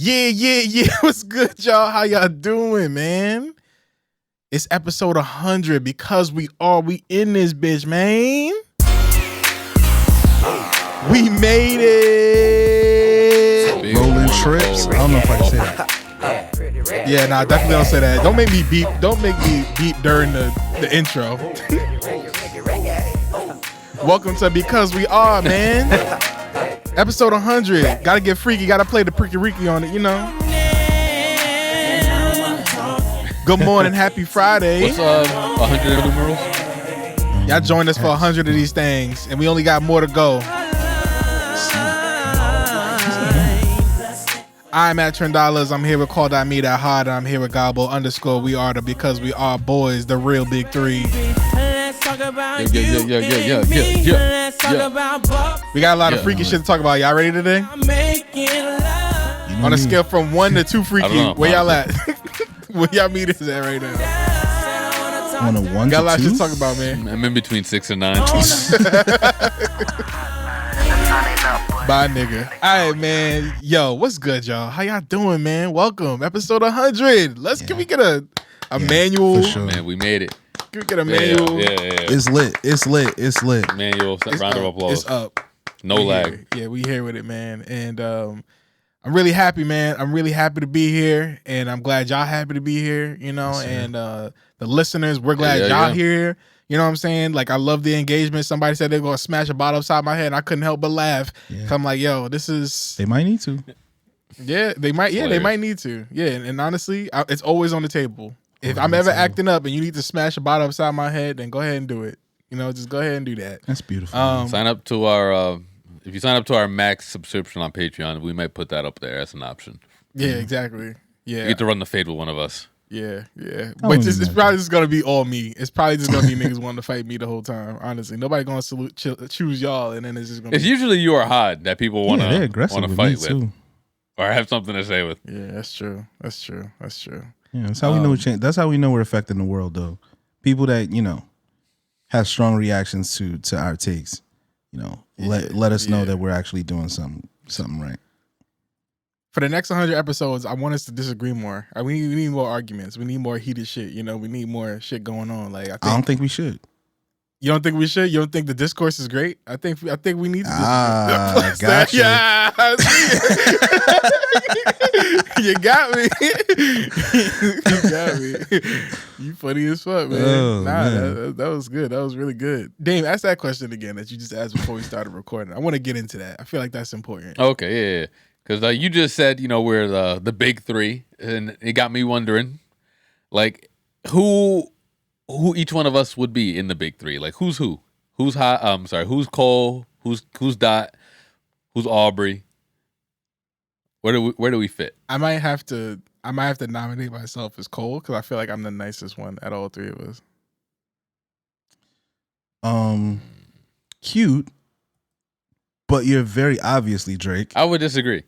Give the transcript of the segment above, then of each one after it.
Yeah. What's good, y'all? How y'all doing, man? It's episode 100 because we in this bitch, man. We made it. Rolling trips. I don't know if I can say that. Yeah, nah, definitely don't say that. Don't make me beep. Don't make me beep during the intro. Welcome to Because We Are, man. Episode 100. Gotta get freaky. Gotta play the Pricky Ricky on it, you know. Good morning. Happy Friday. What's 100 numerals? Y'all joined us for 100 of these things, and we only got more to go. I'm at Tren. I'm here with Call Me That Hard. I'm here with Gobble _ We are the Because We Are boys, the real big three. Yeah. We got a lot of freaky shit to talk about. Y'all ready today? On a scale from 1 to 2 freaky, where y'all at? Where y'all meet us at right now? On a 1 got a lot to of 2? shit to talk about, man. I'm in between 6 and 9. Bye, nigga. All right, man. Yo, what's good, y'all? How y'all doing, man? Welcome. Episode 100. Can we get a manual? For sure. Man, we made it. Can we get a manual? Yeah. It's lit. Manual, round of applause. It's up. No lag. Yeah, we here with it, man. And I'm really happy, man. I'm really happy to be here, and I'm glad y'all happy to be here, you know, Yes, and the listeners, we're glad y'all here. You know what I'm saying? Like, I love the engagement. Somebody said they're going to smash a bottle upside my head, and I couldn't help but laugh. Yeah. I'm like, yo, this is... They might need to. Yeah, they might. Yeah, they might need to. Yeah, and honestly, it's always on the table. If I'm ever acting up and you need to smash a bottle upside my head, then go ahead and do it. You know, just go ahead and do that. That's beautiful. Sign up to our... if you sign up to our max subscription on Patreon, we might put that up there as an option. Yeah, exactly. Yeah. You get to run the fade with one of us. Yeah. But it's probably just gonna be all me. It's probably just gonna be niggas wanting to fight me the whole time. Honestly, nobody gonna choose y'all, and then it's just gonna. It's usually you or Hod that people want they're to aggressive fight with too. or have something to say with. Yeah, that's true. Yeah, that's how we know. That's how we know we're affecting the world, though. People that have strong reactions to our takes. Let us know that we're actually doing something right. For the next 100 episodes, I want us to disagree more. We need more arguments. We need more heated shit. We need more shit going on. Like I don't think we should. You don't think we should? You don't think the discourse is great? I think we need to. Gotcha. Yeah, you got me. You got me. You funny as fuck, man. Oh, man. That was good. That was really good. Dame, ask that question again that you just asked before we started recording. I want to get into that. I feel like that's important. Okay, yeah. Because you just said, we're the big three, and it got me wondering, like, who each one of us would be in the big three. Like, who's who? Who's who's Cole? Who's Dot? Who's Aubrey? Where do we fit? I might have to nominate myself as Cole because I feel like I'm the nicest one at all three of us. Cute. But you're very obviously Drake. I would disagree.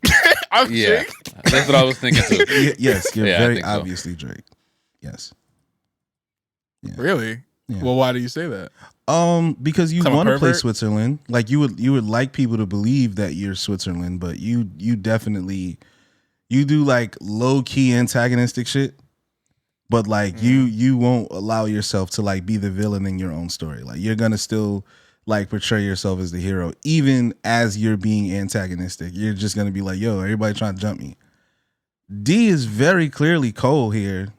Drake? That's what I was thinking too. Yes, you're very so. obviously Drake. Yes. Yeah. Really? Yeah. Well, why do you say that? Because you I'm a want to play pervert? Switzerland. Like you would like people to believe that you're Switzerland, but you definitely do like low key antagonistic shit. But like you won't allow yourself to like be the villain in your own story. Like you're gonna still like portray yourself as the hero, even as you're being antagonistic. You're just gonna be like, yo, everybody trying to jump me. D is very clearly Cole here.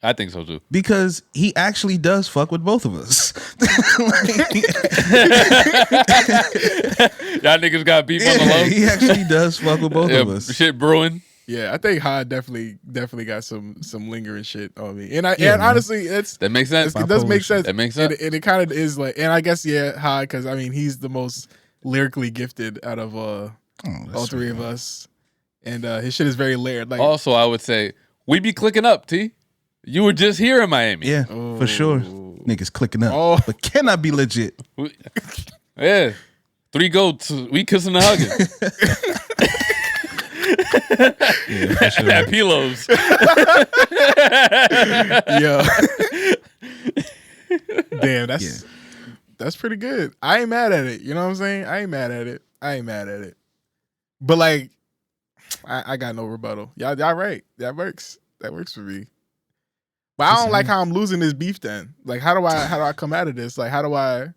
I think so too. Because he actually does fuck with both of us. Y'all niggas got beef on the low. He actually does fuck with both of us. Shit brewing. Yeah, I think Hod definitely got some lingering shit on me, and honestly, that makes sense. It does make sense. That makes sense. And it kind of is like, and I guess Hod, because I mean he's the most lyrically gifted out of all three of us, and his shit is very layered. Like also, I would say we be clicking up. T, you were just here in Miami. Yeah, for sure. Niggas clicking up, but can I be legit? Yeah, 3 goats. We kissing and hugging. Yeah, for sure. That pillows. Yo. Damn, that's pretty good. I ain't mad at it. You know what I'm saying? I ain't mad at it. But like, I got no rebuttal. Y'all right. That works. That works for me. But I don't like how I'm losing this beef. Then, like, how do I come out of this? Like, how do I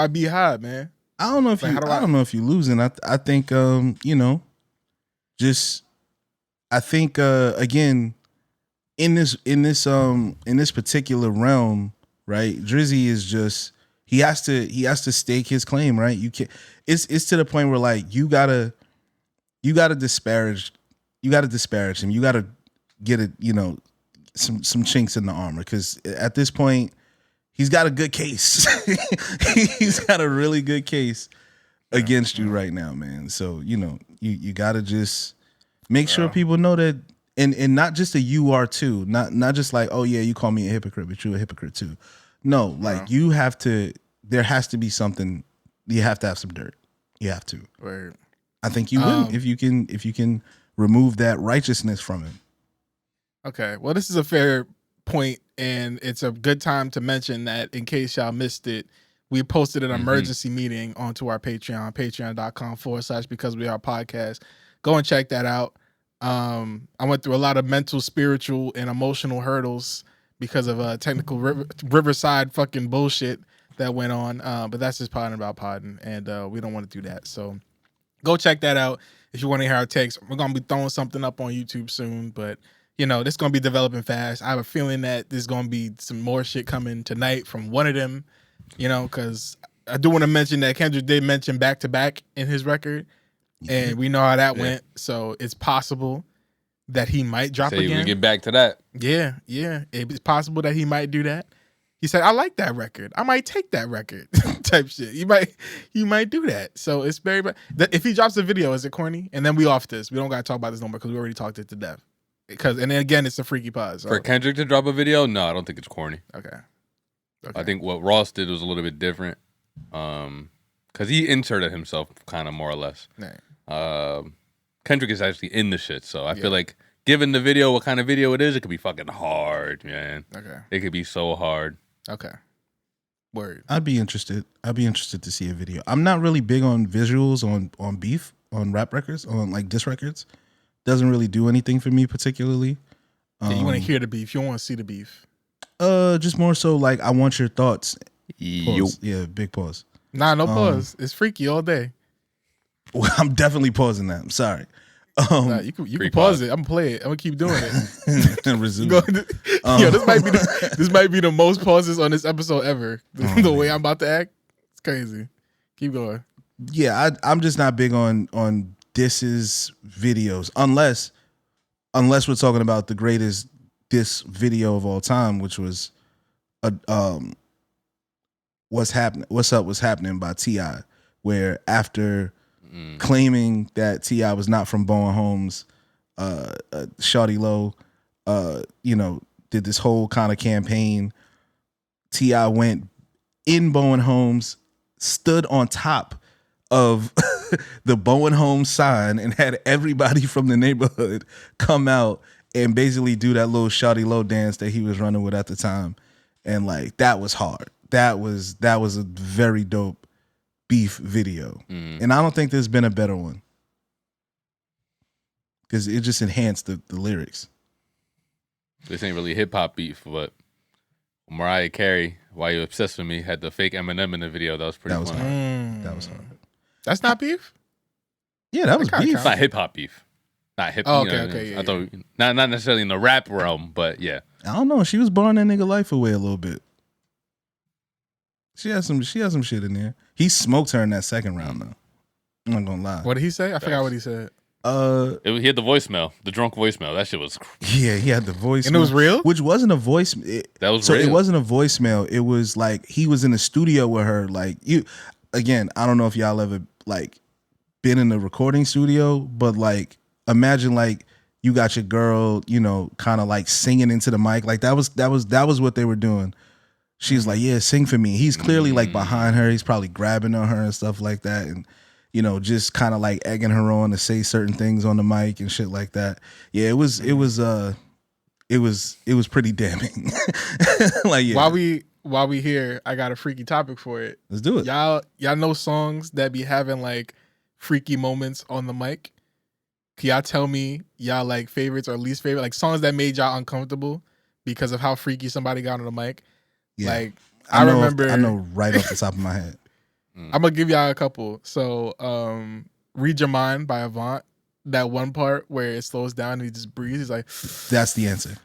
be high, man? I don't know if like, I don't know if you're losing. I think just I think again in this particular realm, right? Drizzy is just he has to stake his claim, right? You can't. It's to the point where like you gotta disparage him. You gotta get it, some chinks in the armor, because at this point he's got a good case. He's got a really good case against you right now, man. So you gotta just make sure people know that, and not just a you are too, not just like, oh yeah, you call me a hypocrite, but you're a hypocrite too. No, like you have to. There has to be something. You have to have some dirt. You have to. Right. I think you win if you can remove that righteousness from him. Okay. Well, this is a fair point, and it's a good time to mention that in case y'all missed it, we posted an emergency meeting onto our Patreon, patreon.com/BecauseWeArePodcast. Go and check that out. I went through a lot of mental, spiritual, and emotional hurdles because of technical Riverside fucking bullshit that went on. But that's just podding about podding, and we don't want to do that. So go check that out if you want to hear our takes. We're going to be throwing something up on YouTube soon, but this is going to be developing fast. I have a feeling that there's going to be some more shit coming tonight from one of them, because I do want to mention that Kendrick did mention back-to-back in his record, and we know how that went, so it's possible that he might drop again. We get back to that. Yeah. It's possible that he might do that. He said, I like that record. I might take that record type shit. He might do that. So it's very bad. If he drops a video, is it corny? And then we off this. We don't got to talk about this no more because we already talked it to death. And then again, it's a freaky pod. So. For Kendrick to drop a video, no, I don't think it's corny. Okay. I think what Ross did was a little bit different. Because he inserted himself kind of more or less. Right. Kendrick is actually in the shit. So I feel like given the video, what kind of video it is, it could be fucking hard, man. Okay. It could be so hard. Okay. Word. I'd be interested to see a video. I'm not really big on visuals on beef, on rap records, on like diss records. Doesn't really do anything for me particularly. You want to hear the beef. You don't want to see the beef. Just more so like I want your thoughts. Pause. Yeah, big pause. Nah, no pause. It's freaky all day. Well, I'm definitely pausing that. I'm sorry. Nah, you can pause it. I'm gonna play it. I'm gonna keep doing it. Resume. This might be the most pauses on this episode ever. The way I'm about to act, it's crazy. Keep going. Yeah, I'm just not big on disses videos unless we're talking about the greatest diss video of all time, which was What's Happening by T.I., where after claiming that T.I. was not from Bowen Homes, Shawty Low, did this whole kind of campaign. T.I. went in Bowen Homes, stood on top of the Bowen Homes sign and had everybody from the neighborhood come out and basically do that little Shawty Low dance that he was running with at the time. And like, that was hard. That was a very dope beef video. And I don't think there's been a better one because it just enhanced the lyrics. This ain't really hip hop beef, but Mariah Carey, Why You Obsessed With Me, had the fake Eminem in the video. That was pretty fun. That was hard. That's not beef? Yeah, that was beef. It's not hip hop beef. Not hip. Oh, okay. I thought not necessarily in the rap realm, but yeah. I don't know. She was blowing that nigga life away a little bit. She has some shit in there. He smoked her in that second round though. I'm not gonna lie. What did he say? I forgot what he said. He had the voicemail, the drunk voicemail. That shit was. Yeah, he had the voicemail, and it was real. Which wasn't a voice. That was so real. It wasn't a voicemail. It was like he was in the studio with her. Like you, again. I don't know if y'all ever like been in a recording studio, but like imagine like you got your girl, kind of like singing into the mic. Like that was what they were doing. She's like, yeah, sing for me. He's clearly like behind her. He's probably grabbing on her and stuff like that. And, just kind of like egging her on to say certain things on the mic and shit like that. Yeah, it was pretty damning. Like, yeah. While we here, I got a freaky topic for it. Let's do it. Y'all know songs that be having like freaky moments on the mic? Can y'all tell me y'all like favorites or least favorite, like songs that made y'all uncomfortable because of how freaky somebody got on the mic? Yeah. Like I know remember, I know right off the top of my head. I'm gonna give y'all a couple. So, "Read Your Mind" by Avant. That one part where it slows down and he just breathes. He's like, That's the answer.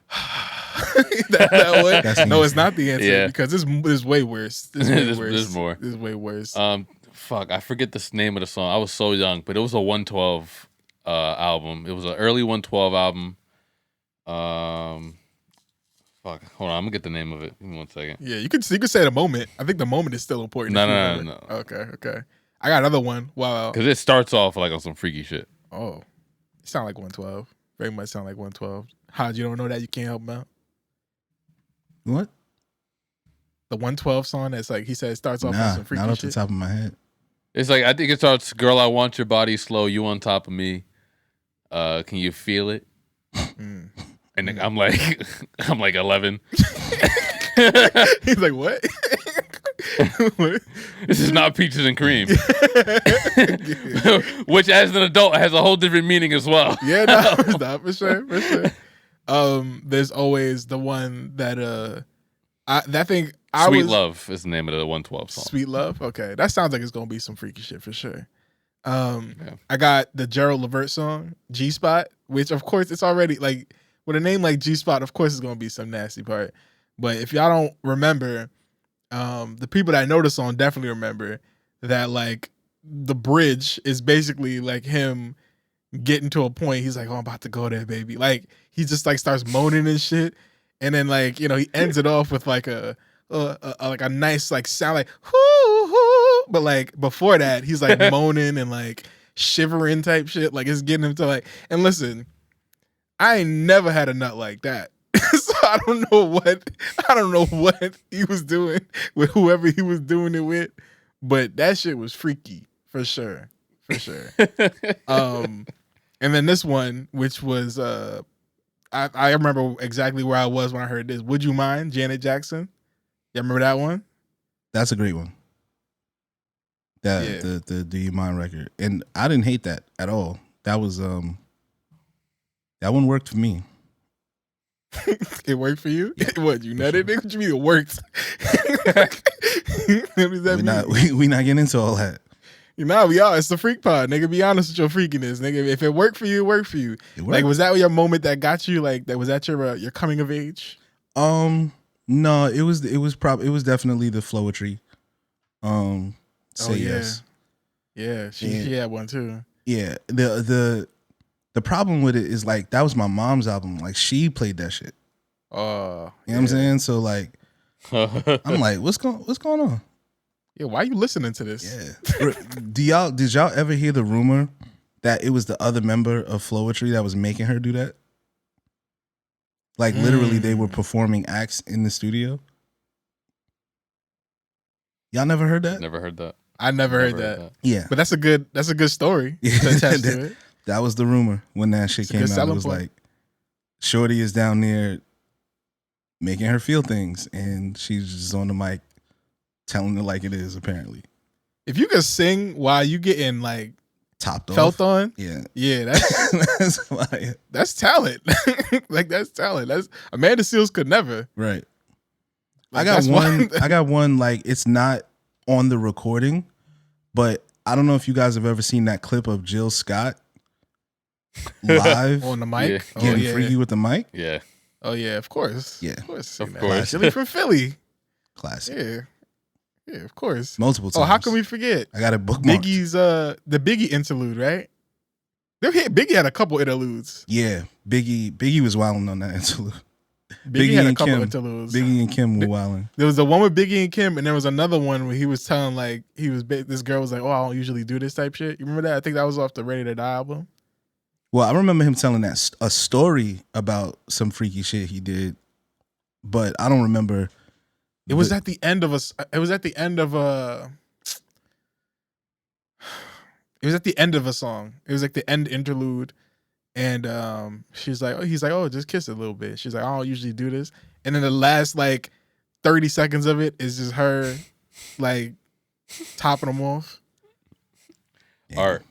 that one. That's the No, it's answer. not the answer Yeah. because this is way worse. This is way worse. There's more. This is way worse. Fuck, I forget the name of the song. I was so young, but it was a 112 album. It was an early 112 album. Fuck, hold on, I'm gonna get the name of it. Give me 1 second. Yeah, you could say the moment. I think the moment is still important. No. Okay. I got another one. Wow. Because it starts off like on some freaky shit. Oh, it sound like 112. Very much sound like 112. How you don't know that? You can't help him out. What? The 112 song that's like he said it starts off with some freaky not off shit. the top of my head. It's like I think it starts. Girl, I want your body slow. You on top of me. Can you feel it? And then I'm like 11. He's like, what? What? This is not peaches and cream. Which, as an adult, has a whole different meaning as well. Yeah, no, for sure. There's always the one that Sweet Love is the name of the 112 song. Sweet Love. Okay, that sounds like it's gonna be some freaky shit for sure. I got the Gerald Levert song G Spot, which of course it's already like with a name like G Spot. Of course, it's gonna be some nasty part. But if y'all don't remember, the people that know the song definitely remember that like the bridge is basically like him getting to a point. He's like, "Oh, I'm about to go there, baby." Like he just like starts moaning and shit, and then like he ends it off with like a nice like sound like hoo hoo, but like before that he's like moaning and like shivering type shit. Like it's getting him to like. And listen, I ain't never had a nut like that. So I don't know what he was doing with whoever he was doing it with, but that shit was freaky for sure. And then this one, which was I remember exactly where I was when I heard this. Would You Mind, Janet Jackson? You remember that one? That's a great one. The Do You Mind record. And I didn't hate that at all. That was that one worked for me. It worked for you? What, you nutted? Nigga, what you mean it worked? What does that mean? We not getting into all that. We are. It's the freak pod, nigga. Be honest with your freakiness, nigga. If it worked for you, it worked for you. It worked. Like, was that your moment that got you? Like, was that your coming of age? No, it was definitely the Flowetry. Yes. Yeah, she had one too. Yeah. The problem with it is like that was my mom's album. Like she played that shit. Oh, you know what I'm saying? So like, I'm like, what's going on? Yeah, why are you listening to this? Yeah. Did y'all ever hear the rumor that it was the other member of Flowetry that was making her do that? Like literally, they were performing acts in the studio. Y'all never heard that? Never heard that. I never heard that. Yeah, but that's a good story to attach to it. That was the rumor when that shit came out. It was like, Shorty is down there making her feel things, and she's just on the mic telling it like it is. Apparently, if you could sing while you getting like topped felt off, on, yeah, that's talent. Like that's talent. That's Amanda Seales could never. Right. Like, I got one. Like it's not on the recording, but I don't know if you guys have ever seen that clip of Jill Scott live on the mic, getting freaky with the mic. Yeah. Oh yeah, of course. Yeah, of course. Jilly from Philly. Classic. Yeah, of course. Multiple times. Oh, how can we forget? I got it bookmarked. Biggie's the Biggie interlude, right? Biggie had a couple interludes. Yeah, Biggie was wilding on that interlude. Biggie had a couple interludes. Biggie and Kim were wilding. There was the one with Biggie and Kim, and there was another one where he was telling like this girl was like, "Oh, I don't usually do this type shit." You remember that? I think that was off the Ready to Die album. Well, I remember him telling that a story about some freaky shit he did, but I don't remember. It was at the end of a. It was at the end of a. It was at the end of a song. It was like the end interlude, and he's like, "Oh, just kiss it a little bit." She's like, "I don't usually do this," and then the last like 30 seconds of it is just her, like, topping them off. Art,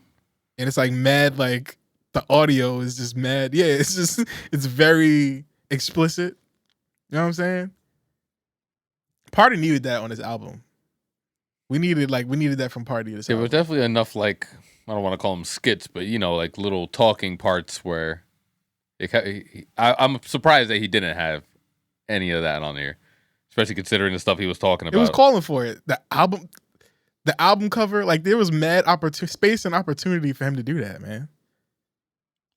and it's like mad like the audio is just mad. Yeah, it's very explicit. You know what I'm saying? Party needed that on his album. We needed that from Party. This There album. was definitely enough, like, I don't want to call them skits, but like little talking parts where I'm surprised that he didn't have any of that on here, especially considering the stuff he was talking about. It was calling for it. The album cover, like there was mad space and opportunity for him to do that, man.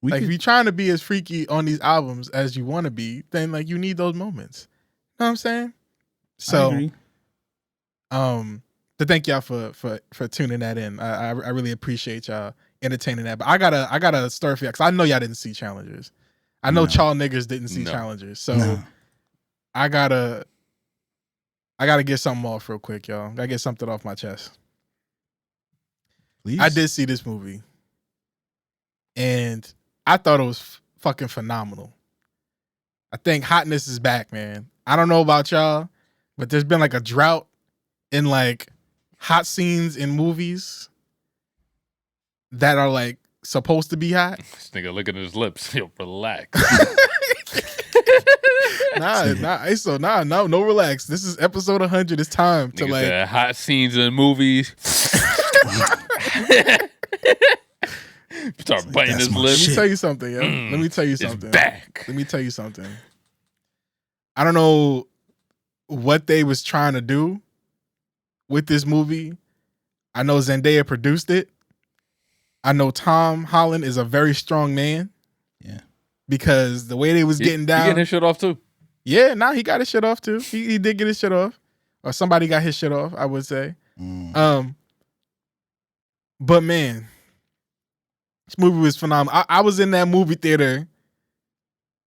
If you're trying to be as freaky on these albums as you want to be, then like you need those moments. You know what I'm saying? So, to thank y'all for tuning that in. I really appreciate y'all entertaining that. But I gotta stir for y'all because I know y'all didn't see Challengers. I know y'all niggas didn't see Challengers. So I gotta get something off real quick, y'all. Gotta get something off my chest. Please? I did see this movie, and I thought it was fucking phenomenal. I think hotness is back, man. I don't know about y'all, but there's been like a drought in like hot scenes in movies that are like supposed to be hot. This nigga looking at his lips. Yo, relax. No, relax. This is episode 100. It's time to Nigga like said hot scenes in movies. Start biting his lips. Let me tell you something, yo. Let me tell you something. It's back. Let me tell you something. I don't know what they was trying to do with this movie. I know Zendaya produced it. I know Tom Holland is a very strong man. Yeah. Because the way they was getting down. He getting his shit off too. Yeah, he got his shit off too. He did get his shit off. Or somebody got his shit off, I would say. But man, this movie was phenomenal. I was in that movie theater.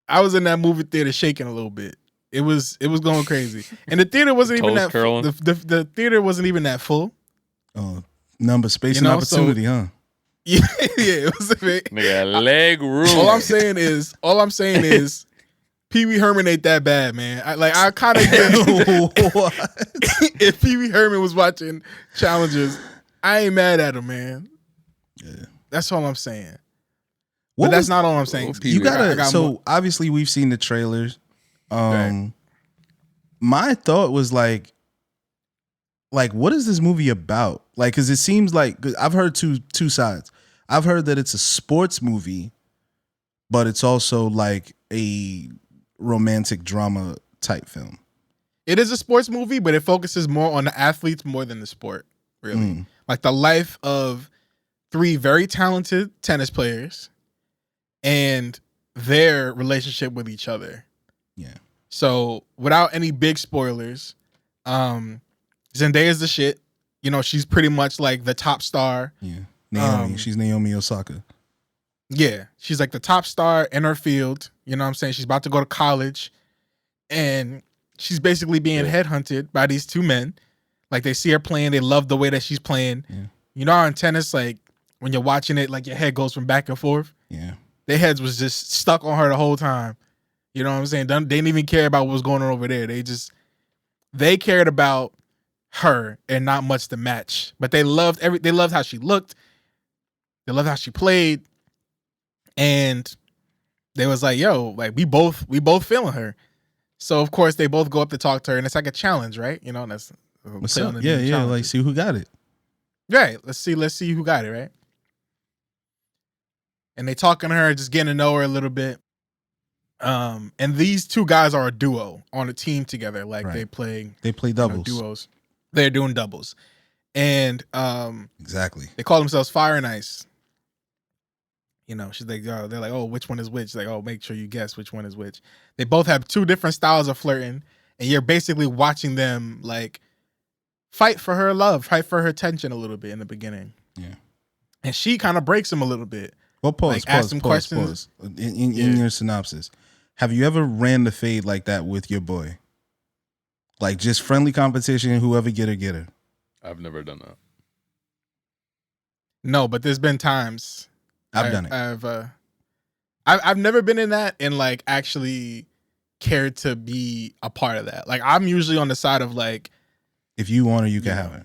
Shaking a little bit. It was going crazy. And the theater wasn't even that full. The theater wasn't even that full. Oh, number, space, and opportunity, huh? Yeah, it was a bit. Nigga, leg room. All I'm saying is Pee Wee Herman ain't that bad, man. I kind of if Pee Wee Herman was watching Challengers, I ain't mad at him, man. Yeah. That's all I'm saying. But that's not all I'm saying. You gotta. So obviously we've seen the trailers. My thought was like, what is this movie about? Like, because it seems like I've heard two sides. I've heard that it's a sports movie, but it's also like a romantic drama type film. It is a sports movie, but it focuses more on the athletes more than the sport, really. Like the life of 3 very talented tennis players and their relationship with each other. Yeah. So without any big spoilers, Zendaya's the shit. You know, she's pretty much like the top star. Yeah. Naomi. She's Naomi Osaka. Yeah. She's like the top star in her field. You know what I'm saying? She's about to go to college. And she's basically being headhunted by these 2 men. Like they see her playing. They love the way that she's playing. Yeah. You know how in tennis, like when you're watching it, like your head goes from back and forth? Yeah. Their heads was just stuck on her the whole time. You know what I'm saying? They didn't even care about what was going on over there. They cared about her and not much the match. But they loved how she looked. They loved how she played. And they was like, yo, like we both feeling her. So of course they both go up to talk to her, and it's like a challenge, right? You know, that's what's up? Yeah, like see who got it. Right. Let's see who got it, right? And they talking to her, just getting to know her a little bit. And these 2 guys are a duo on a team together. Like they play doubles. Duos. They're doing doubles. And exactly. They call themselves Fire and Ice. You know, she's like, they're like, oh, which one is which? Like, oh, make sure you guess which one is which. They both have 2 different styles of flirting, and you're basically watching them like fight for her love, fight for her attention a little bit in the beginning. Yeah. And she kind of breaks him a little bit. Well, pause. In your synopsis, have you ever ran the fade like that with your boy? Like just friendly competition, whoever get her. I've never done that. No, but there's been times I've done it. I've never been in that and like actually cared to be a part of that. Like I'm usually on the side of like, if you want her, you can have it.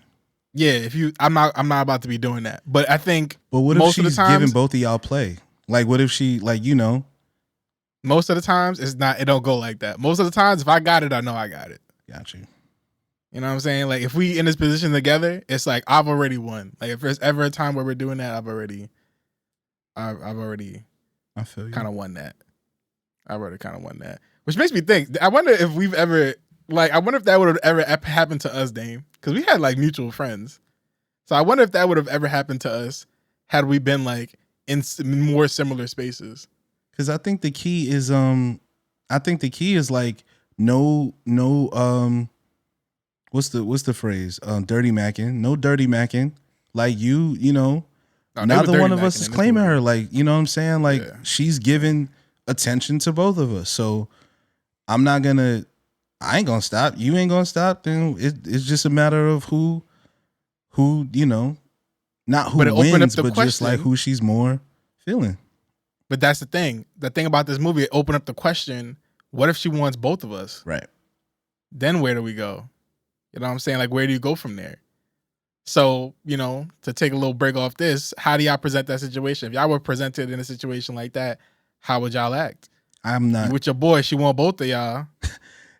Yeah, I'm not about to be doing that. But I think but what if she's giving both of y'all play? Like, what if she, like, you know? Most of the times, it's not. It don't go like that. Most of the times, if I got it, I know I got it. Got you. You know what I'm saying? Like, if we in this position together, it's like I've already won. Like, if there's ever a time where we're doing that, I've already I feel you. kind of won that. I've already kind of won that. Which makes me think. I wonder if we've ever, like, I wonder if that would have ever happened to us, Dame, because we had like mutual friends. So I wonder if that would have ever happened to us had we been like in more similar spaces. Because I think the key is like no what's the phrase? Dirty macking. No dirty macking. Like you know, No, neither one of us is claiming her. Like, you know what I'm saying? Like she's giving attention to both of us. So I ain't gonna stop. You ain't gonna stop. Then it's just a matter of who, you know, not who wins, but just like who she's more feeling. But that's the thing. The thing about this movie, it opened up the question, what if she wants both of us? Right. Then where do we go? You know what I'm saying? Like, where do you go from there? So, you know, to take a little break off this, how do y'all present that situation? If y'all were presented in a situation like that, how would y'all act? I'm not. You with your boy, she want both of y'all.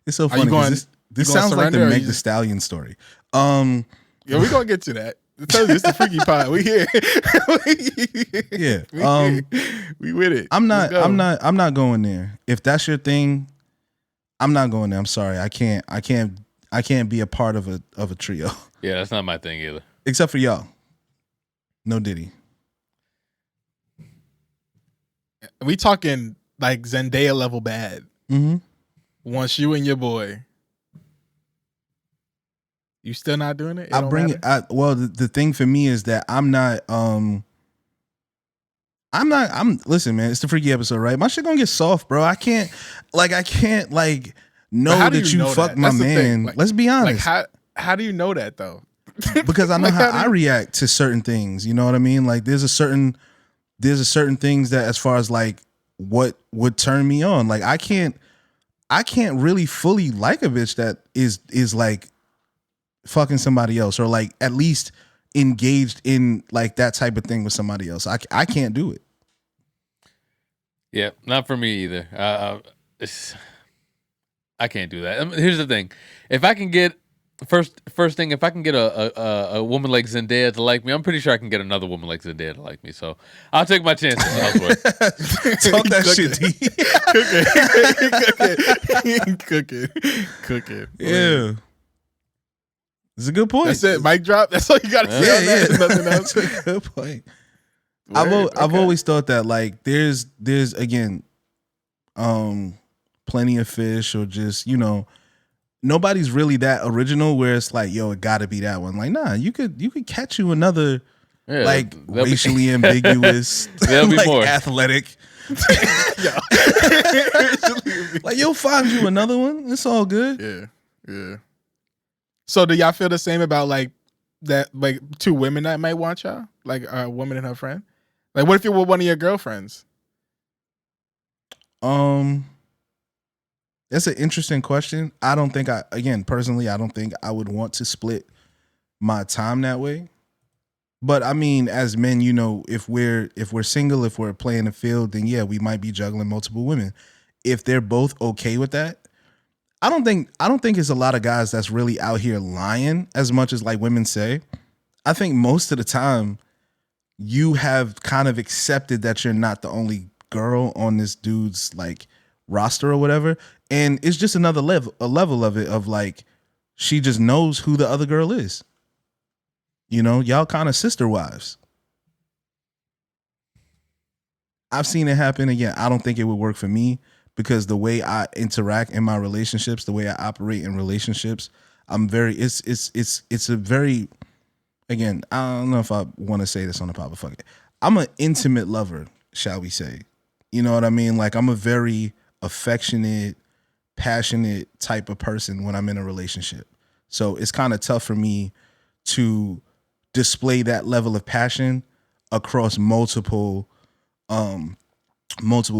It's so funny because this sounds like the Meg Thee Stallion story. Yeah, we're going to get to that. I told you, it's the freaky pod. We here. Yeah. We with it. I'm not going there. If that's your thing, I'm not going there. I'm sorry. I can't be a part of a trio. Yeah, that's not my thing either. Except for y'all. No Diddy. We talking like Zendaya level bad. Mm-hmm. Once you and your boy. You still not doing it? The thing for me is that listen, man, it's the freaky episode, right? My shit gonna get soft, bro. I can't know that you fucked my man. Like, let's be honest. Like how do you know that though? Because I know how I react to certain things. You know what I mean? Like there's a certain things that as far as like what would turn me on. Like I can't really fully like a bitch that is like fucking somebody else or like at least engaged in like that type of thing with somebody else. I can't do it. Yeah, not for me either. I can't do that. Here's the thing: if I can get first thing, if I can get a woman like Zendaya to like me, I'm pretty sure I can get another woman like Zendaya to like me. So I'll take my chances elsewhere. Talk that shit, D. Cook it. Yeah. It's a good point. That's it. Mic drop. That's all you got to say. Yeah. Nothing else. That's a good point. I've always thought that like there's again, plenty of fish or just, you know, nobody's really that original where it's like, yo, it gotta be that one. Like, nah, you could catch you another like racially ambiguous, there'll be like more athletic. Like you'll find you another one. It's all good. Yeah. So do y'all feel the same about like that, like two women that might want y'all? Like a woman and her friend? Like what if you're with one of your girlfriends? That's an interesting question. I don't think personally, I don't think I would want to split my time that way. But I mean, as men, you know, if we're single, if we're playing the field, then yeah, we might be juggling multiple women. If they're both okay with that, I don't think it's a lot of guys that's really out here lying as much as like women say. I think most of the time you have kind of accepted that you're not the only girl on this dude's like roster or whatever. And it's just another level of it of like, she just knows who the other girl is. You know, y'all kind of sister wives. I've seen it happen. Again, I don't think it would work for me because the way I interact in my relationships, the way I operate in relationships, it's a very, again, I don't know if I want to say this on the pop, but fuck it. I'm an intimate lover, shall we say. You know what I mean? Like I'm a very affectionate, passionate type of person when I'm in a relationship. So it's kind of tough for me to display that level of passion across multiple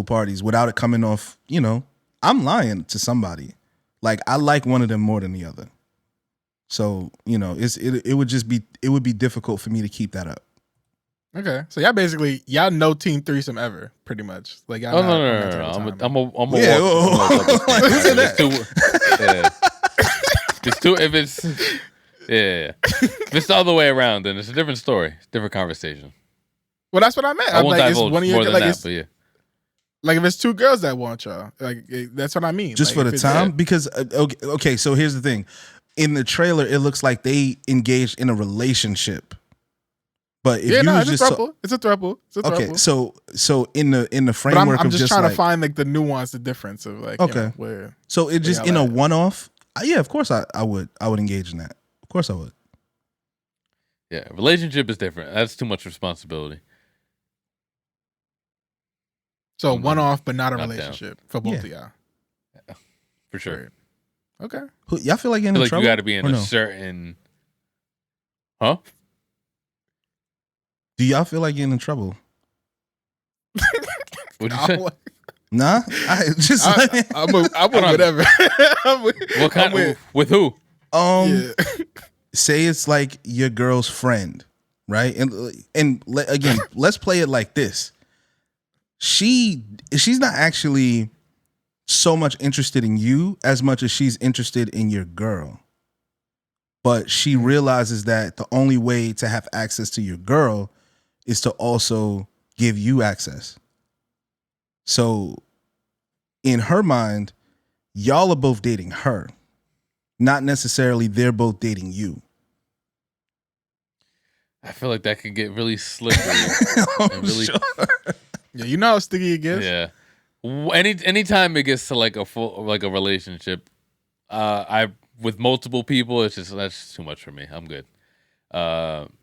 parties without it coming off, you know, I'm lying to somebody. Like I like one of them more than the other. So, you know, it would be difficult for me to keep that up. Okay, so y'all know team threesome ever, pretty much. Like y'all. Oh not on that no! type of time, I'm a Yeah, walk. listen to It's too. Yeah. It's too. If it's yeah. If it's the other way around, then it's a different story, different conversation. Well, that's what I meant. I I'm won't like, it's divulge one of your more than like, that, it's, but yeah. like if it's two girls that want y'all, like that's what I mean. Just like, for the time, because okay. So here's the thing: in the trailer, it looks like they engaged in a relationship. But if you was it's just a throuple. It's a throuple. It's a okay, throuple. so in the But framework I'm of just just trying like, to find like the nuance, the difference of like okay, where. So it just y'all in a at. one-off. Yeah, of course I would engage in that. Of course I would. Yeah, relationship is different. That's too much responsibility. So I'm one off, but not a not relationship for both of y'all. For sure. Right. Okay. Y'all feel like getting I feel in like trouble? you got to be in or a no? certain. Huh? Do y'all feel like getting in trouble? What'd you say? Nah, I just I'm with whatever. What kind? With who? yeah. Say it's like your girl's friend, right? And again, let's play it like this. She's not actually so much interested in you as much as she's interested in your girl. But she realizes that the only way to have access to your girl is to also give you access. So in her mind, y'all are both dating her. Not necessarily they're both dating you. I feel like that could get really slippery. and really, sure. Yeah, you know how sticky it gets. Yeah. Anytime it gets to like a relationship, with multiple people, that's too much for me. I'm good.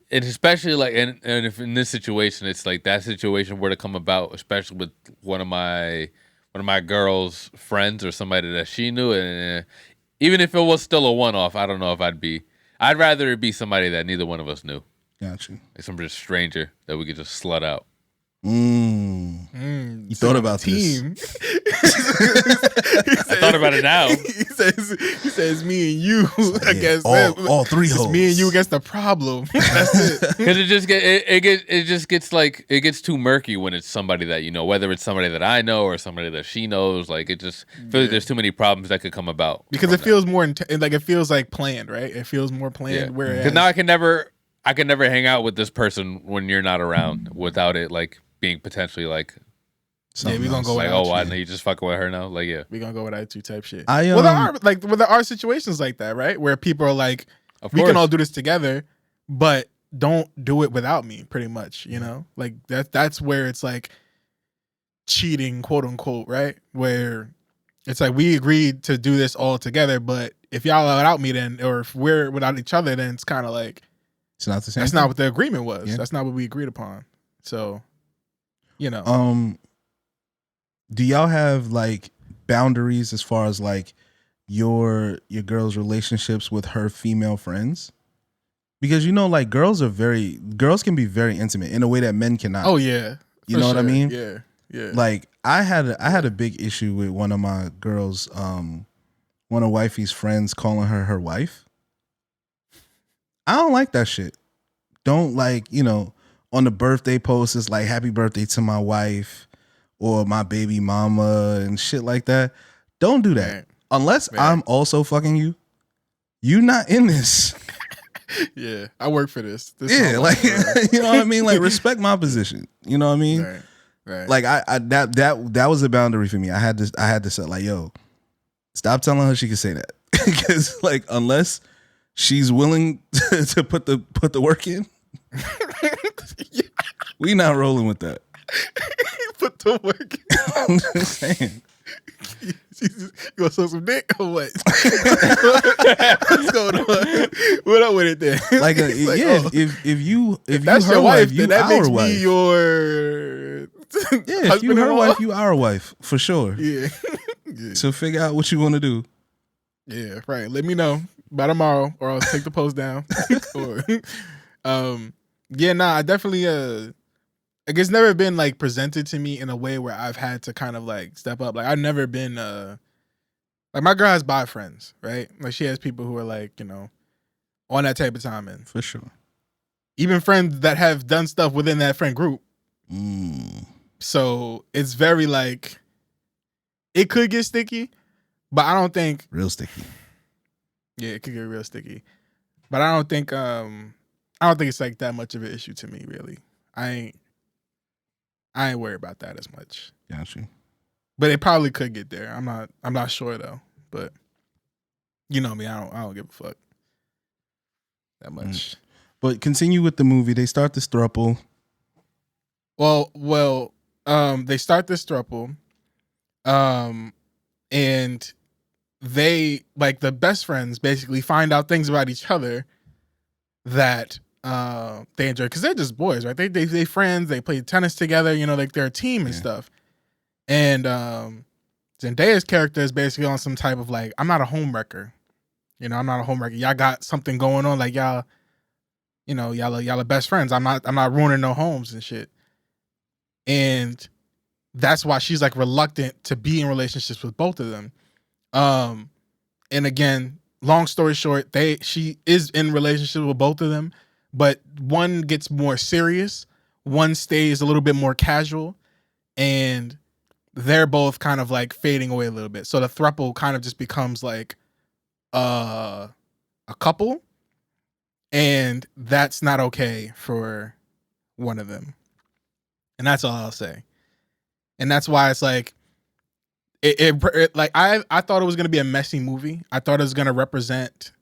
And especially like and if in this situation, it's like that situation were to come about, especially with one of my girl's friends or somebody that she knew, and even if it was still a one-off, I don't know if I'd rather it be somebody that neither one of us knew. Got you. Like some just stranger that we could just slut out. You thought about team. this. I thought about it now. He says me and you against them. All three It's hoes. me and you against the problem. That's it. Because it just gets too murky when it's somebody that you know, whether it's somebody that I know or somebody that she knows. Like it just feels like there's too many problems that could come about Because it feels more like it feels like planned, right? It feels more planned. Yeah. Whereas Because now I can never hang out with this person when you're not around without it like being potentially like. Yeah, we gonna go like, without why you. you just fucking with her now? Like, yeah, we gonna go without you type shit. Well, there are situations like that, right? Where people are like, we course. can all do this together, but don't do it without me. Pretty much, you know, like that's where it's like cheating, quote unquote, right? Where it's like we agreed to do this all together, but if y'all are without me, then or if we're without each other, then it's kind of like it's not the same. That's thing. not what the agreement was. Yeah. That's not what we agreed upon. So, you know, do y'all have like boundaries as far as like your girl's relationships with her female friends? Because you know, like girls can be very intimate in a way that men cannot. Oh yeah, you know what I mean? Yeah, yeah. Like I had a big issue with one of my girls, one of wifey's friends calling her wife. I don't like that shit. Don't like, you know, on the birthday post it's like happy birthday to my wife or my baby mama and shit like that. Don't do that. Right. Unless I'm also fucking you. You not in this. Yeah, I work for this. Yeah, like you know what I mean? Like respect my position. You know what I mean? Right. Like I that was a boundary for me. I had to say like, yo, stop telling her she can say that. Because like unless she's willing to put the work in, we not rolling with that. Put the work in. I'm just saying. You gonna suck some dick or what? What's going on? What up with it then? Like, if that's you your her wife, you then that our makes wife. me your yeah. If you her wife, you our wife for sure. Yeah. So figure out what you want to do. Yeah, right. Let me know by tomorrow, or I'll take the post down. I definitely like it's never been like presented to me in a way where I've had to kind of like step up. Like I've never been like my girl has bi friends, right? Like she has people who are like, you know, on that type of timing. For sure. even friends that have done stuff within that friend group. So it's very like, it could get sticky, but I don't think real sticky. Yeah, it could get real sticky, but I don't think it's like that much of an issue to me. Really, I ain't worried about that as much. Gotcha. But it probably could get there. I'm not sure though. But you know me, I don't give a fuck that much. But continue with the movie. They start this throuple. Well, they start this throuple, and they, like, the best friends basically find out things about each other that they enjoy, because they're just boys, right? They friends. They play tennis together. You know, like they're a team and stuff. And Zendaya's character is basically on some type of like, I'm not a homewrecker. You know, I'm not a homewrecker. Y'all got something going on, like y'all. You know, y'all are best friends. I'm not ruining no homes and shit. And that's why she's like reluctant to be in relationships with both of them. And again, long story short, she is in relationship with both of them, but one gets more serious, one stays a little bit more casual, and they're both kind of like fading away a little bit. So the throuple kind of just becomes like a couple. And that's not okay for one of them. And that's all I'll say. And that's why it's like, it like I thought it was going to be a messy movie. I thought it was going to represent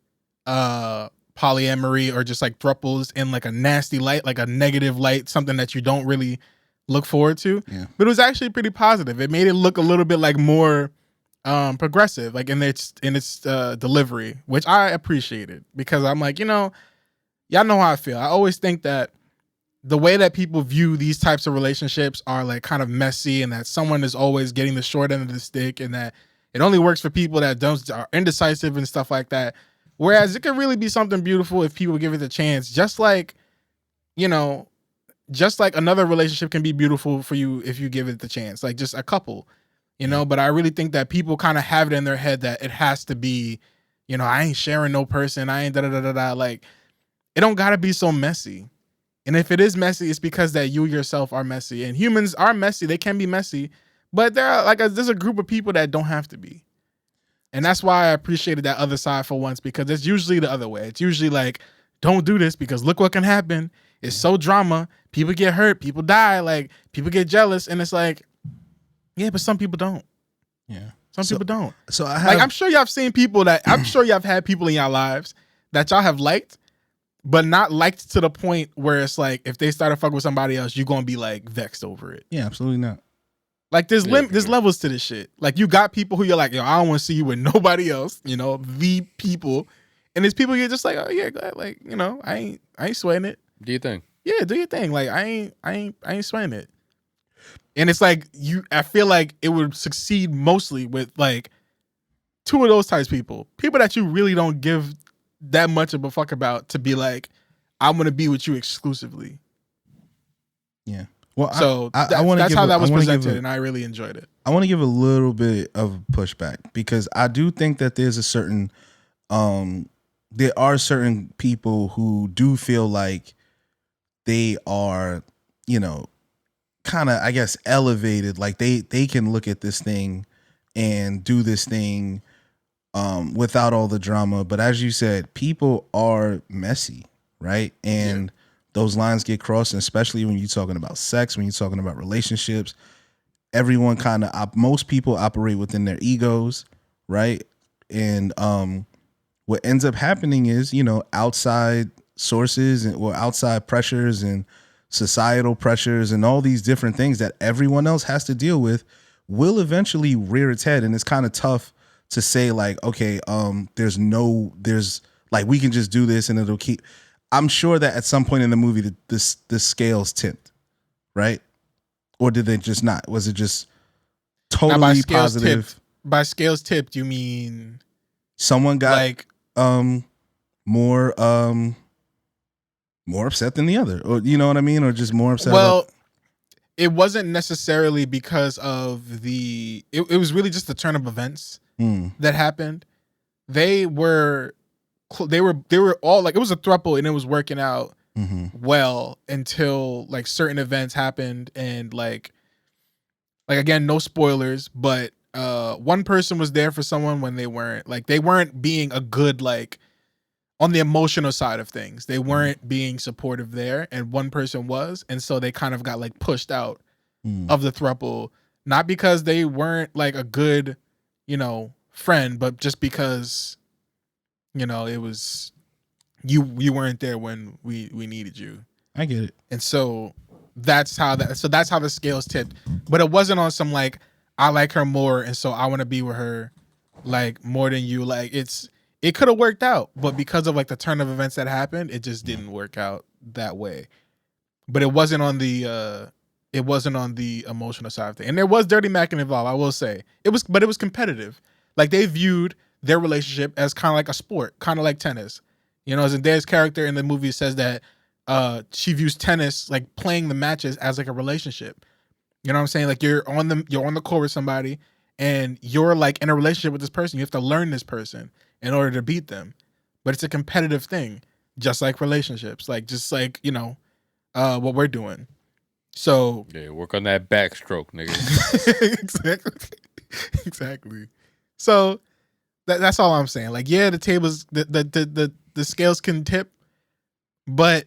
polyamory or just like thruples in like a nasty light, like a negative light, something that you don't really look forward to. Yeah. But it was actually pretty positive. It made it look a little bit like more progressive, like in its delivery, which I appreciated, because I'm like, you know, y'all know how I feel. I always think that the way that people view these types of relationships are like kind of messy, and that someone is always getting the short end of the stick, and that it only works for people that are indecisive and stuff like that. Whereas it could really be something beautiful if people give it a chance. Just like, you know, just like another relationship can be beautiful for you if you give it the chance, like just a couple, you know. But I really think that people kind of have it in their head that it has to be, you know, I ain't sharing no person, I ain't da-da-da-da-da. Like, it don't gotta be so messy. And if it is messy, it's because that you yourself are messy. And humans are messy. They can be messy. But there's a group of people that don't have to be. And that's why I appreciated that other side for once, because it's usually the other way. It's usually like, don't do this because look what can happen. It's so drama. People get hurt. People die. Like, people get jealous. And it's like, yeah, but some people don't. Yeah. Some people don't. So I'm sure y'all have seen people that, I'm sure y'all have had people in y'all lives that y'all have liked, but not liked to the point where it's like, if they start to fuck with somebody else, you're going to be like vexed over it. Yeah, absolutely not. Like, there's levels to this shit. Like, you got people who you're like, yo, I don't want to see you with nobody else, you know, the people. And there's people you're just like, oh yeah, like, you know, I ain't sweating it. Do your thing. Yeah, do your thing. Like, I ain't sweating it. And it's like, I feel like it would succeed mostly with like two of those types of people that you really don't give that much of a fuck about, to be like, I'm gonna be with you exclusively. Yeah. Well, so that's how that was presented, and I really enjoyed it. I want to give a little bit of pushback, because I do think that there's a certain, there are certain people who do feel like they are, you know, kind of, I guess, elevated. Like they can look at this thing and do this thing without all the drama. But as you said, people are messy, right? And those lines get crossed, and especially when you're talking about sex, when you're talking about relationships, everyone kind of, most people operate within their egos, right? And what ends up happening is, you know, outside sources or outside pressures and societal pressures and all these different things that everyone else has to deal with will eventually rear its head. And it's kind of tough to say like, okay, there's like, we can just do this and it'll keep. I'm sure that at some point in the movie, the scales tipped, right? Or did they just not? Was it just totally positive? By scales tipped, you mean someone got like more upset than the other, or you know what I mean, or just more upset? Well, it wasn't necessarily because of it was really just the turn of events that happened. They were all like, it was a throuple and it was working out well until like certain events happened, and like again, no spoilers, but one person was there for someone when they weren't being a good, like, on the emotional side of things. They weren't being supportive there, and one person was, and so they kind of got like pushed out of the throuple, not because they weren't like a good, friend, but just because, it was you weren't there when we needed you. I get it. And so that's how the scales tipped. But it wasn't on some like, I like her more, and so I want to be with her like more than you. Like it could have worked out, but because of like the turn of events that happened, it just didn't work out that way. But it wasn't on the emotional side of things. And there was dirty macking involved, I will say. It was competitive. Like they viewed their relationship as kind of like a sport, kind of like tennis. Zendaya's character in the movie says that she views tennis, like playing the matches, as like a relationship. You know what I'm saying? Like you're on the court with somebody, and you're like in a relationship with this person. You have to learn this person in order to beat them. But it's a competitive thing, just like relationships, like just like what we're doing. So yeah, work on that backstroke, nigga. exactly. So that's all I'm saying. Like, yeah, the tables, the scales can tip, but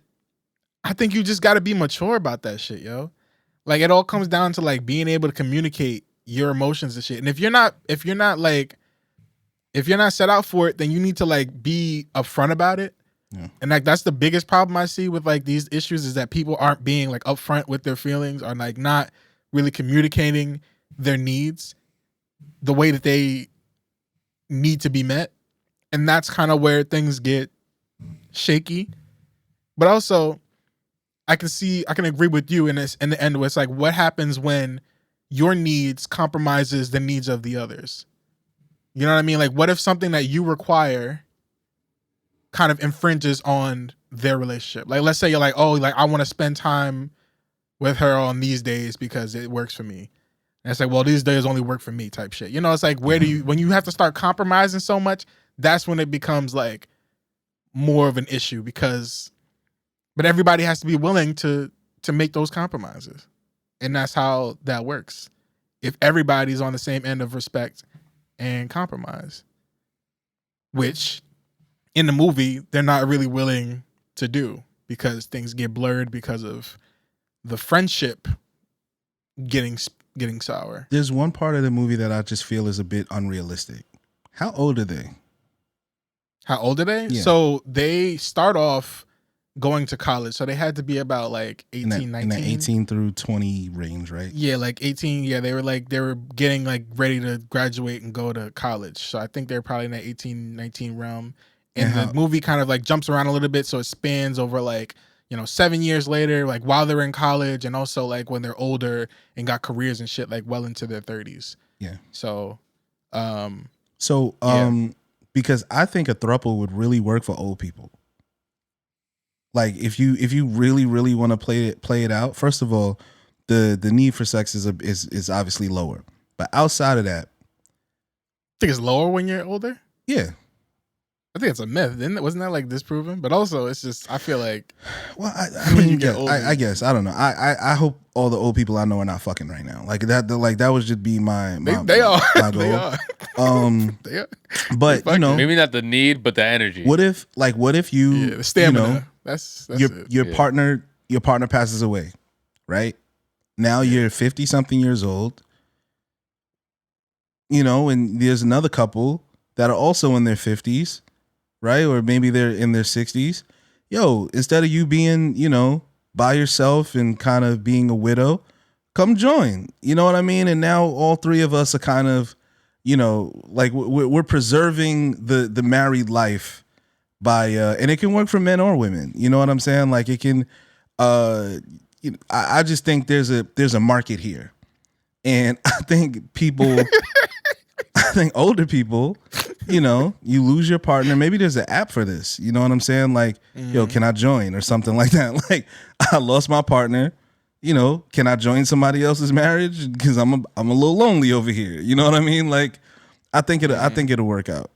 I think you just got to be mature about that shit, yo. Like, it all comes down to like being able to communicate your emotions and shit. And if you're not set out for it, then you need to like be upfront about it. Yeah. And like that's the biggest problem I see with like these issues, is that people aren't being like upfront with their feelings, or like not really communicating their needs the way that they need to be met. And that's kind of where things get shaky. But also, I can agree with you in the end, where it's like, what happens when your needs compromises the needs of the others? You know what I mean? Like, what if something that you require kind of infringes on their relationship? Like, let's say you're like, oh, like I want to spend time with her on these days because it works for me. And it's like, well, these days only work for me type shit. It's like, when you have to start compromising so much, that's when it becomes like more of an issue, but everybody has to be willing to make those compromises. And that's how that works. If everybody's on the same end of respect and compromise, which in the movie, they're not really willing to do, because things get blurred because of the friendship getting sour. There's one part of the movie that I just feel is a bit unrealistic. How old are they? Yeah. So they start off going to college. So they had to be about like 18, 19. In that 18 through 20 range, right? Yeah, like 18. Yeah, they were getting like ready to graduate and go to college. So I think they're probably in that 18, 19 realm. And the movie kind of like jumps around a little bit, so it spans over like, 7 years later, like while they're in college, and also like when they're older and got careers and shit, like well into their 30s. Yeah. So, because I think a throuple would really work for old people. Like if you really, really want to play it out, first of all, the need for sex is obviously lower. But outside of that, I think it's lower when you're older. Yeah. I think it's a myth, wasn't that like disproven? But also, it's just, I feel like, well, I mean, I guess I don't know. I hope all the old people I know are not fucking right now. Like that, that would just be my they are. My goal. They are. They are. But maybe not the need, but the energy. What if you, the stamina? That's your partner passes away, right? Now you're 50 something years old. And there's another couple that are also in their 50s. Right? Or maybe they're in their 60s. Yo, instead of you being, by yourself and kind of being a widow, come join. You know what I mean? And now all three of us are kind of, like we're preserving the married life by, and it can work for men or women. You know what I'm saying? Like it can, I just think there's a market here. And I think older people, you lose your partner. Maybe there's an app for this. You know what I'm saying? Like, yo, can I join or something like that? Like, I lost my partner. Can I join somebody else's marriage? Because I'm a little lonely over here. You know what I mean? Like, I think it'll work out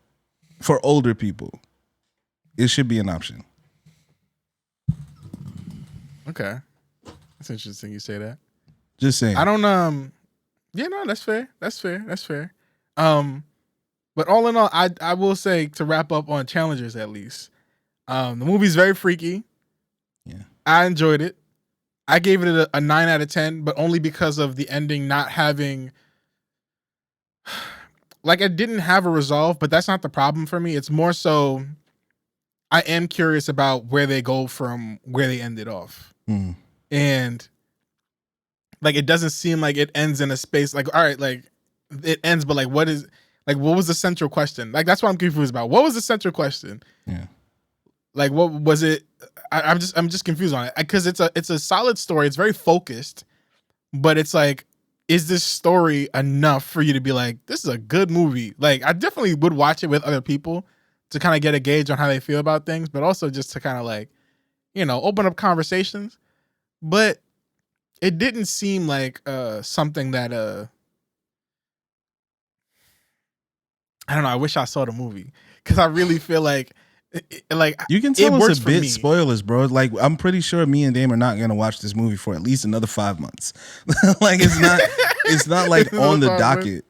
for older people. It should be an option. Okay, that's interesting. You say that. Just saying. I don't. Yeah, no, that's fair. That's fair. That's fair. But all in all, I will say to wrap up on Challengers at least. The movie's very freaky. Yeah, I enjoyed it. I gave it a 9 out of 10, but only because of the ending not having, like, it didn't have a resolve. But that's not the problem for me. It's more so I am curious about where they go from where they ended off, and like it doesn't seem like it ends in a space like, all right, like it ends, but like what was the central question? Like that's what I'm confused about. What was the central question? Yeah. Like what was it? I'm just confused on it because it's a solid story. It's very focused, but it's like, is this story enough for you to be like, this is a good movie? Like I definitely would watch it with other people to kind of get a gauge on how they feel about things, but also just to kind of like, open up conversations. But it didn't seem like something that I don't know. I wish I saw the movie because I really feel like you can tell it us works a for bit me. Spoilers, bro. Like I'm pretty sure me and Dame are not gonna watch this movie for at least another 5 months. Like it's not like on the docket.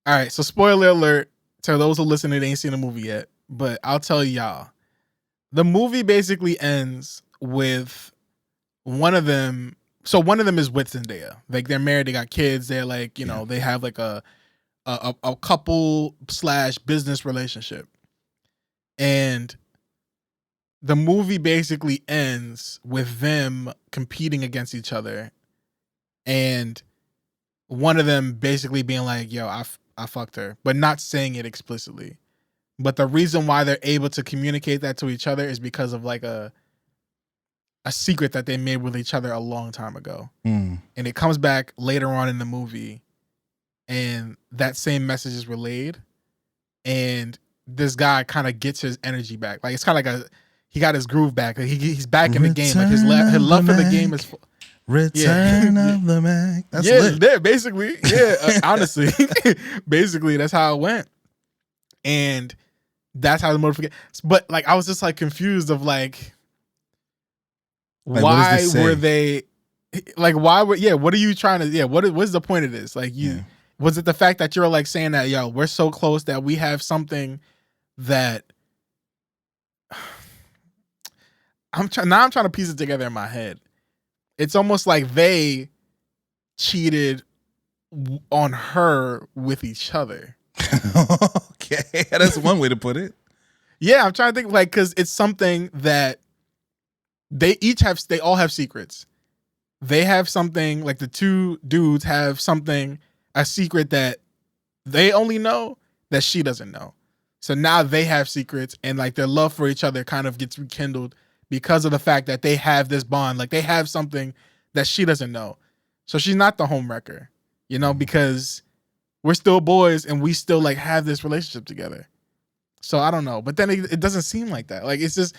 All right, so spoiler alert to those who listen that ain't seen the movie yet, but I'll tell y'all. The movie basically ends with one of them. So one of them is with Zendaya. Like they're married, they got kids. They're like, they have like a couple / business relationship. And the movie basically ends with them competing against each other. And one of them basically being like, yo, I fucked her, but not saying it explicitly. But the reason why they're able to communicate that to each other is because of like a secret that they made with each other a long time ago. And it comes back later on in the movie and that same message is relayed. And this guy kind of gets his energy back. Like it's kind of like he got his groove back. Like he's back in the game. Like his love for the game is Return of the Mac. That's lit. Yeah, basically. Yeah, honestly. Basically, that's how it went. And that's how the motivation. But like I was just like confused of like why were they like what are you trying to what's the point of this? Like was it the fact that you're like saying that we're so close that we have something that I'm trying to piece it together in my head. It's almost like they cheated on her with each other. Okay, that's one way to put it. Yeah, I'm trying to think like because it's something that they all have secrets. They have something like the two dudes have a secret that they only know that she doesn't know. So now they have secrets and like their love for each other kind of gets rekindled because of the fact that they have this bond. Like they have something that she doesn't know. So she's not the homewrecker, because we're still boys and we still like have this relationship together. So I don't know. But then it doesn't seem like that. Like it's just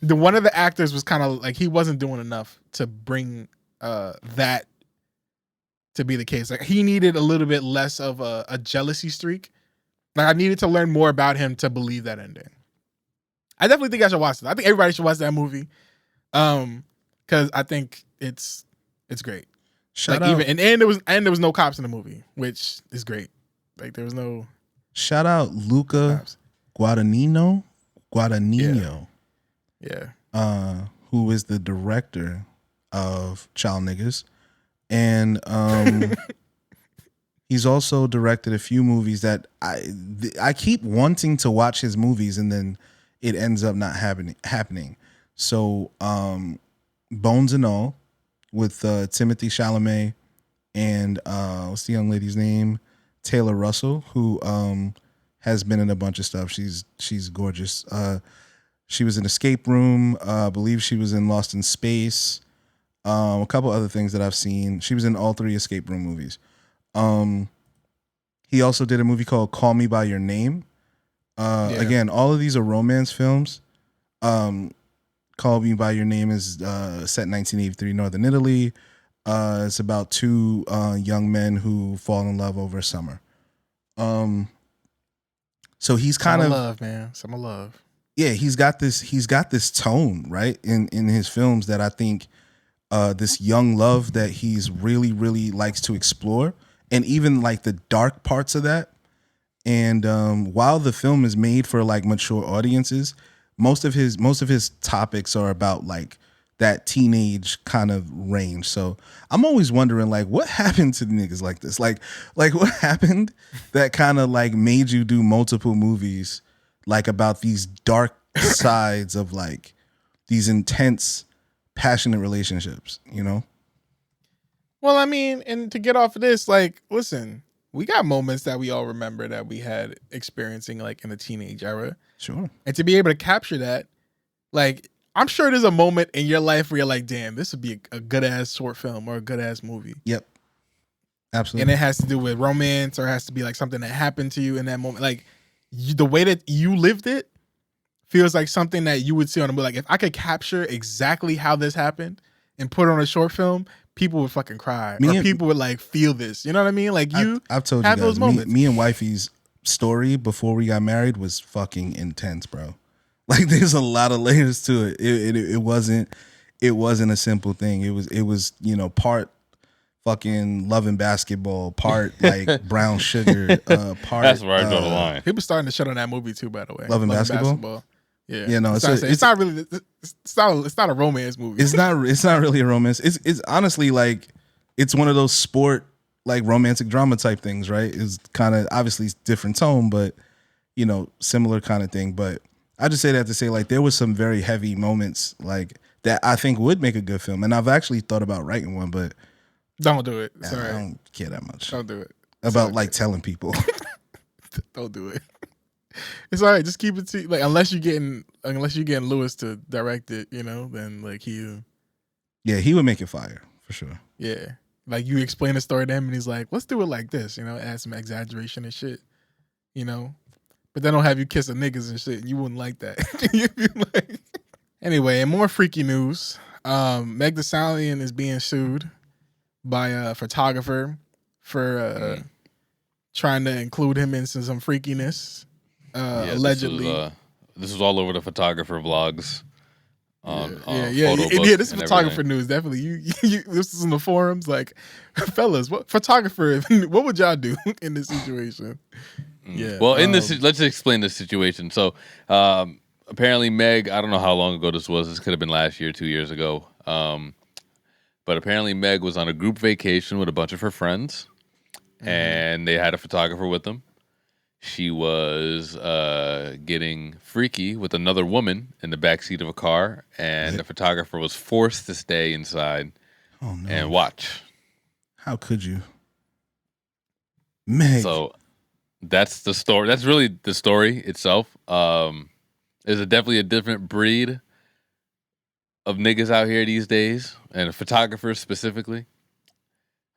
one of the actors was kind of like he wasn't doing enough to bring that to be the case. Like he needed a little bit less of a jealousy streak. Like I needed to learn more about him to believe that ending. I definitely think I should watch it. I think everybody should watch that movie. Because I think it's great. Shout out. And there was no cops in the movie, which is great. Like there was no. Shout out Luca Guadagnino. Yeah. Who is the director of Child Niggas. And he's also directed a few movies that I keep wanting to watch his movies and then it ends up not happening. So Bones and All with Timothy Chalamet and what's the young lady's name? Taylor Russell, who has been in a bunch of stuff. She's gorgeous. She was in Escape Room. I believe she was in Lost in Space. A couple other things that I've seen. She was in all 3 Escape Room movies. He also did a movie called Call Me by Your Name. Again, all of these are romance films. Call Me by Your Name is set in 1983 Northern Italy. It's about 2 young men who fall in love over summer. So he's kind of love, man. Summer love. yeah, he's got this tone, right, in his films that I think this young love that he's really likes to explore, and even like the dark parts of that. And while the film is made for like mature audiences, most of his topics are about like that teenage kind of range. So I'm always wondering like what happened to the niggas like this? Like what happened that kind of like made you do multiple movies like about these dark sides of like these intense, passionate relationships, you know? Well, I mean, and to get off of this, like, listen, we got moments that we all remember that we had experiencing like in the teenage era. Sure. And to be able to capture that, like, I'm sure there's a moment in your life where you're like, damn, this would be a good ass short film or a good ass movie. Yep. Absolutely. And it has to do with romance or it has to be like something that happened to you in that moment. Like, the way that you lived it feels like something that you would see on a movie. Like, if I could capture exactly how this happened and put it on a short film, people would fucking cry. Or people would like feel this. You know what I mean? Like, I've told you have guys, those moments. Me and wifey's story before we got married was fucking intense, bro. Like, there's a lot of layers to it. It wasn't a simple thing. It was part fucking Love and Basketball, part like Brown Sugar, part. That's where I draw the line. People starting to shut on that movie too, by the way. Love and Basketball? Yeah, You know, it's not really. It's not a romance movie. It's not really a romance. It's honestly like it's one of those sport like romantic drama type things, right? It's kind of obviously different tone, but similar kind of thing. But I just say that to say like there was some very heavy moments like that I think would make a good film, and I've actually thought about writing one, but don't do it. Sorry, I don't care that much. Don't do it. About like telling people. Don't do it. It's all right. Just keep it to like unless you're getting Lewis to direct it, then like he would make it fire for sure. Yeah, like you explain the story to him and he's like, let's do it like this, add some exaggeration and shit, but they don't have you kiss the niggas and shit. You wouldn't like that. Anyway, and more freaky news. Meg Thee Stallion is being sued by a photographer for trying to include him in some freakiness. Allegedly, this was all over the photographer vlogs. This is photographer news. Definitely, you this is in the forums. Like, fellas, what photographer? What would y'all do in this situation? Yeah. Well, let's explain the situation. So, apparently, Meg. I don't know how long ago this was. This could have been last year, 2 years ago. But apparently, Meg was on a group vacation with a bunch of her friends, and they had a photographer with them. She was getting freaky with another woman in the backseat of a car, and the photographer was forced to stay inside and watch. How could you? Meg. So that's the story. That's really the story itself. There's definitely a different breed of niggas out here these days, and photographers specifically.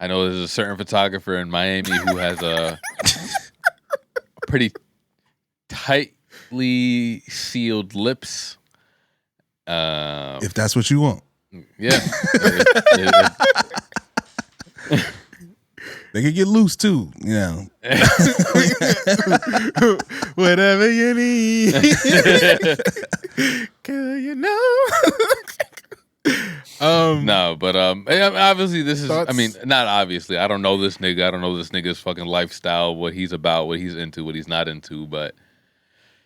I know there's a certain photographer in Miami who has a pretty tightly sealed lips. If that's what you want. Yeah. They could get loose too, Whatever you need. No, but obviously this is thoughts? I mean, not obviously. I don't know this nigga. I don't know this nigga's fucking lifestyle, what he's about, what he's into, what he's not into, but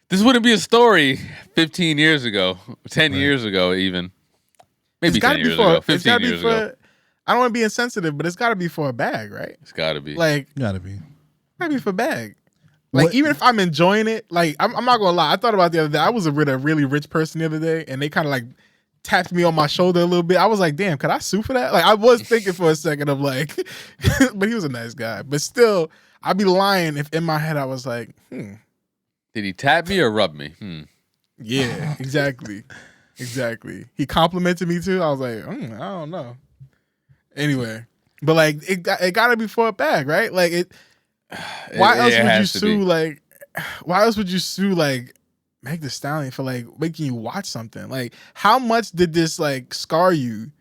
this wouldn't be a story 15 years ago, 10 years ago even. Maybe 10 years ago, 15 years ago. I don't want to be insensitive, but it's got to be for a bag, right? It's got to be. Like, got to be. Got to be for a bag. Like, even if I'm enjoying it, like, I'm not going to lie. I thought about the other day. I was with a really rich person the other day, and they kind of like tapped me on my shoulder a little bit. I was like, damn, could I sue for that? Like, I was thinking for a second of like, but he was a nice guy. But still, I'd be lying if in my head I was like, Did he tap me or rub me? Yeah, exactly. Exactly. He complimented me too. I was like, I don't know. Anyway, but like it got to be for a bag, right? Like why else would you sue? Like, why else would you sue like Meg Thee Stallion for like making you watch something? Like, how much did this like scar you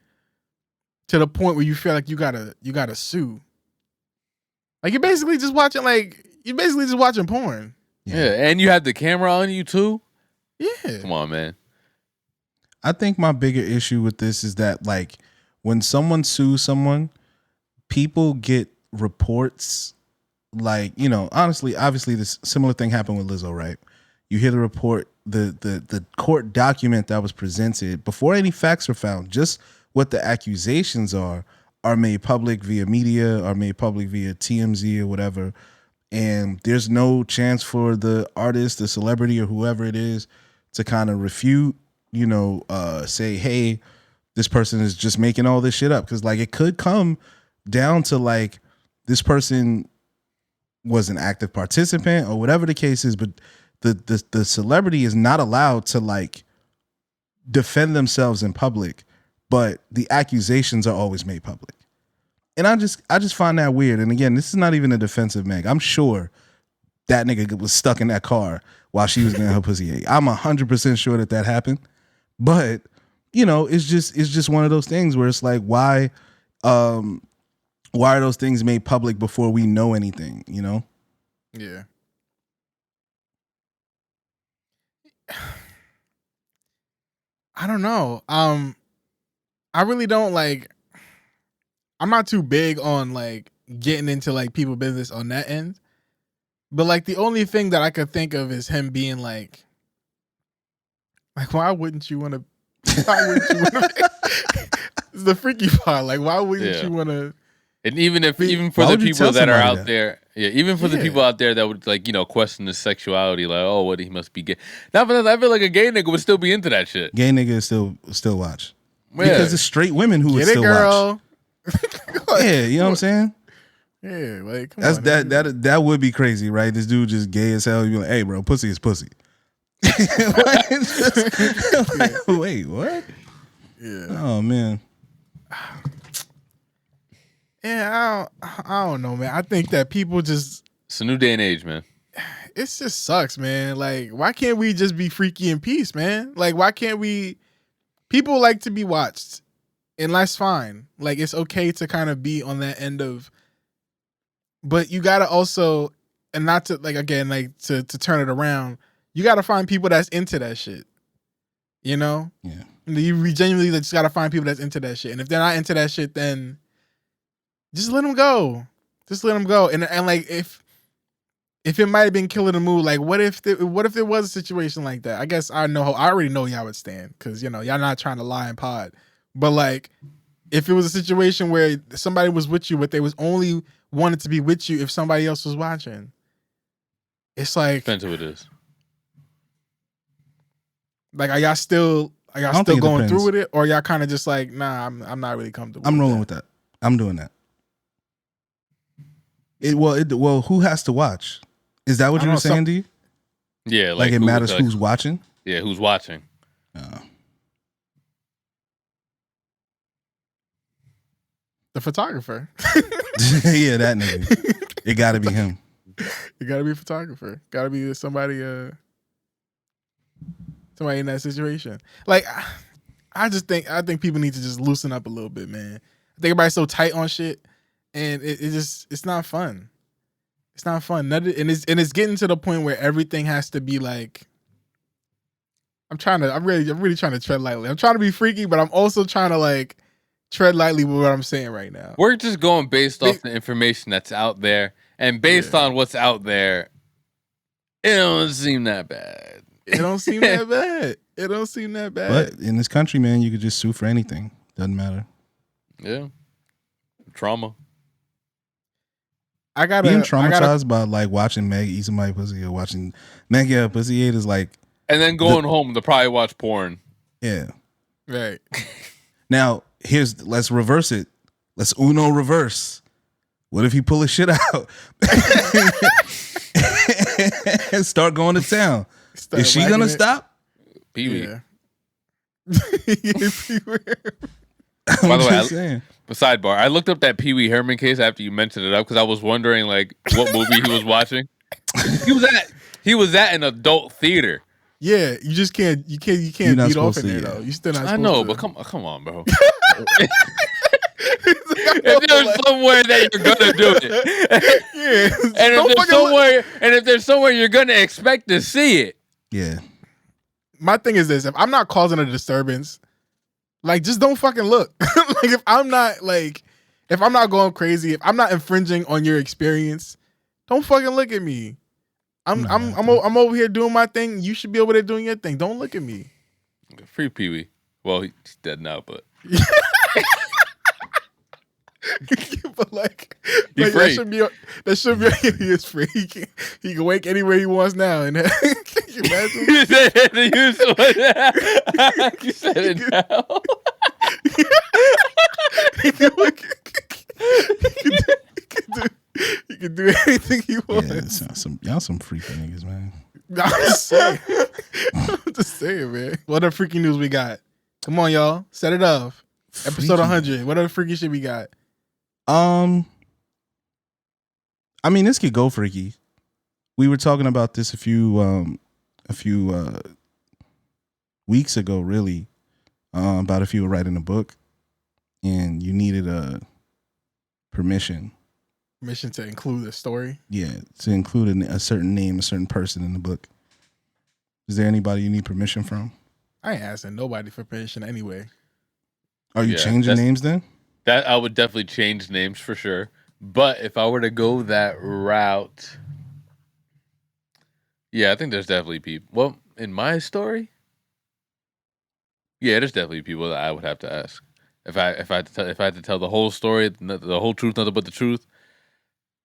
to the point where you feel like you gotta sue? Like you're basically just watching porn. Yeah, and you had the camera on you too. Yeah. Come on, man. I think my bigger issue with this is that like when someone sues someone, people get reports like, you know, honestly, obviously this similar thing happened with Lizzo, right? You hear the report, the court document that was presented before any facts are found, just what the accusations are made public via media, are made public via TMZ or whatever. And there's no chance for the artist, the celebrity, or whoever it is to kind of refute, you know, say, hey, this person is just making all this shit up. Because like it could come down to like this person was an active participant or whatever the case is, but the celebrity is not allowed to like defend themselves in public, but the accusations are always made public. And I just find that weird. And again, this is not even a defensive Meg. I'm sure that nigga was stuck in that car while she was getting her pussy ate. I'm 100% sure that happened. But, you know, it's just one of those things where it's like, why are those things made public before we know anything, you know? Yeah. I don't know. I really don't like. I'm not too big on like getting into like people business on that end, but like the only thing that I could think of is him being like why wouldn't you want to? Why wouldn't you want to? It's the freaky part. Like, why wouldn't you want to? And even for the people that are out there, even for the people out there that would like, you know, question his sexuality, like, oh, what he must be gay. Now, but I feel like a gay nigga would still be into that shit. Gay niggas still watch because it's straight women who would still watch. Yeah, you know what I'm saying? Yeah, like come that's on, that would be crazy, right? This dude just gay as hell. You like, hey, bro, pussy is pussy. Wait, what? Yeah. Oh man. Yeah, I don't know, man. I think that people just it's a new day and age, man. It just sucks, man. Like, why can't we just be freaky in peace, man? Like, why can't we? People like to be watched, and that's fine. Like, it's okay to kind of be on that end of, but you gotta also, and not to like again, like to turn it around. You gotta find people that's into that shit. You know? Yeah. You genuinely just gotta find people that's into that shit, and if they're not into that shit, then just let them go. Just let them go. And like if it might have been killing the mood, like what if there was a situation like that? I guess I already know y'all would stand because you know y'all not trying to lie in pod. But like if it was a situation where somebody was with you, but they was only wanted to be with you if somebody else was watching, it's like depends who it is. Like are y'all still going depends. through with it, or y'all kind of just like nah, I'm not really comfortable. I'm rolling with that. I'm doing that. Well, who has to watch? Is that what you were saying, D? Yeah, like it matters who's watching. Yeah, who's watching? The photographer. Yeah, that nigga. It got to be him. It got to be a photographer. Got to be somebody in that situation. Like, I think people need to just loosen up a little bit, man. I think everybody's so tight on shit. And it's not fun. It's not fun. And it's getting to the point where everything has to be like. I'm really trying to tread lightly. I'm trying to be freaky, but I'm also trying to like tread lightly with what I'm saying right now. We're just going based off the information that's out there, and based on what's out there, it don't seem that bad. It don't seem that bad. It don't seem that bad. But in this country, man, you could just sue for anything. Doesn't matter. Yeah. Trauma. Being traumatized by like watching Meg eat somebody's pussy or watching Meg get her pussy ate is like, and then going home to probably watch porn. Yeah, right. Now let's reverse it. Let's Uno reverse. What if he pull his shit out and start going to town? Is she gonna stop? Pee-wee. Yeah. By the way, sidebar, I looked up that Pee Wee Herman case after you mentioned it up because I was wondering like what movie he was watching. He was at an adult theater. Yeah, you just can't beat off in there though. You still not. I know, but come on, bro. If there's somewhere that you're gonna do it, yeah, and if there's somewhere you're gonna expect to see it, yeah. my thing is this: if I'm not causing a disturbance, like just don't fucking look. Like if I'm not going crazy, if I'm not infringing on your experience, don't fucking look at me. I'm over here doing my thing. You should be over there doing your thing. Don't look at me. Free Pee Wee. Well, he's dead now, but. But like free. that should be he is free. He can wake anywhere he wants now. And can you imagine? You said it. You said it now. He can do anything he wants. Yeah, y'all some freaky niggas, man. I'm just saying, man. What other freaky news we got? Come on, y'all. Set it off. Episode 100. What other freaky shit we got? I mean, this could go freaky. We were talking about this a few weeks ago, really, about if you were writing a book and you needed a permission to include a story. Yeah, to include a certain name, a certain person in the book. Is there anybody you need permission from? I ain't asking nobody for permission anyway. Are you changing names then? That I would definitely change names for sure. But if I were to go that route, yeah, I think there's definitely people. Well, in my story, yeah, there's definitely people that I would have to ask. If I had to tell the whole story, the whole truth, nothing but the truth,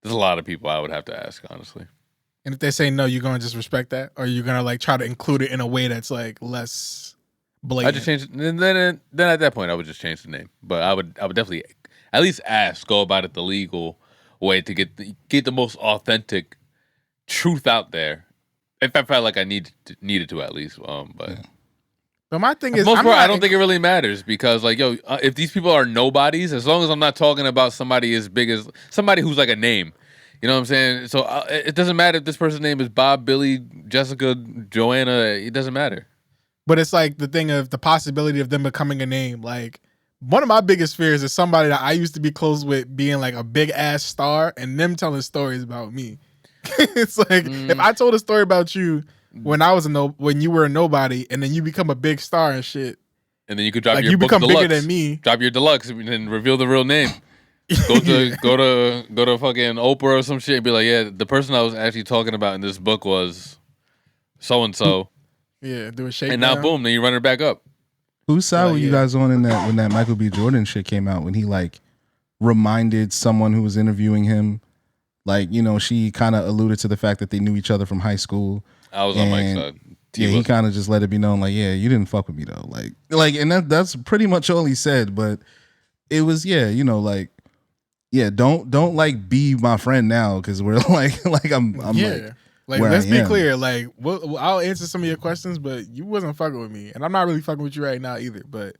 there's a lot of people I would have to ask, honestly. And if they say no, you're gonna just respect that, or you're gonna like try to include it in a way that's like less blatant. I just change it, and then at that point I would just change the name. But I would definitely at least ask, go about it the legal way to get the most authentic truth out there. If I felt like I needed to at least, but. Yeah. But my thing is, I don't think it really matters because, like, if these people are nobodies, as long as I'm not talking about somebody as big as somebody who's like a name, you know what I'm saying? So it doesn't matter if this person's name is Bob, Billy, Jessica, Joanna. It doesn't matter. But it's like the thing of the possibility of them becoming a name. Like one of my biggest fears is somebody that I used to be close with being like a big ass star and them telling stories about me. It's like if I told a story about you. When you were a nobody, and then you become a big star and shit, and then you could drop like your you book become deluxe, bigger than me. Drop your deluxe and then reveal the real name. Go to fucking Oprah or some shit and be like, yeah, the person I was actually talking about in this book was so and so. Yeah, do a shake. And now boom, then you run it back up. Whose side were you guys on in that when that Michael B. Jordan shit came out? When he like reminded someone who was interviewing him, like she kind of alluded to the fact that they knew each other from high school. I was on Mike's side. Yeah, he kind of just let it be known, like, yeah, you didn't fuck with me though, like, and that's pretty much all he said. But it was, don't like be my friend now because we're like I'm yeah. Like let's be clear, like I'll answer some of your questions, but you wasn't fucking with me, and I'm not really fucking with you right now either. But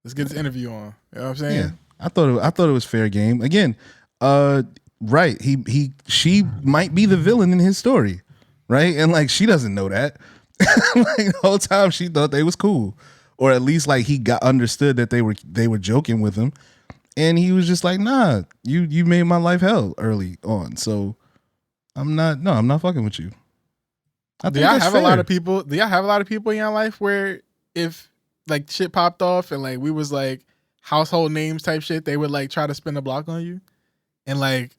let's get this interview on. You know what I'm saying? Yeah, I thought it was fair game. Again, right? She might be the villain in his story. Right? And like she doesn't know that. Like the whole time she thought they was cool. Or at least like he understood that they were joking with him. And he was just like, nah, you made my life hell early on. So I'm not fucking with you. Do y'all have a lot of people in your life where if like shit popped off and like we was like household names type shit, they would like try to spin the block on you? And like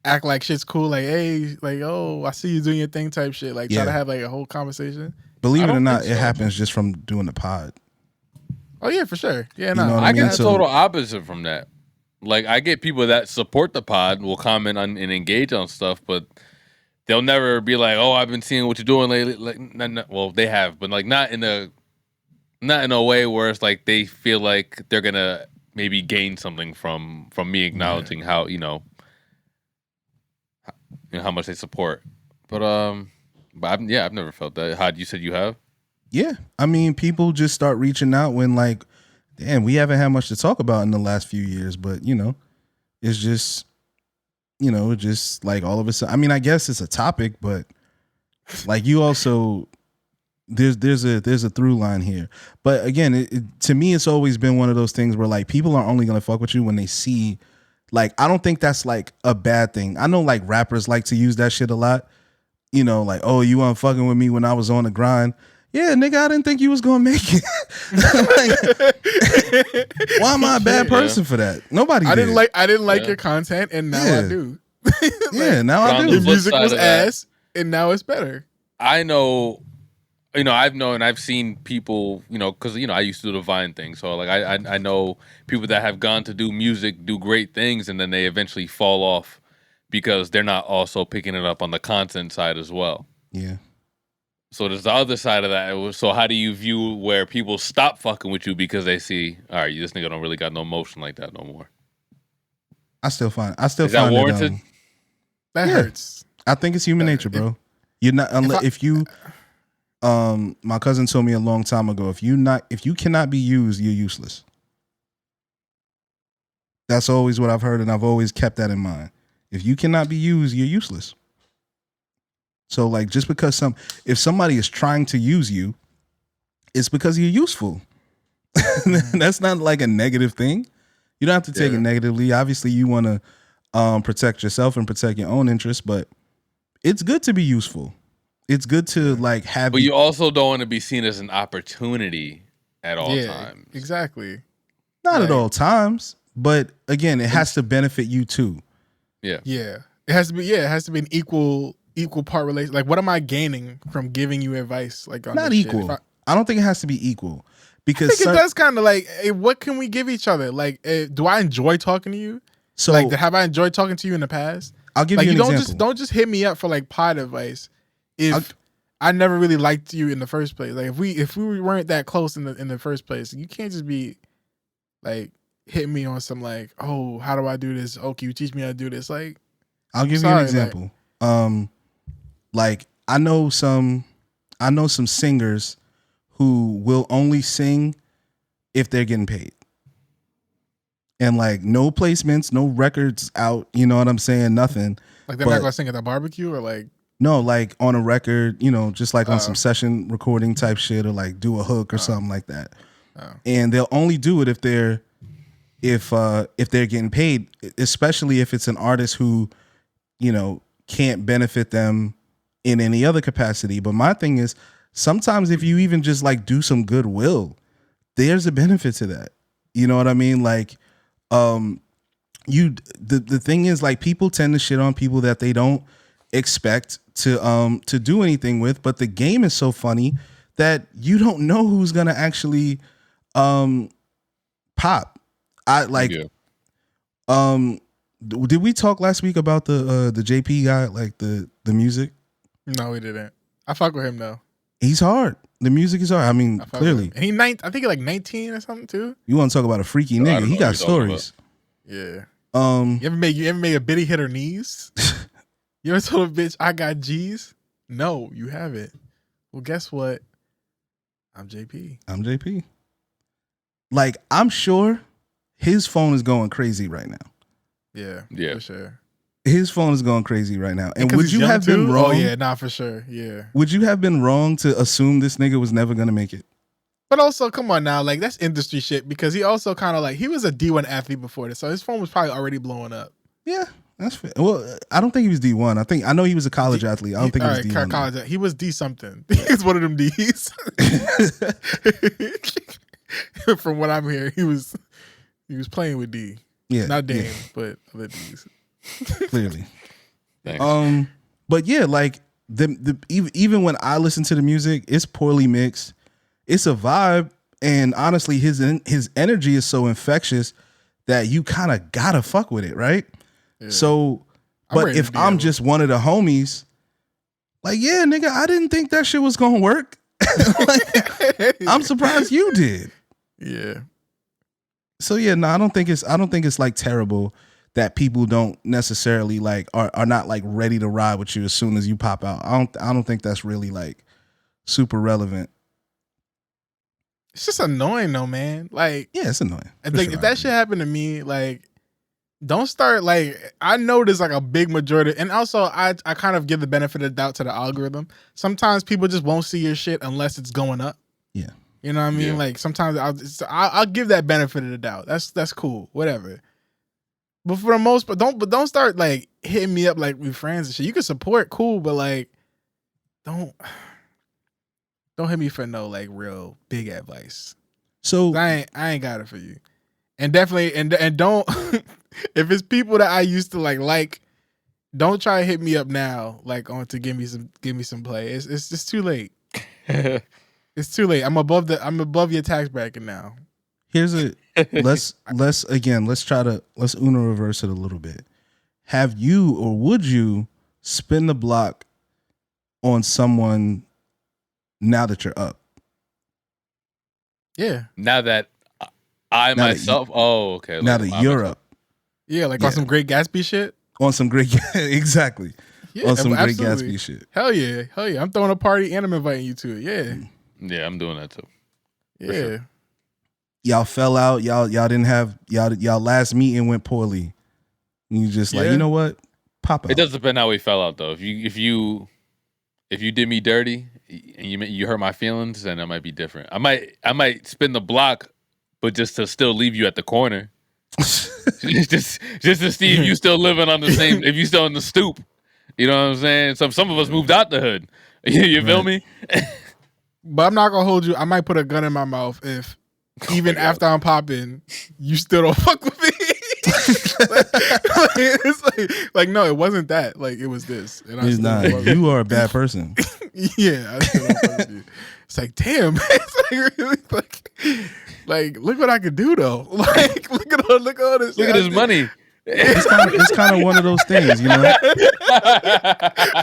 act like shit's cool, like, hey, like, oh, I see you doing your thing type shit. Like, try to have like a whole conversation. Believe it or not, it happens just from doing the pod. Oh, yeah, for sure. Yeah, no. I get the total opposite from that. Like, I get people that support the pod, will comment on and engage on stuff, but they'll never be like, oh, I've been seeing what you're doing lately. Like, well, they have, but like not in a way where it's like they feel like they're going to maybe gain something from me acknowledging how, how much they support, but I've never felt that. How you said you have? Yeah, I mean, people just start reaching out when like, damn, we haven't had much to talk about in the last few years, but it's just, just like all of a sudden. I mean, I guess it's a topic, but like you also there's a through line here. But again, to me, it's always been one of those things where like people are only gonna fuck with you when they see. Like, I don't think that's like a bad thing. I know like rappers like to use that shit a lot. Like, oh, you weren't fucking with me when I was on the grind. Yeah, nigga, I didn't think you was gonna make it. Like, why am I a bad person for that? Nobody. I didn't like Yeah. your content, and now Yeah. I do. Yeah, now But I on do. the Your flip music side was of that- ass, and now it's better. I know, I've seen people, because I used to do the Vine thing, so like I know people that have gone to do music, do great things, and then they eventually fall off because they're not also picking it up on the content side as well. Yeah. So there's the other side of that. So how do you view where people stop fucking with you because they see, all right, this nigga don't really got no emotion like that no more? I still find Is that warranted? That Yeah. hurts. I think it's human nature, bro. You're not unless if you my cousin told me a long time ago, if you cannot be used, you're useless. That's always what I've heard, and I've always kept that in mind. If you cannot be used, you're useless. So like just because if somebody is trying to use you, it's because you're useful. That's not like a negative thing. You don't have to take it negatively. Obviously, you want to protect yourself and protect your own interests, but it's good to be useful. It's good to like have. But you also don't want to be seen as an opportunity at all times. Exactly. Not at all times, but again, it has to benefit you too. Yeah. Yeah. It has to be. Yeah, it has to be an equal part relation. Like, what am I gaining from giving you advice? Like, on Not this equal. shit? I don't think it has to be equal because I think it does kind of like, hey, what can we give each other? Like, do I enjoy talking to you? So like, have I enjoyed talking to you in the past? I'll give like, you an don't example. don't just hit me up for like pod advice if I never really liked you in the first place. Like, if we weren't that close in the first place, you can't just be like hitting me on some like, oh, how do I do this? Oh, can you teach me how to do this? Like, I'll give you an example. Like I know some singers who will only sing if they're getting paid. And like no placements, no records out, you know what I'm saying? Nothing. Like they're not gonna sing at the barbecue or like no, like on a record, just like on some session recording type shit or like do a hook or something like that. And they'll only do it if they're getting paid, especially if it's an artist who, can't benefit them in any other capacity. But my thing is, sometimes if you even just like do some goodwill, there's a benefit to that. You know what I mean? Like, the thing is, like, people tend to shit on people that they don't expect to do anything with, but the game is so funny that you don't know who's gonna actually pop. Did we talk last week about the JP guy, like the music? No, we didn't. I fuck with him though. He's hard. The music is hard. I mean, clearly. And I think like 19 or something too. You want to talk about a freaky nigga? He got stories. Yeah. You ever made a bitty hit her knees? You ever told a bitch I got G's? No, you haven't. Well, guess what? I'm JP. Like, I'm sure his phone is going crazy right now. Yeah, for sure. His phone is going crazy right now. And would you have been wrong? Oh yeah, nah, for sure. Yeah. Would you have been wrong to assume this nigga was never gonna make it? But also, come on now, like that's industry shit because he also kind of like he was a D1 athlete before this, so his phone was probably already blowing up. Yeah, that's fair. Well, I don't think he was D1. I know he was a college athlete. I don't think he was D1. College. He was D something. He's one of them D's. From what I'm hearing, he was playing with D. Yeah, not Dame, but other D's. Clearly. Thanks. But yeah, like even when I listen to the music, it's poorly mixed. It's a vibe, and honestly, his energy is so infectious that you kind of gotta fuck with it, right? Yeah. So, but if I'm just one of the homies, like, yeah, nigga, I didn't think that shit was gonna work. Like, I'm surprised you did. Yeah. So yeah, no, I don't think it's like terrible that people don't necessarily like are not like ready to ride with you as soon as you pop out. I don't think that's really like super relevant. It's just annoying though, man. Like, yeah, it's annoying. Like, if that shit happened to me, like, don't start like I know there's like a big majority, and also I kind of give the benefit of the doubt to the algorithm. Sometimes people just won't see your shit unless it's going up. Yeah. You know what I mean? Yeah. Like sometimes I'll give that benefit of the doubt. That's cool, whatever. But for the most part, don't start like hitting me up like we friends and shit. You can support, cool, but like don't don't hit me for no like real big advice. So I ain't got it for you. And definitely and don't if it's people that I used to like, don't try to hit me up now like on to give me some play. It's just too late. It's too late. I'm above your tax bracket now. here's a let's Uno reverse it a little bit. Have you or would you spin the block on someone now that you're up? Yeah. Now that I Now that myself, okay. Now that you're up. Yeah, like on some Great Gatsby shit. On some great exactly. Yeah, on some absolutely. Great Gatsby shit. Hell yeah. I'm throwing a party and I'm inviting you to it. Yeah. Yeah, I'm doing that too. Yeah. Sure. Y'all fell out. Y'all didn't have y'all last meeting went poorly. And you just like, you know what? Pop out. It does depend how we fell out though. If you did me dirty and you hurt my feelings, then it might be different. I might spin the block, but just to still leave you at the corner. just to see if you still living on the same, if you still in the stoop. You know what I'm saying? Some of us moved out the hood. You feel me? But I'm not gonna hold you. I might put a gun in my mouth if even after I'm popping, you still don't fuck with me. it's like no, it wasn't that. Like it was this. And it's not. You are a bad person. Yeah, I still don't fuck with you. It's like damn. It's like really like look what I could do though. Like look at all this. Look at his money. It's kind of one of those things, you know.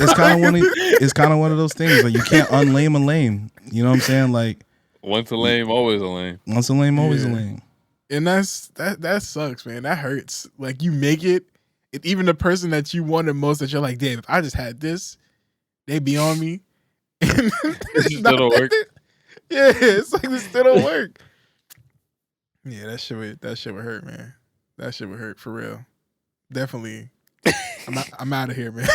It's kind of one of those things. Like you can't unlame a lame. You know what I'm saying? Like once a lame, always a lame. Once a lame, always a lame. And that sucks, man. That hurts. Like you make it, and even the person that you wanted most, that you're like, damn, if I just had this, they'd be on me. And it still don't work. Yeah, it's like this still don't work. Yeah, that shit would hurt, man. That shit would hurt for real. Definitely. I'm out of here, man.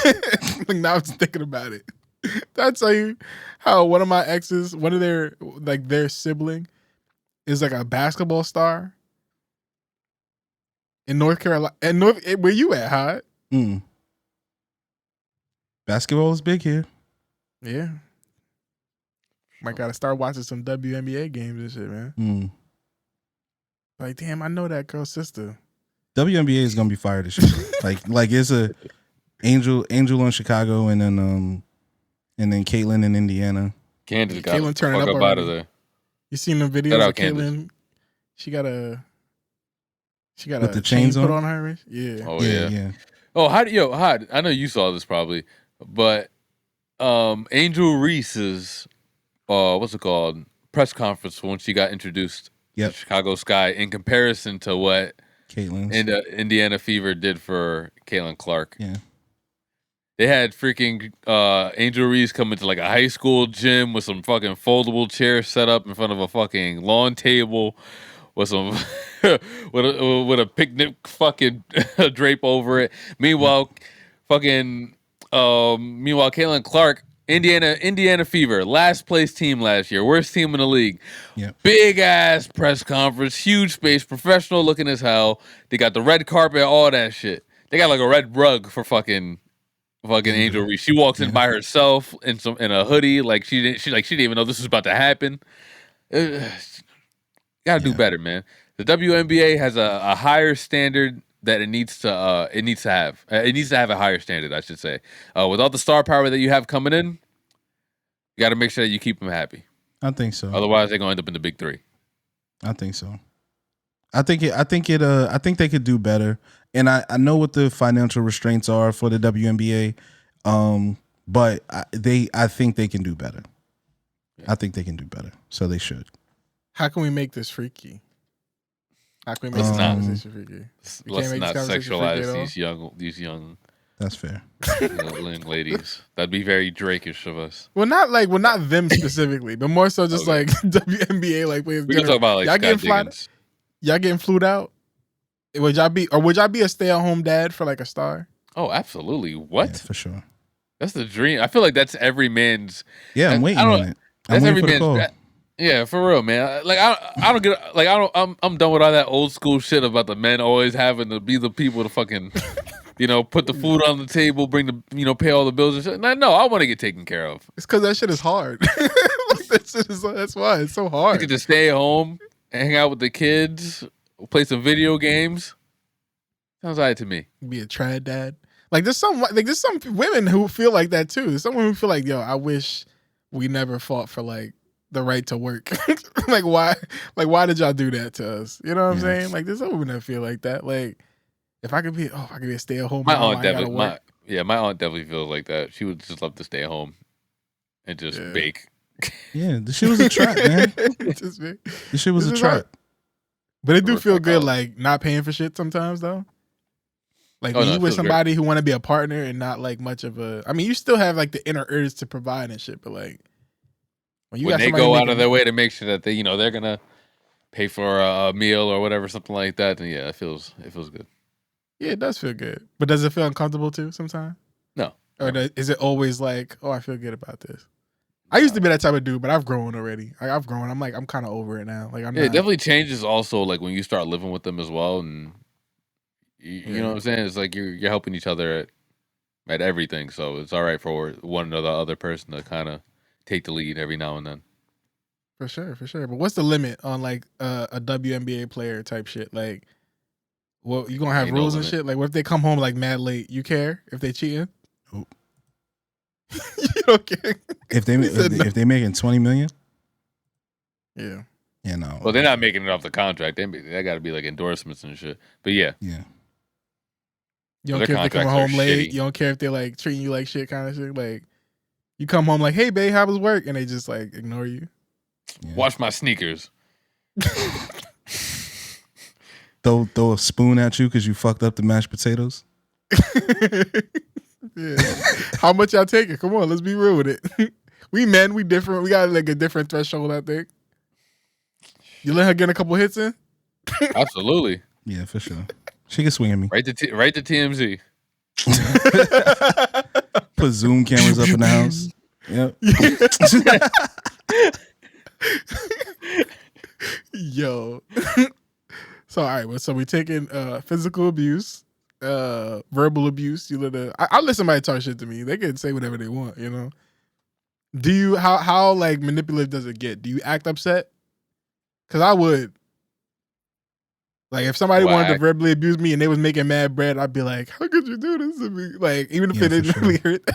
Like now I'm just thinking about it. Did I tell you how one of my exes, one of their sibling, is like a basketball star in North Carolina? Where you at, Hot? Basketball is big here. Yeah. Might gotta start watching some WNBA games and shit, man. Like, damn, I know that girl's sister. WNBA is gonna be fired this year. like it's a Angel in Chicago, and then Caitlin in Indiana. Kansas got Caitlin turning up out of there. You seen the videos of Caitlin? She got a with the chains put on her. Yeah. Oh yeah. Oh, Hot. I know you saw this probably, but Angel Reese's what's it called, press conference when she got introduced to Chicago Sky, in comparison to what Caitlin's Indiana Fever did for Caitlin Clark. Yeah. They had freaking Angel Reese come into like a high school gym with some fucking foldable chairs set up in front of a fucking lawn table with some with a picnic fucking drape over it. Meanwhile, Caitlin Clark, Indiana Fever, last place team last year, worst team in the league. Yeah. Big ass press conference, huge space, professional looking as hell. They got the red carpet, all that shit. They got like a red rug for fucking Angel Reese. She walks in by herself in a hoodie, like she didn't even know this was about to happen. Gotta do better, man. The WNBA has a higher standard that it needs to have. It needs to have a higher standard, I should say. With all the star power that you have coming in, you got to make sure that you keep them happy. I think so. Otherwise, they're gonna end up in the big three. I think so. I think they could do better. And I know what the financial restraints are for the WNBA, but I think they can do better. Yeah. I think they can do better, so they should. How can we make this freaky? How can we make this conversation freaky? Let's not sexualize these young. That's fair. Young ladies. That'd be very Drake-ish of us. Well, not them specifically, but more so just like WNBA like players. We can talk about like y'all getting y'all getting flued out. Would y'all be a stay-at-home dad for like a star? Oh, absolutely. What? Yeah, for sure. That's the dream. I feel like that's every man's. Yeah, I'm waiting on it. That's every man's. Yeah, for real, man. Like I'm done with all that old school shit about the men always having to be the people to fucking, put the food on the table, bring the, pay all the bills and shit. No, I want to get taken care of. It's because that shit is hard. That's why it's so You hard. could just stay at home, hang out with the kids, play some video games. Sounds right to me. Be a trad dad. Like there's some women who feel like that too. There's some women who feel like, yo, I wish we never fought for like the right to work. Like why did y'all do that to us? You know what I'm saying? Like there's some women that feel like that. Like if I could be a stay at home My mom, aunt definitely, my aunt definitely feels like that. She would just love to stay at home and just bake. Yeah, the shit was a trap, man. The shit was a trap. Hard. But it do feel good, like not paying for shit sometimes, though. Like when you with somebody who want to be a partner and not like much of a. I mean, you still have like the inner urge to provide and shit, but like when they go out of their way to make sure that they're gonna pay for a meal or whatever, something like that, then yeah, it feels good. Yeah, it does feel good. But does it feel uncomfortable too sometimes? No. Or is it always like, oh, I feel good about this? I used to be that type of dude, but I've grown already. I've grown. I'm kind of over it now. Like it definitely changes also like when you start living with them as well, and you know what I'm saying? It's like you're helping each other at everything, so it's all right for one or the other person to kind of take the lead every now and then. For sure. But what's the limit on like a WNBA player type shit? Like, well, you gonna have rules and shit? Like, what if they come home like mad late? You care if they cheating? Oh. You don't care if they making $20 million? Yeah. Yeah, no. Well, they're not making it off the contract. They got to be like endorsements and shit. But yeah. Yeah. You don't care if they come home late. Shitty. You don't care if they're like treating you like shit, kind of shit. Like, you come home like, hey, babe, how was work? And they just like ignore you. Yeah. Wash my sneakers. Throw a spoon at you because you fucked up the mashed potatoes. Yeah. How much y'all taking? Come on, let's be real with it. We men, we different. We got like a different threshold, I think. You let her get a couple hits in? Absolutely. Yeah, for sure. She can swing at me. Right to TMZ. Put Zoom cameras up in the house. Yep. Yo. So all right, so we taking physical abuse, verbal abuse. You let I let somebody talk shit to me. They can say whatever they want, you know. Do you how like manipulative does it get? Do you act upset? Cause I would. Like if somebody wanted to verbally abuse me and they was making mad bread, I'd be like, "How could you do this to me?" Like even if it didn't really hurt.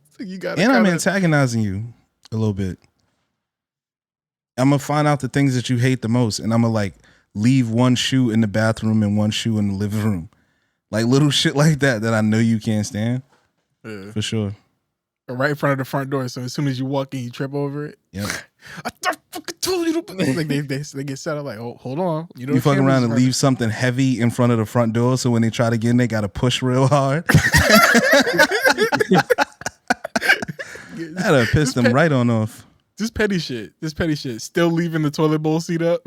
So you got. And I'm antagonizing you a little bit. I'm gonna find out the things that you hate the most, and I'm gonna like leave one shoe in the bathroom and one shoe in the living room, like little shit like that I know you can't stand. Yeah. For sure. Right in front of the front door, so as soon as you walk in, you trip over it. Yep. I fucking told you to. Like they get set up like, oh, hold on. You fucking around and leave something heavy in front of the front door, so when they try to get in, they gotta push real hard. That'd have pissed them right on off. Just petty shit. Still leaving the toilet bowl seat up.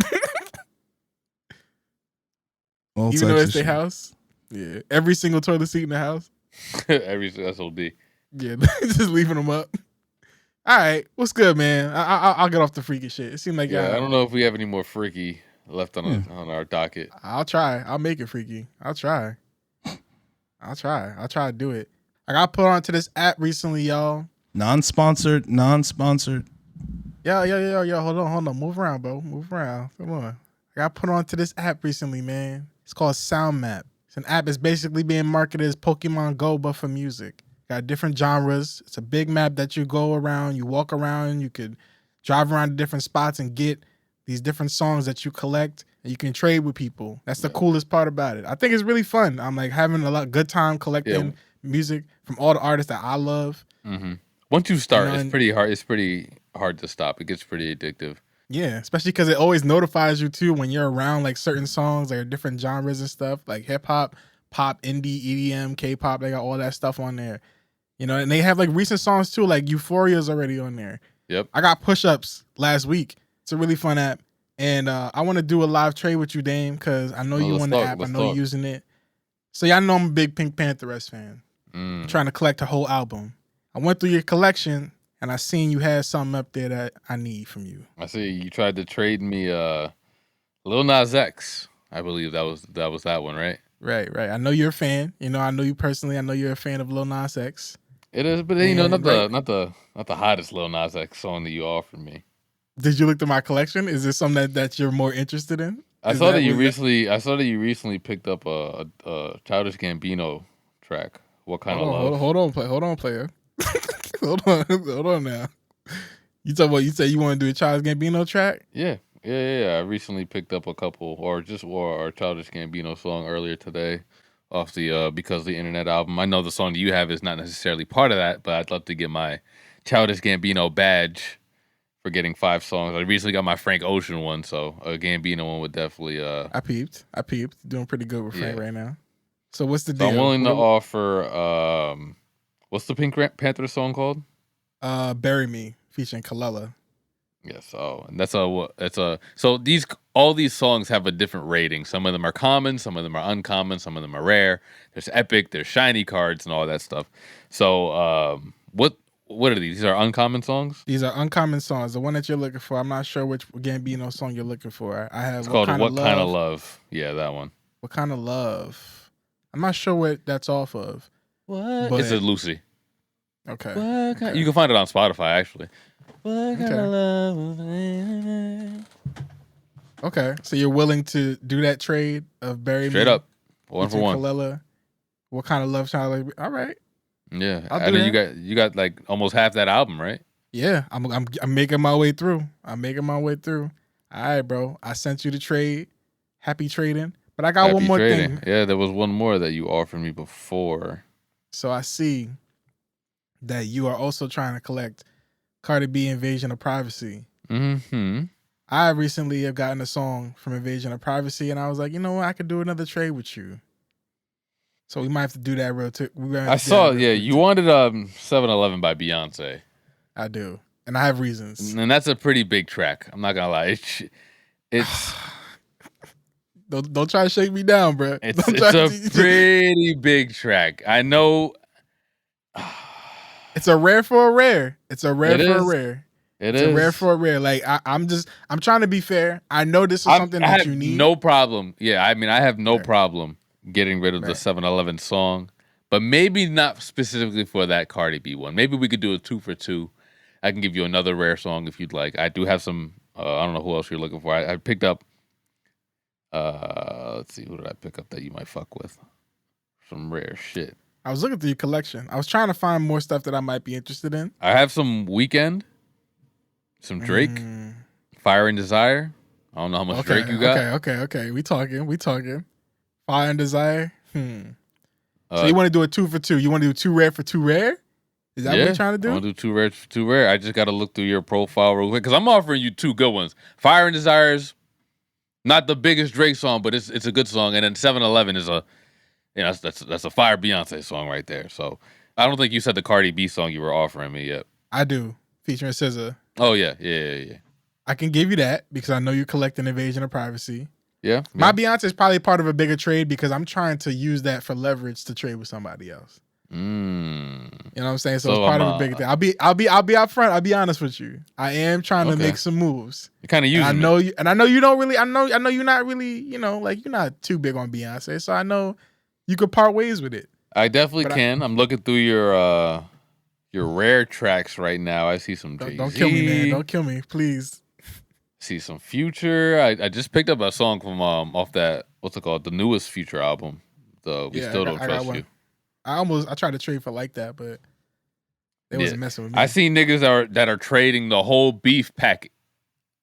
Even though it's their house. Yeah. Every single toilet seat in the house. Every SOD. Yeah, just leaving them up. All right, what's good, man? I'll get off the freaky shit. It seemed like I don't know if we have any more freaky left on our docket. I'll try. I'll make it freaky. I'll try to do it. I got put onto this app recently, y'all. Non-sponsored. Yo. Hold on. Move around, bro. Move around. Come on. I got put onto this app recently, man. It's called Sound Map. It's an app that's basically being marketed as Pokemon Go, but for music. Got different genres. It's a big map that you go around, you walk around, you could drive around to different spots and get these different songs that you collect, and you can trade with people. That's the coolest part about it. I think it's really fun. I'm like having a good time collecting music from all the artists that I love. Mm-hmm. Once you start, it's pretty hard. It's pretty hard to stop. It gets pretty addictive. Yeah, especially because it always notifies you too when you're around like certain songs, like different genres and stuff, like hip hop, pop, indie, EDM, K-pop. They got all that stuff on there. You know, and they have like recent songs too, like Euphoria's already on there. Yep. I got Push-Ups last week. It's a really fun app. And I want to do a live trade with you, Dame, because I know you on the app. I know you're using it. So y'all know I'm a big Pink Pantheress fan. I'm trying to collect her whole album. I went through your collection and I seen you had something up there that I need from you. I see you tried to trade me Lil Nas X. I believe that was that one, right? Right. I know you're a fan. You know, I know you personally. I know you're a fan of Lil Nas X. It is, but you know, not the hottest Lil Nas X song that you offered me. Did you look through my collection? Is there something that you're more interested in? I saw that you recently picked up a Childish Gambino track. What kind of love? Hold on, player. hold on now. You said you want to do a Childish Gambino track? Yeah. I recently picked up a couple, or our Childish Gambino song earlier today, off the Because the Internet album. I know the song that you have is not necessarily part of that, but I'd love to get my Childish Gambino badge for getting 5 songs. I recently got my Frank Ocean one, so a Gambino one would definitely. I peeped. Doing pretty good with Frank right now. So what's the deal? I'm willing to offer. What's the Pink Panther song called? "Bury Me" featuring Kalela. Yes. Oh, and that's a. So all these songs have a different rating. Some of them are common, some of them are uncommon, some of them are rare. There's epic, there's shiny cards, and all that stuff. So what are these? These are uncommon songs? These are uncommon songs. The one that you're looking for, I'm not sure which Gambino song you're looking for. I have. It's called What Kind of Love? Yeah, that one. What Kind of Love? I'm not sure what that's off of. What? It's a Lucy. Okay. You can find it on Spotify, actually. What kind of love? Okay, so you're willing to do that trade of Bury Me? Straight up, 1 for 1. Kalela. What Kind of Love? Child? All right. Yeah, I know you got like almost half that album, right? Yeah, I'm making my way through. All right, bro. I sent you the trade. Happy trading. But I got one more thing. Yeah, there was one more that you offered me before. So I see that you are also trying to collect Cardi B Invasion of Privacy. Mm-hmm. I recently have gotten a song from Invasion of Privacy, and I was like, you know what? I could do another trade with you. So we might have to do that real quick. I saw, you wanted 7-Eleven by Beyonce. I do. And I have reasons. And that's a pretty big track. I'm not going to lie. It's Don't try to shake me down, bro. It's a pretty big track. I know. It's a rare for a rare. It's a rare for a rare. It's a rare for a rare. Like I'm trying to be fair. I know this is something that you need. No problem. Yeah, I mean, I have no problem getting rid of the 7-Eleven song, but maybe not specifically for that Cardi B one. Maybe we could do a 2 for 2. I can give you another rare song if you'd like. I do have some. I don't know who else you're looking for. I picked up. Let's see, who did I pick up that you might fuck with? Some rare shit. I was looking through your collection. I was trying to find more stuff that I might be interested in. I have some Weeknd, some Drake, Fire and Desire. I don't know how much Drake you got. Okay. We talking. Fire and Desire. So you want to do a 2 for 2? You want to do 2 rare for 2 rare? Is that what you're trying to do? I want to do 2 rare for 2 rare. I just got to look through your profile real quick because I'm offering you 2 good ones. Fire and Desires, not the biggest Drake song, but it's a good song. And then 7-Eleven is that's a fire Beyonce song right there. So I don't think you said the Cardi B song you were offering me yet. I do, featuring SZA. Oh yeah. I can give you that because I know you collect an Invasion of Privacy. Yeah. My Beyonce is probably part of a bigger trade because I'm trying to use that for leverage to trade with somebody else. You know what I'm saying? So it's part of a bigger thing. I'll be up front. I'll be honest with you. I am trying to make some moves. You're kind of using I know you, and I know you don't really. I know you're not really. Like you're not too big on Beyonce. So I know you could part ways with it. I definitely can. I'm looking through your rare tracks right now. I see some Jay-Z. Don't kill me, man. Don't kill me, please. See some Future. I just picked up a song from off that, what's it called? The newest Future album. We Still Don't Trust You. I tried to trade for like that, but they wasn't messing with me. I see niggas that are trading the whole Beef packet,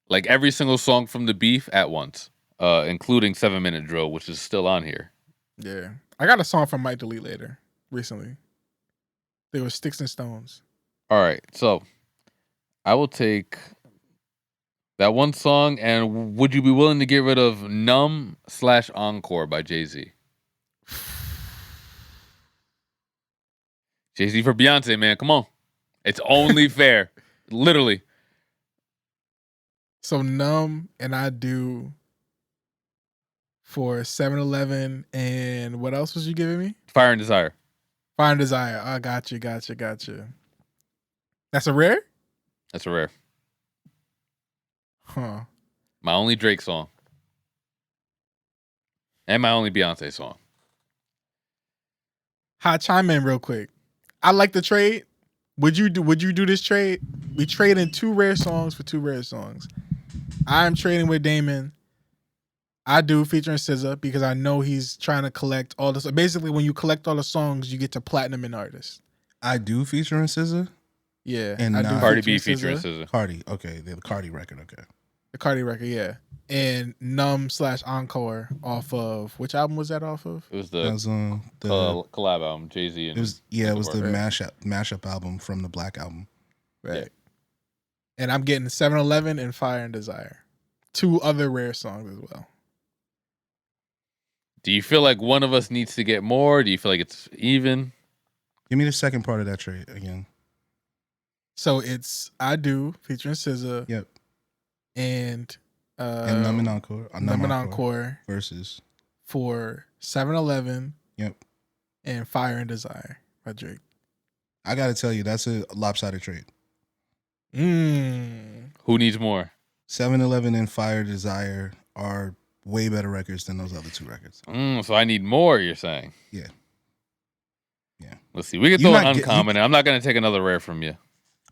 like every single song from the Beef at once, including 7 Minute Drill, which is still on here. Yeah, I got a song from Might Delete Later recently. They were Sticks and Stones. All right, so I will take that one song. And would you be willing to get rid of NUMB/Encore by Jay-Z? Jay-Z for Beyonce, man. Come on. It's only fair. Literally. So NUMB and I do for 7-Eleven and what else was you giving me? Fire and Desire. Fire and Desire. I got you. That's a rare? That's a rare. Huh. My only Drake song. And my only Beyonce song. Chime in real quick. I like the trade, Would you do this trade? We trade in 2 rare songs for 2 rare songs. I'm trading with Damon. I do featuring SZA because I know he's trying to collect all this. Basically, when you collect all the songs, you get to platinum an artist. I do featuring SZA. Yeah, And I do. not- Cardi B featuring SZA. Cardi, okay, the Cardi record, okay. The Cardi record, yeah. And NUMB/Encore off of which album was that off of? It was That the was on the collab album, Jay-Z and it was the Right. mashup album from the Black album. Right. Yeah. And I'm getting 7-Eleven and Fire and Desire. 2 other rare songs as well. Do you feel like one of us needs to get more? Do you feel like it's even? Give me the second part of that trade again. So it's I Do featuring SZA. Yep. And And NUMB Encore. NUMB Encore versus. for 7-Eleven. Yep. And Fire and Desire by Drake. I gotta tell you, that's a lopsided trade. Who needs more? 7-Eleven and Fire Desire are way better records than those other 2 records. So I need more, you're saying? Yeah. Yeah. Let's see. We can You throw an might get- uncommon. I'm not going to take another rare from you.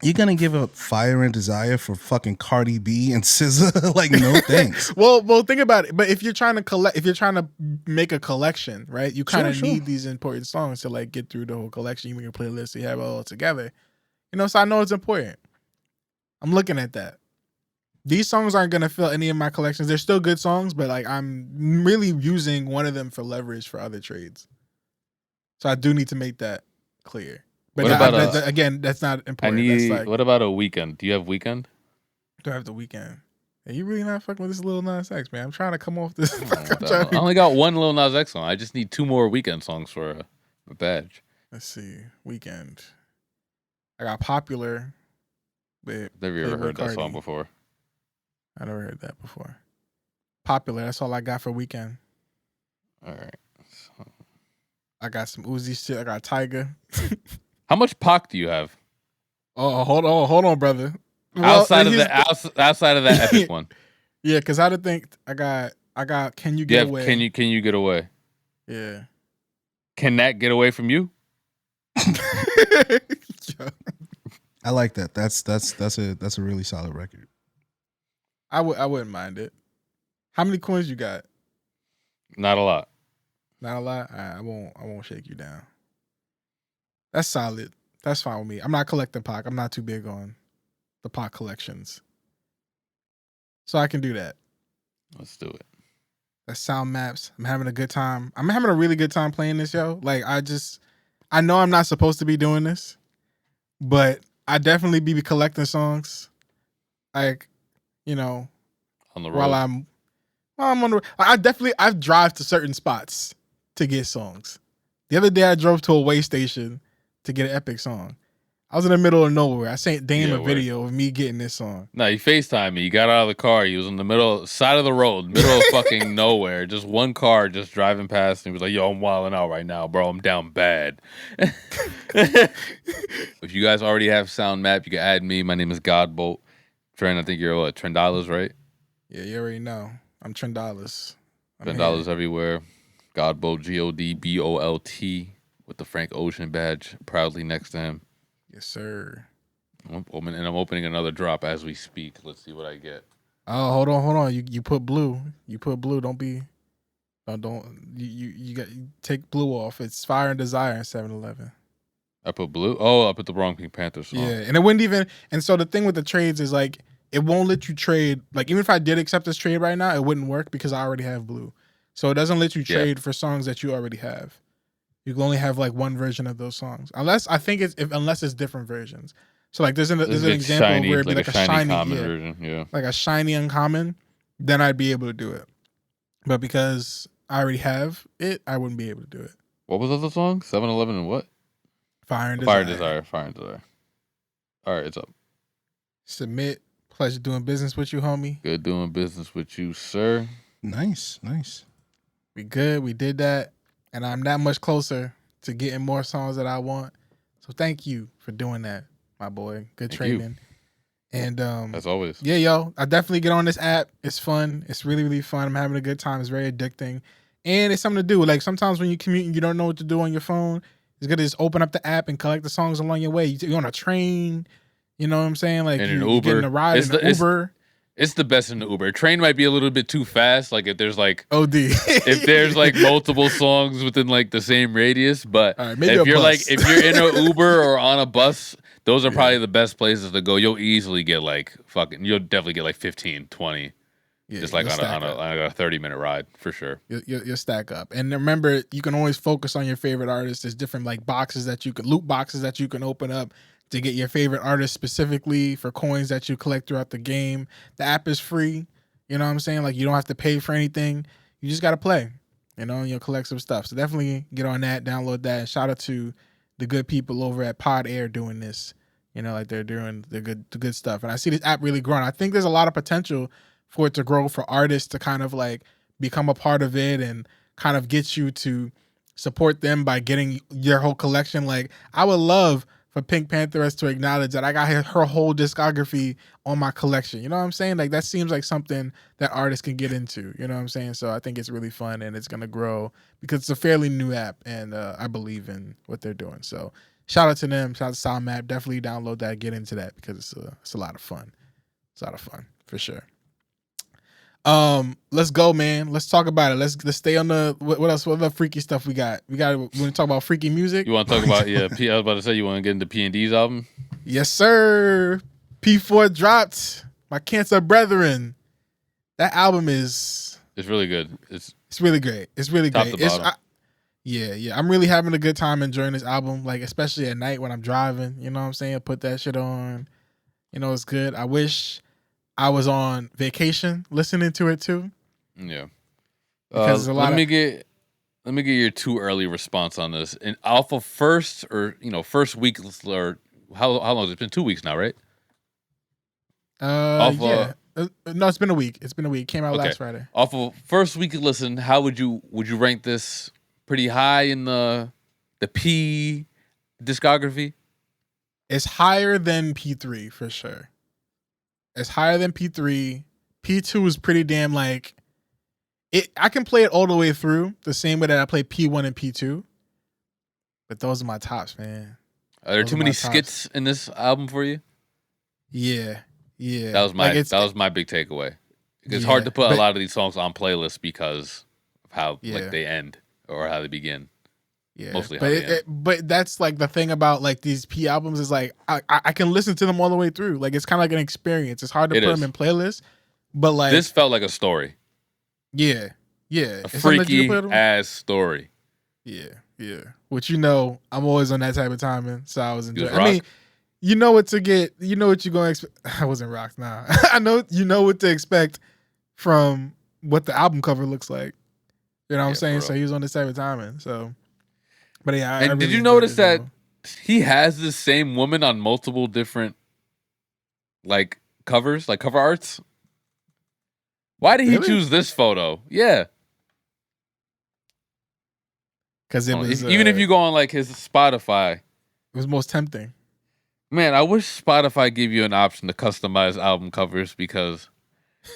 You're gonna give up Fire and Desire for fucking Cardi B and SZA? Like, no thanks. Well, think about it. But if you're trying to make a collection, right? You kind of Sure. need these important songs to like get through the whole collection. You make a playlist, so you have it all together. You know, so I know it's important. I'm looking at that. These songs aren't gonna fill any of my collections. They're still good songs, but like I'm really using one of them for leverage for other trades. So I do need to make that clear. But What about again, that's not I important. need. That's like, What about a weekend? Do you have weekend? do I have the weekend? Are you really not fucking with this Lil Nas X, man? I'm trying to come off this. I only got one Lil Nas X song. I just need 2 more weekend songs for a badge. Let's see. Weekend. I got Popular. With Never ever Playboi heard that song Carti. before. I never heard that before. Popular. That's all I got for Weekend. All right. I got some Uzi shit. I got Tiger. How much Pac do you have Oh, hold on, brother. Well, outside of here's outside of that epic one? Yeah, because I didn't think I got. Can you You get have, away? can you get away? Yeah. Can that get away from you? Yo, I like that. That's a really solid record. I wouldn't mind it. How many coins you got? Not a lot. Not a lot. I won't shake you down. That's solid. That's fine with me. I'm not collecting Pac. I'm not too big on the Pac collections, so I can do that. Let's do it. That's Sound Maps. I'm having a good time. I'm having a really good time playing this, yo. Like I know I'm not supposed to be doing this, but I definitely be collecting songs. Like, you know, On the road. while I'm on the I drive to certain spots to get songs. The other day I drove to a way station to get an epic song. I was in the middle of nowhere. I sent Dame Yeah, a video of me getting this song. No, he FaceTimed me. He got out of the car. He was in the side of the road, middle of fucking nowhere. Just one car just driving past. And he was like, yo, I'm wilding out right now, bro. I'm down bad. If you guys already have Sound Map, you can add me. My name is Godbolt. Tren, I think you're what? Trendalas, right? Yeah, you already know. I'm Trendalas. Trendalas everywhere. Godbolt, Godbolt, with the Frank Ocean badge proudly next to him. Yes, sir. I'm opening another drop as we speak. Let's see what I get. Oh, hold on. You put blue. Don't be. Don't. You take blue off. It's Fire and Desire in 7-Eleven. I put blue. Oh, I put the wrong Pink Panther song. Yeah, and it wouldn't even. And so the thing with the trades is like it won't let you trade. Like even if I did accept this trade right now, it wouldn't work because I already have blue. So it doesn't let you trade for songs that you already have. You can only have like one version of those songs, unless it's different versions. So like there's an example shiny, where it'd be like a shiny common version. Yeah. like a shiny uncommon, then I'd be able to do it. But because I already have it, I wouldn't be able to do it. What was the other song? 7-Eleven and what? Fire and Desire. Fire and Desire. All right, it's up. Submit. Pleasure doing business with you, homie. Good doing business with you, sir. Nice. We good. We did that. And I'm that much closer to getting more songs that I want. So thank you for doing that, my boy. Good Thank trading. And As always. yeah, yo, I definitely get on this app. It's fun. It's really, really fun. I'm having a good time. It's very addicting. And it's something to do. Like sometimes when you commute and you don't know what to do on your phone, It's good to just open up the app and collect the songs along your way. You're on a train, you know what I'm saying? Like And you an Uber. getting a ride in an Uber. It's the best in the Uber. Train might be a little bit too fast. Like if there's like OD. if there's like multiple songs within like the same radius. But All right, maybe if a you're bus. if you're in an Uber or on a bus, those are probably the best places to go. You'll easily get you'll definitely get like 15, 20. Yeah, just like you'll on a 30-minute ride for sure. You'll stack up. And remember, you can always focus on your favorite artists. There's different like boxes that you can loot boxes that you can open up to get your favorite artist specifically for coins that you collect throughout the game. The app is free. You know what I'm saying? Like you don't have to pay for anything. You just gotta play. You know, and you'll collect some stuff. So definitely get on that, download that. And shout out to the good people over at Pod Air doing this. You know, like they're doing the good stuff. And I see this app really growing. I think there's a lot of potential for it to grow, for artists to kind of like become a part of it and kind of get you to support them by getting your whole collection. Like I would love for Pink Pantheress to acknowledge that I got her whole discography on my collection. You know what I'm saying? Like that seems like something that artists can get into. You know what I'm saying? So I think it's really fun and it's going to grow because it's a fairly new app and I believe in what they're doing. So shout out to them. Shout out to SoundMap. Definitely download that. Get into that because it's a lot of fun. It's a lot of fun for sure. Let's go, man. Let's talk about it. Let's stay on the what else? What other freaky stuff we got? We want to talk about freaky music. You want to talk about I was about to say you want to get into P&D's album. Yes, sir. P4 dropped. My Cancer Brethren. That album it's really good. It's really great. It's really top great. to bottom. Yeah. I'm really having a good time enjoying this album. Like especially at night when I'm driving. You know what I'm saying? Put that shit on. You know it's good. I wish I was on vacation listening to it too. Yeah. Because let me get your too early response on this. And off of first week or how long has it been? 2 weeks now, right? No, it's been a week. It came out last Friday. Off of first week listen, how would you rank this? Pretty high in the P discography? It's higher than P3 for sure. It's higher than P3. P2 is pretty damn like it. I can play it all the way through the same way that I play P1 and P2. But those are my tops, man. Are there too many skits in this album for you? Yeah. That was my big takeaway. It's hard to put a lot of these songs on playlists because of how like they end or how they begin. Yeah, mostly. But that's like the thing about like these P albums is like I can listen to them all the way through. Like it's kind of like an experience. It's hard to put them in playlists, but like this felt like a story. Yeah, a freaky ass story. Yeah. Which I'm always on that type of timing, so I was enjoying. I mean, you know what to get. You know what you're going to expect. I wasn't rocked. Nah, I know you know what to expect from what the album cover looks like. You know what I'm saying? So he was on this type of timing. So. But yeah, and did you notice that he has the same woman on multiple different like covers, like cover arts? Why did he choose this photo? Yeah, because it was even if you go on like his Spotify, it was most tempting. Man, I wish Spotify gave you an option to customize album covers because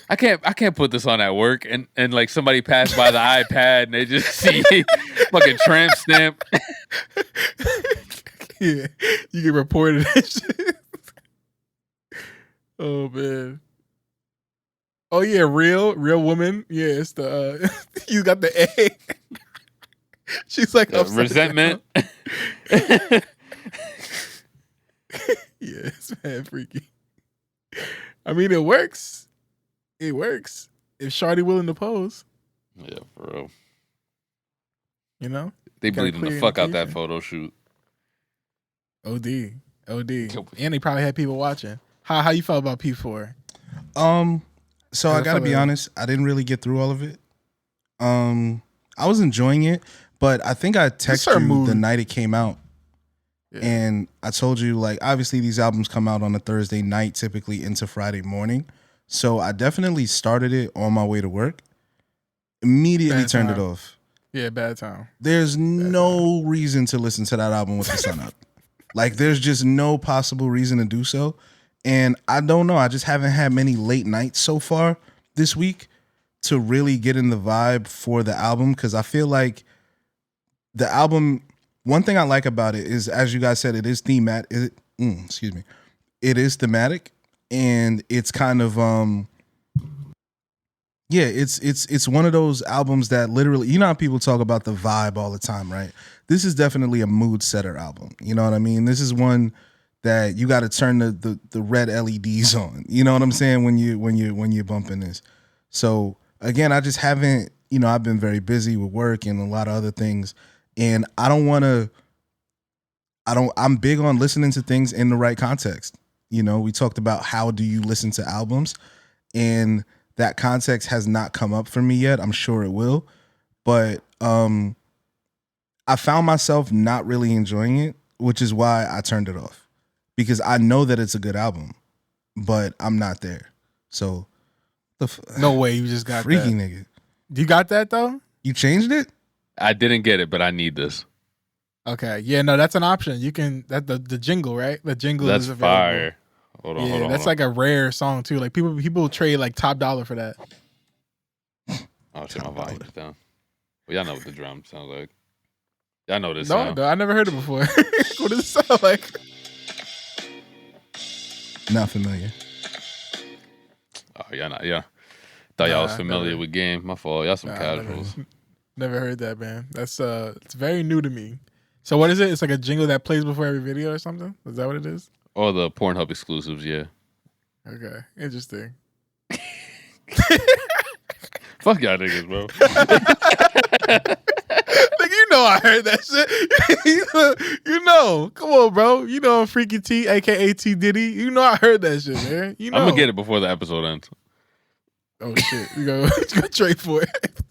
I can't put this on at work and like somebody passed by the iPad and they just see fucking tramp stamp. Yeah, you get reported and shit. Oh man. Oh yeah, real woman. Yeah, it's the you got the A. She's like resentment. Yeah, it's mad freaky. I mean, it works. It works if Shawty willing to pose. Yeah, for real. You know they bleeding the fuck out that photo shoot. OD, and they probably had people watching. How you felt about P4? So I gotta be honest, I didn't really get through all of it. I was enjoying it, but I think I texted you the night it came out. Yeah. And I told you, like, obviously these albums come out on a Thursday night, typically into Friday morning. So I definitely started it on my way to work. Immediately turned it off. Yeah, bad time. There's no reason to listen to that album with the sun up. Like, there's just no possible reason to do so. And I don't know. I just haven't had many late nights so far this week to really get in the vibe for the album, because I feel like the album, one thing I like about it is, as you guys said, it is thematic. Excuse me. It is thematic, and it's kind of yeah, it's one of those albums that literally, you know how people talk about the vibe all the time, right? This is definitely a mood setter album. You know what I mean? This is one that you got to turn the red LEDs on. You know what I'm saying when you're bumping this. So again, I just haven't, you know, I've been very busy with work and a lot of other things, and I'm big on listening to things in the right context. You know, we talked about how do you listen to albums, and that context has not come up for me yet. I'm sure it will, but I found myself not really enjoying it, which is why I turned it off, because I know that it's a good album, but I'm not there. So No way, you just got freaky that. nigga. You got that though? You changed it? I didn't get it, but I need this. Okay, yeah, no, that's an option. You can the jingle, right? The jingle That's is available. fire. Hold on. That's like a rare song too. Like people trade like top dollar for that. Oh shit, my volume's down. Well, y'all know what the drum sounds like. Y'all know this No, sound. no, I never heard it before. What does it sound like? Not familiar. Oh, y'all not. Yeah, thought y'all was Nah, familiar never. with game. My fault. Y'all some Nah, casuals. Never heard that, man. That's it's very new to me. So what is it? It's like a jingle that plays before every video or something? Is that what it is? Or the Pornhub exclusives. Yeah. Okay, interesting. Fuck y'all niggas, bro. Like, you know I heard that shit. You know. Come on, bro. You know I'm Freaky T, aka T Diddy. You know I heard that shit, man. You know. I'm gonna get it before the episode ends. Oh shit. You go trade for it.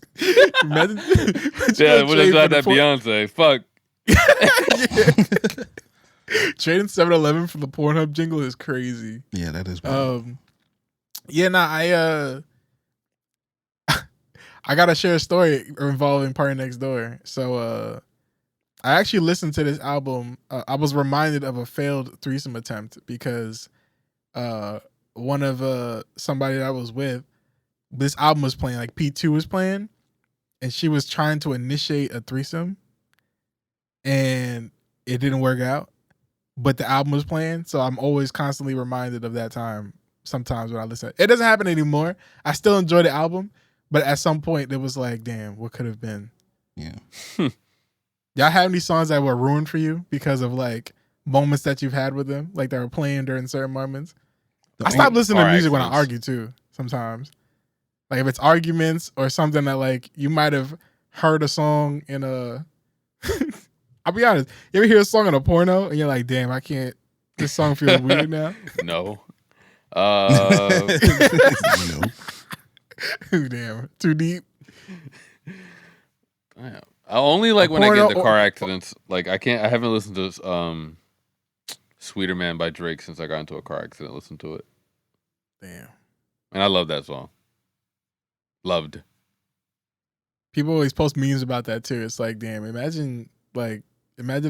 Imagine, Yeah, when they trade got for that the Beyonce. Fuck. Trading 7-Eleven for the Pornhub jingle is crazy. Yeah, that is wild. Yeah, nah, I gotta share a story involving PartyNextDoor. So I actually listened to this album. I was reminded of a failed threesome attempt because one of somebody that I was with, this album was playing, like P2 was playing, and she was trying to initiate a threesome, and it didn't work out. But the album was playing, so I'm always constantly reminded of that time. Sometimes when I listen, it doesn't happen anymore. I still enjoy the album, but at some point it was like, damn, what could have been? Yeah. Y'all have any songs that were ruined for you because of like moments that you've had with them, like that were playing during certain moments? I stopped listening to music when I argue too. Sometimes, like if it's arguments or something that like you might have heard a song in a. I'll be honest. You ever hear a song in a porno and you're like, damn, I can't. This song feels weird now. No. No. Damn, too deep. Damn. I only like when I porno get into car accidents. Like I haven't listened to Sweeter Man by Drake since I got into a car accident. Listen to it. Damn. And I love that song. Loved. People always post memes about that too. It's like, damn, imagine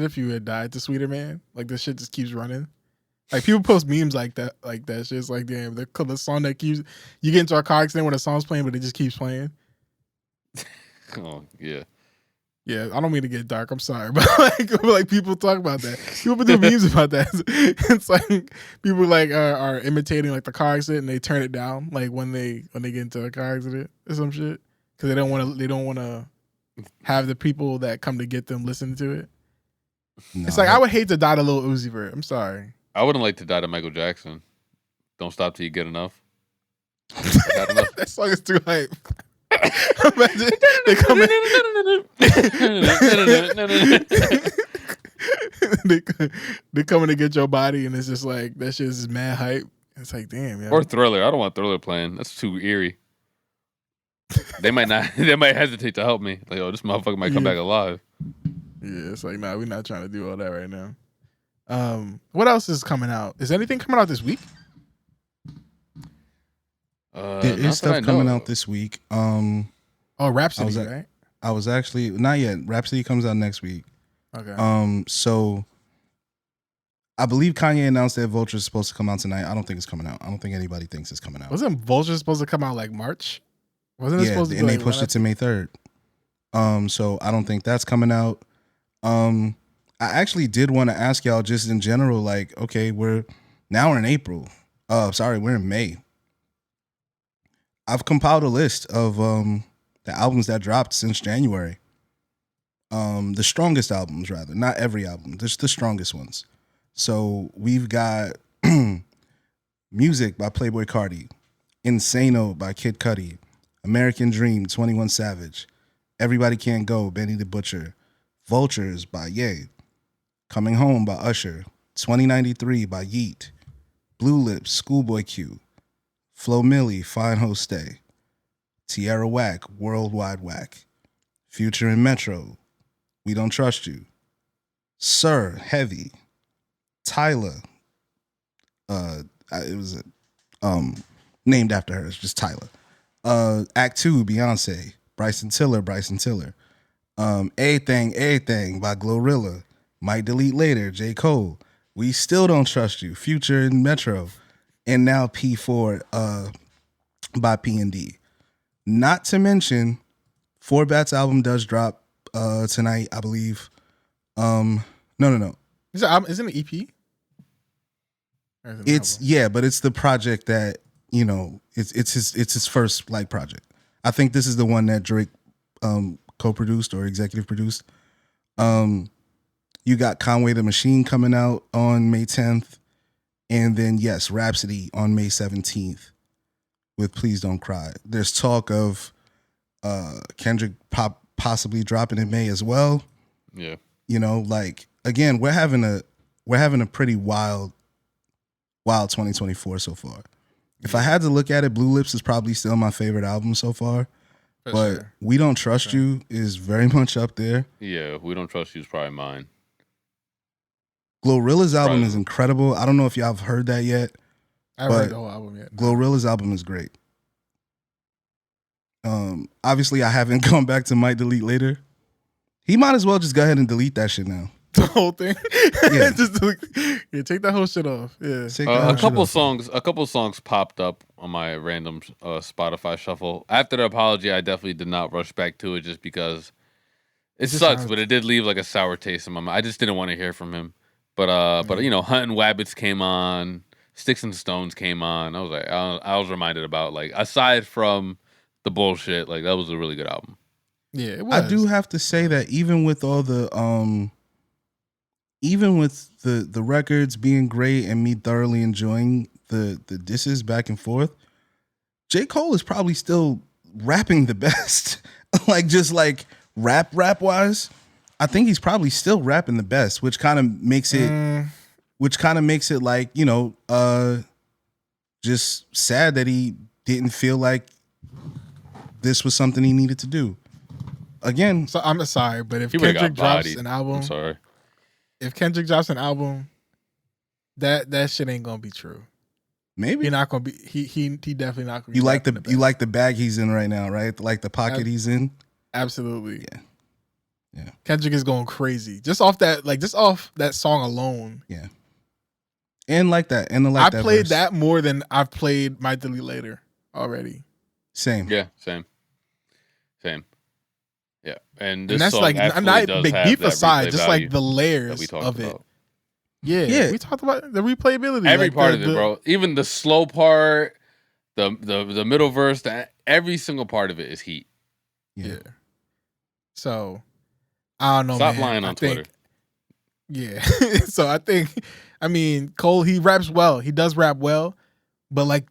if you had died to Sweeter Man. Like this shit just keeps running. Like people post memes like that shit. It's like, damn, the song that keeps, you get into a car accident when a song's playing, but it just keeps playing. Oh yeah. Yeah, I don't mean to get dark. I'm sorry, but like people talk about that. People do memes about that. It's like people like are imitating like the car accident and they turn it down like when they get into a car accident or some shit because they don't want to have the people that come to get them listen to it. No, It's like I would hate to die to Lil Uzi Vert. I'm sorry. I wouldn't like to die to Michael Jackson. Don't stop till you get enough. Got enough. That song is too hype. Imagine they come in. They coming to get your body, and it's just like that shit is mad hype. It's like, damn, yeah. Or Thriller. I don't want Thriller playing. That's too eerie. They might not. They might hesitate to help me. Like, oh, this motherfucker might come back alive. Yeah, it's like, nah, we're not trying to do all that right now. What else is coming out? Is anything coming out this week? there is stuff coming out this week. Oh, Rhapsody, right? I was actually not yet. Rhapsody comes out next week. Okay. So I believe Kanye announced that Vulture is supposed to come out tonight. I don't think it's coming out. I don't think anybody thinks it's coming out. Wasn't Vulture supposed to come out like March? Wasn't it supposed to be and they like pushed it to May 3rd. So I don't think that's coming out. I actually did want to ask y'all just in general, like, okay, we're in April. We're in May. I've compiled a list of the albums that dropped since January. The strongest albums, rather, not every album, just the strongest ones. So we've got Music by Playboi Carti, Insano by Kid Cudi, American Dream, 21 Savage, Everybody Can't Go, Benny the Butcher, Vultures by Ye, Coming Home by Usher, 2093 by Yeet, Blue Lips, Schoolboy Q, Flo Milli, Fine Ho Stay, Tierra Whack, Worldwide Whack, Future and Metro, We Don't Trust You, Sir, Heavy, Tyler, it was named after her, it's just Tyler. Act 2, Beyonce, Bryson Tiller, Everything by Glorilla, Might Delete Later, J. Cole, We Still Don't Trust You, Future and Metro, and now P4 by P&D. Not to mention, 4Bat's album does drop tonight, I believe. No. Isn't it EP? But it's the project that, you know, it's his first like project. I think this is the one that Drake co-produced or executive produced. You got Conway the Machine coming out on May 10th. And then, yes, Rhapsody on May 17th with Please Don't Cry. There's talk of Kendrick possibly dropping in May as well. Yeah. You know, like, again, we're having a pretty wild 2024 so far. If I had to look at it, Blue Lips is probably still my favorite album so far. But sure. We Don't Trust You is very much up there. Yeah, We Don't Trust You is probably mine. Glorilla's album is incredible. I don't know if y'all have heard that yet. I haven't heard the whole album yet. Glorilla's album is great. Obviously, I haven't gone back to Might Delete Later. He might as well just go ahead and delete that shit now. The whole thing. Yeah. Take that whole shit off. Yeah. A couple songs popped up on my random Spotify shuffle. After the apology, I definitely did not rush back to it just because it sucks, but it did leave like a sour taste in my mouth. I just didn't want to hear from him. But you know, Hunting Wabbits came on, Sticks and Stones came on. I was like, I was reminded about, like, aside from the bullshit, like, that was a really good album. Yeah, it was. I do have to say that even with all the the records being great and me thoroughly enjoying the disses back and forth, J. Cole is probably still rapping the best. Like, just like rap wise, I think he's probably still rapping the best, which kind of makes it like, you know, just sad that he didn't feel like this was something he needed to do. Again, so I'm sorry, but if Kendrick drops an album, I'm sorry. If Kendrick drops an album, that shit ain't gonna be true. Maybe he's not gonna be. He definitely not gonna be. You like the bag he's in right now, right? Like the pocket he's in. Absolutely. Yeah. Kendrick is going crazy just off that song alone. Yeah. And like that, I played that more than I've played Might Delete Later already. Same. Yeah. Same. Yeah, and that's song like not big beef aside, just like the layers of it. About. Yeah, we talked about the replayability. Every like part of it, bro. Even the slow part, the middle verse, every single part of it is heat. Yeah. So I don't know. Stop lying on Twitter. Yeah. So I mean, Cole, he raps well. He does rap well, but like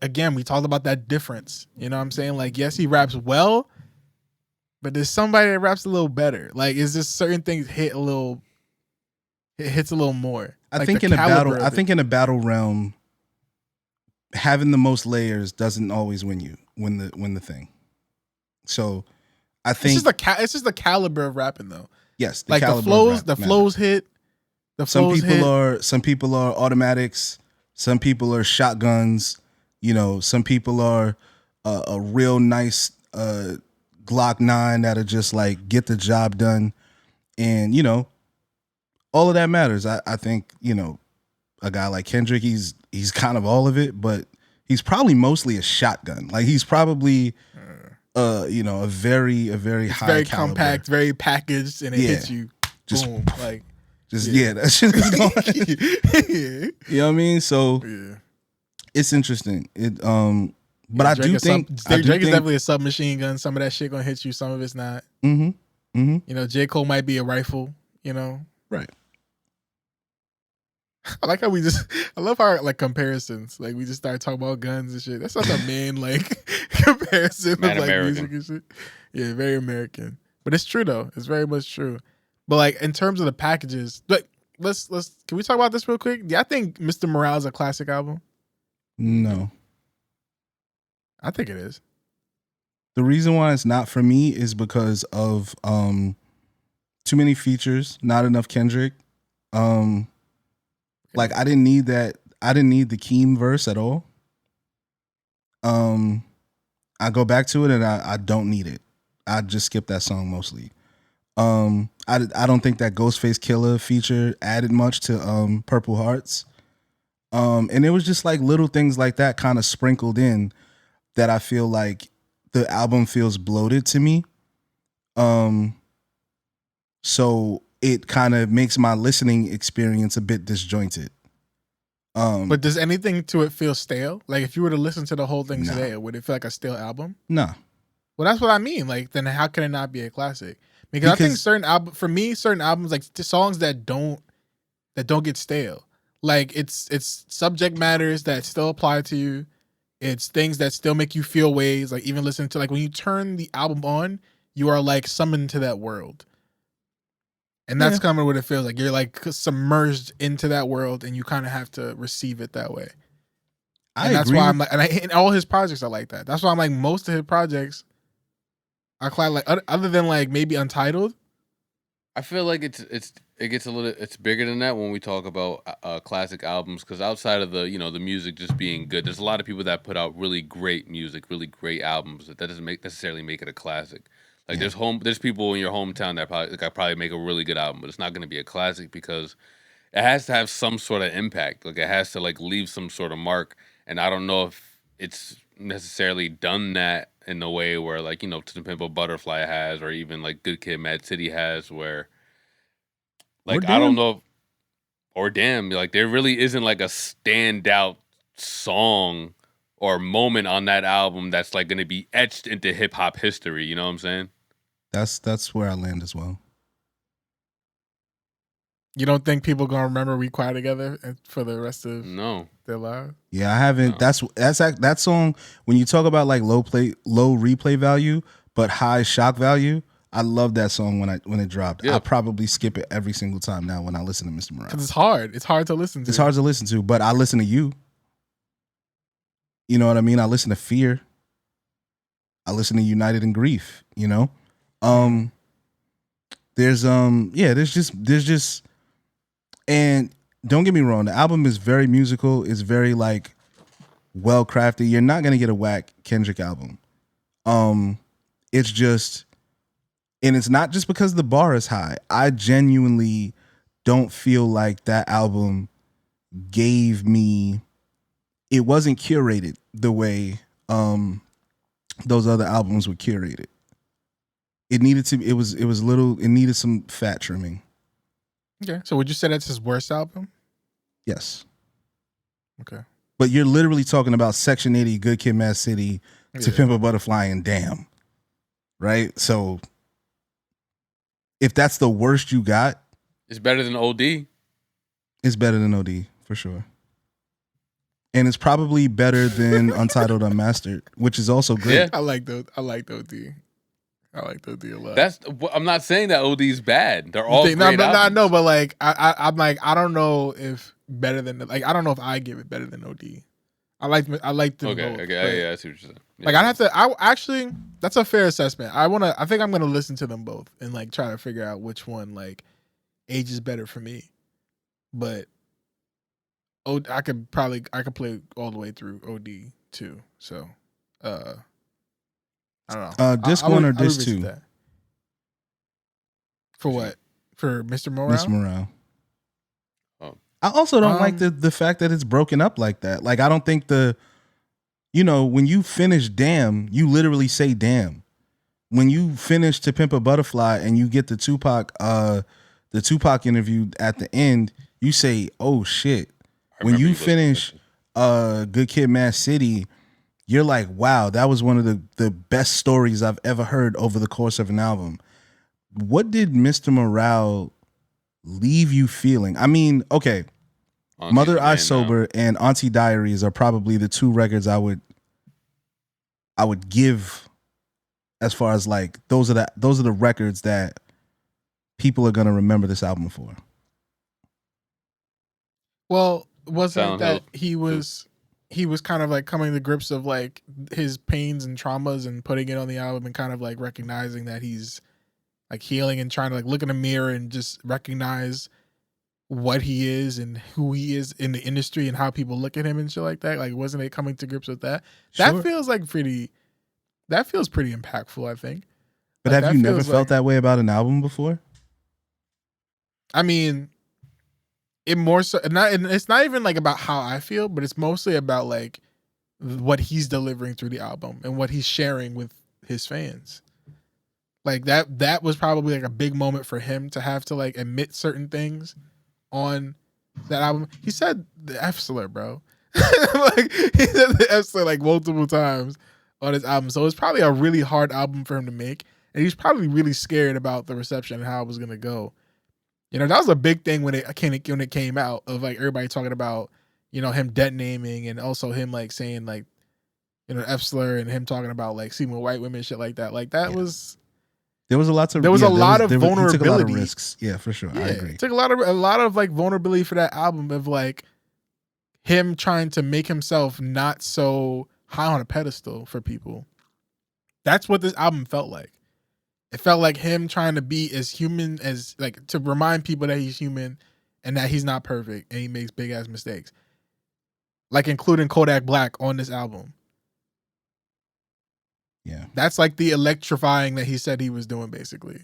again, we talked about that difference. You know what I'm saying? Like, yes, he raps well, but there's somebody that raps a little better. Like, it's just certain things hits a little more. I think in a battle realm, having the most layers doesn't always win the thing. So I think it's just the caliber of rapping, though. Yes, like the flows hit. Some people are automatics. Some people are shotguns. You know, some people are a real nice Glock 9 that'll just like get the job done, and you know, all of that matters. I think, you know, a guy like Kendrick, he's kind of all of it, but he's probably mostly a shotgun. Like, he's probably you know, a very high very caliber. compact, very packaged, and it hits you. Just boom, like Just that shit is going. You know what I mean? So it's interesting. But I do think Drake is definitely a submachine gun. Some of that shit gonna hit you. Some of it's not. You know, J. Cole might be a rifle. You know, right. I like how I love our like comparisons. Like we just start talking about guns and shit. That's such a man like comparison Man of like American. music and shit. Yeah, very American. But it's true though. It's very much true. But like in terms of the packages, like let's can we talk about this real quick? Yeah, I think Mr. Morale is a classic album. No. I think it is. The reason why it's not for me is because of too many features, not enough Kendrick. Like I didn't need that. I didn't need the Keem verse at all. I go back to it and I don't need it. I just skip that song mostly. I don't think that Ghostface Killer feature added much to Purple Hearts. And it was just like little things like that kind of sprinkled in that I feel like the album feels bloated to me. So it kind of makes my listening experience a bit disjointed. But does anything to it feel stale? Like if you were to listen to the whole thing today, would it feel like a stale album? No. Well, that's what I mean. Like then how can it not be a classic? Because I think certain albums like the songs that don't get stale. Like it's subject matters that still apply to you. It's things that still make you feel ways. Like even listening to like when you turn the album on, you are like summoned to that world. And that's kind of what it feels like. You're like submerged into that world and you kind of have to receive it that way. And that's why I'm like, and all his projects are like that. That's why I'm like, most of his projects are like, other than like maybe Untitled. I feel like it gets a little, it's bigger than that when we talk about classic albums, because outside of the the music just being good, there's a lot of people that put out really great music, really great albums that doesn't necessarily make it a classic. Like there's people in your hometown that probably make a really good album, but it's not going to be a classic because it has to have some sort of impact. Like it has to like leave some sort of mark, and I don't know if it's necessarily done that in a way where like To the Pimp a Butterfly has, or even like Good Kid, Mad City has, where like I don't know, or Damn, like there really isn't like a standout song or moment on that album that's like going to be etched into hip hop history. You know what I'm saying? That's where I land as well. You don't think people gonna remember We Cry Together for the rest of their lives? Yeah, I haven't. No. That song. When you talk about like low replay value but high shock value, I love that song when it dropped. Yeah. I probably skip it every single time now when I listen to Mr. Morale. Because it's hard. It's hard to listen to. It's hard to listen to, but I listen to you. You know what I mean? I listen to Fear. I listen to United in Grief. There's just, and don't get me wrong, the album is very musical. It's very like well crafted. You're not gonna get a whack Kendrick album. It's just, and it's not just because the bar is high. I genuinely don't feel like that album gave me. It wasn't curated the way those other albums were curated. It needed to. It was little. It needed some fat trimming. Okay, so would you say that's his worst album? Yes. Okay. But you're literally talking about Section 80, Good Kid, Mad City, To Pimp a Butterfly, and Damn. Right? So if that's the worst you got, it's better than OD. It's better than OD, for sure. And it's probably better than Untitled Unmastered, which is also great. Yeah. I like OD. I like OD a lot. I'm not saying that OD is bad. They're all great albums. I know, but like I'm like I don't know if better than I don't know if I give it better than OD. I like them both. Okay, yeah, I see what you're saying. Yeah. Like I'd have to. I actually, that's a fair assessment. I think I'm gonna listen to them both and like try to figure out which one like ages better for me. But I could play all the way through OD too. So I don't know. Disc 1 or Disc 2? That. For what? For Mr. Morale? Mr. Morale. Oh. I also don't like the fact that it's broken up like that. Like, I don't think when you finish Damn, you literally say Damn. When you finish To Pimp a Butterfly and you get the Tupac, the the Tupac interview at the end, you say, "Oh shit." I When remember you you finish Good Kid, Mad City, you're like, "Wow, that was one of the best stories I've ever heard over the course of an album." What did Mr. Morale leave you feeling? I mean, okay, Auntie's Mother the I man Sober and Auntie Diaries are probably the two records I would give as far as like those are the records that people are gonna remember this album for. Well, wasn't it Sound that he was kind of like coming to grips of like his pains and traumas and putting it on the album and kind of like recognizing that he's like healing and trying to like look in the mirror and just recognize what he is and who he is in the industry and how people look at him and shit like that. Like, wasn't it coming to grips with that? Sure. That feels pretty impactful, I think. But Like, have that you never feels felt like- that way about an album before? I mean, it more so it's not even like about how I feel, but it's mostly about like what he's delivering through the album and what he's sharing with his fans. Like that was probably like a big moment for him to have to like admit certain things on that album. He said the F slur, bro. Like he said the F slur like multiple times on his album. So it's probably a really hard album for him to make. And he's probably really scared about the reception and how it was gonna go. You know, that was a big thing when it came out, of like everybody talking about, you know, him dead naming and also him like saying like, you know, F slur and him talking about like seeing with white women, shit like that. Like that was There was a lot of He took a lot of vulnerability. risks. Yeah, for sure. I agree. It took a lot of like vulnerability for that album of like him trying to make himself not so high on a pedestal for people. That's what this album felt like. It felt like him trying to be as human as like to remind people that he's human and that he's not perfect and he makes big ass mistakes. Like including Kodak Black on this album. Yeah. That's like the electrifying that he said he was doing basically.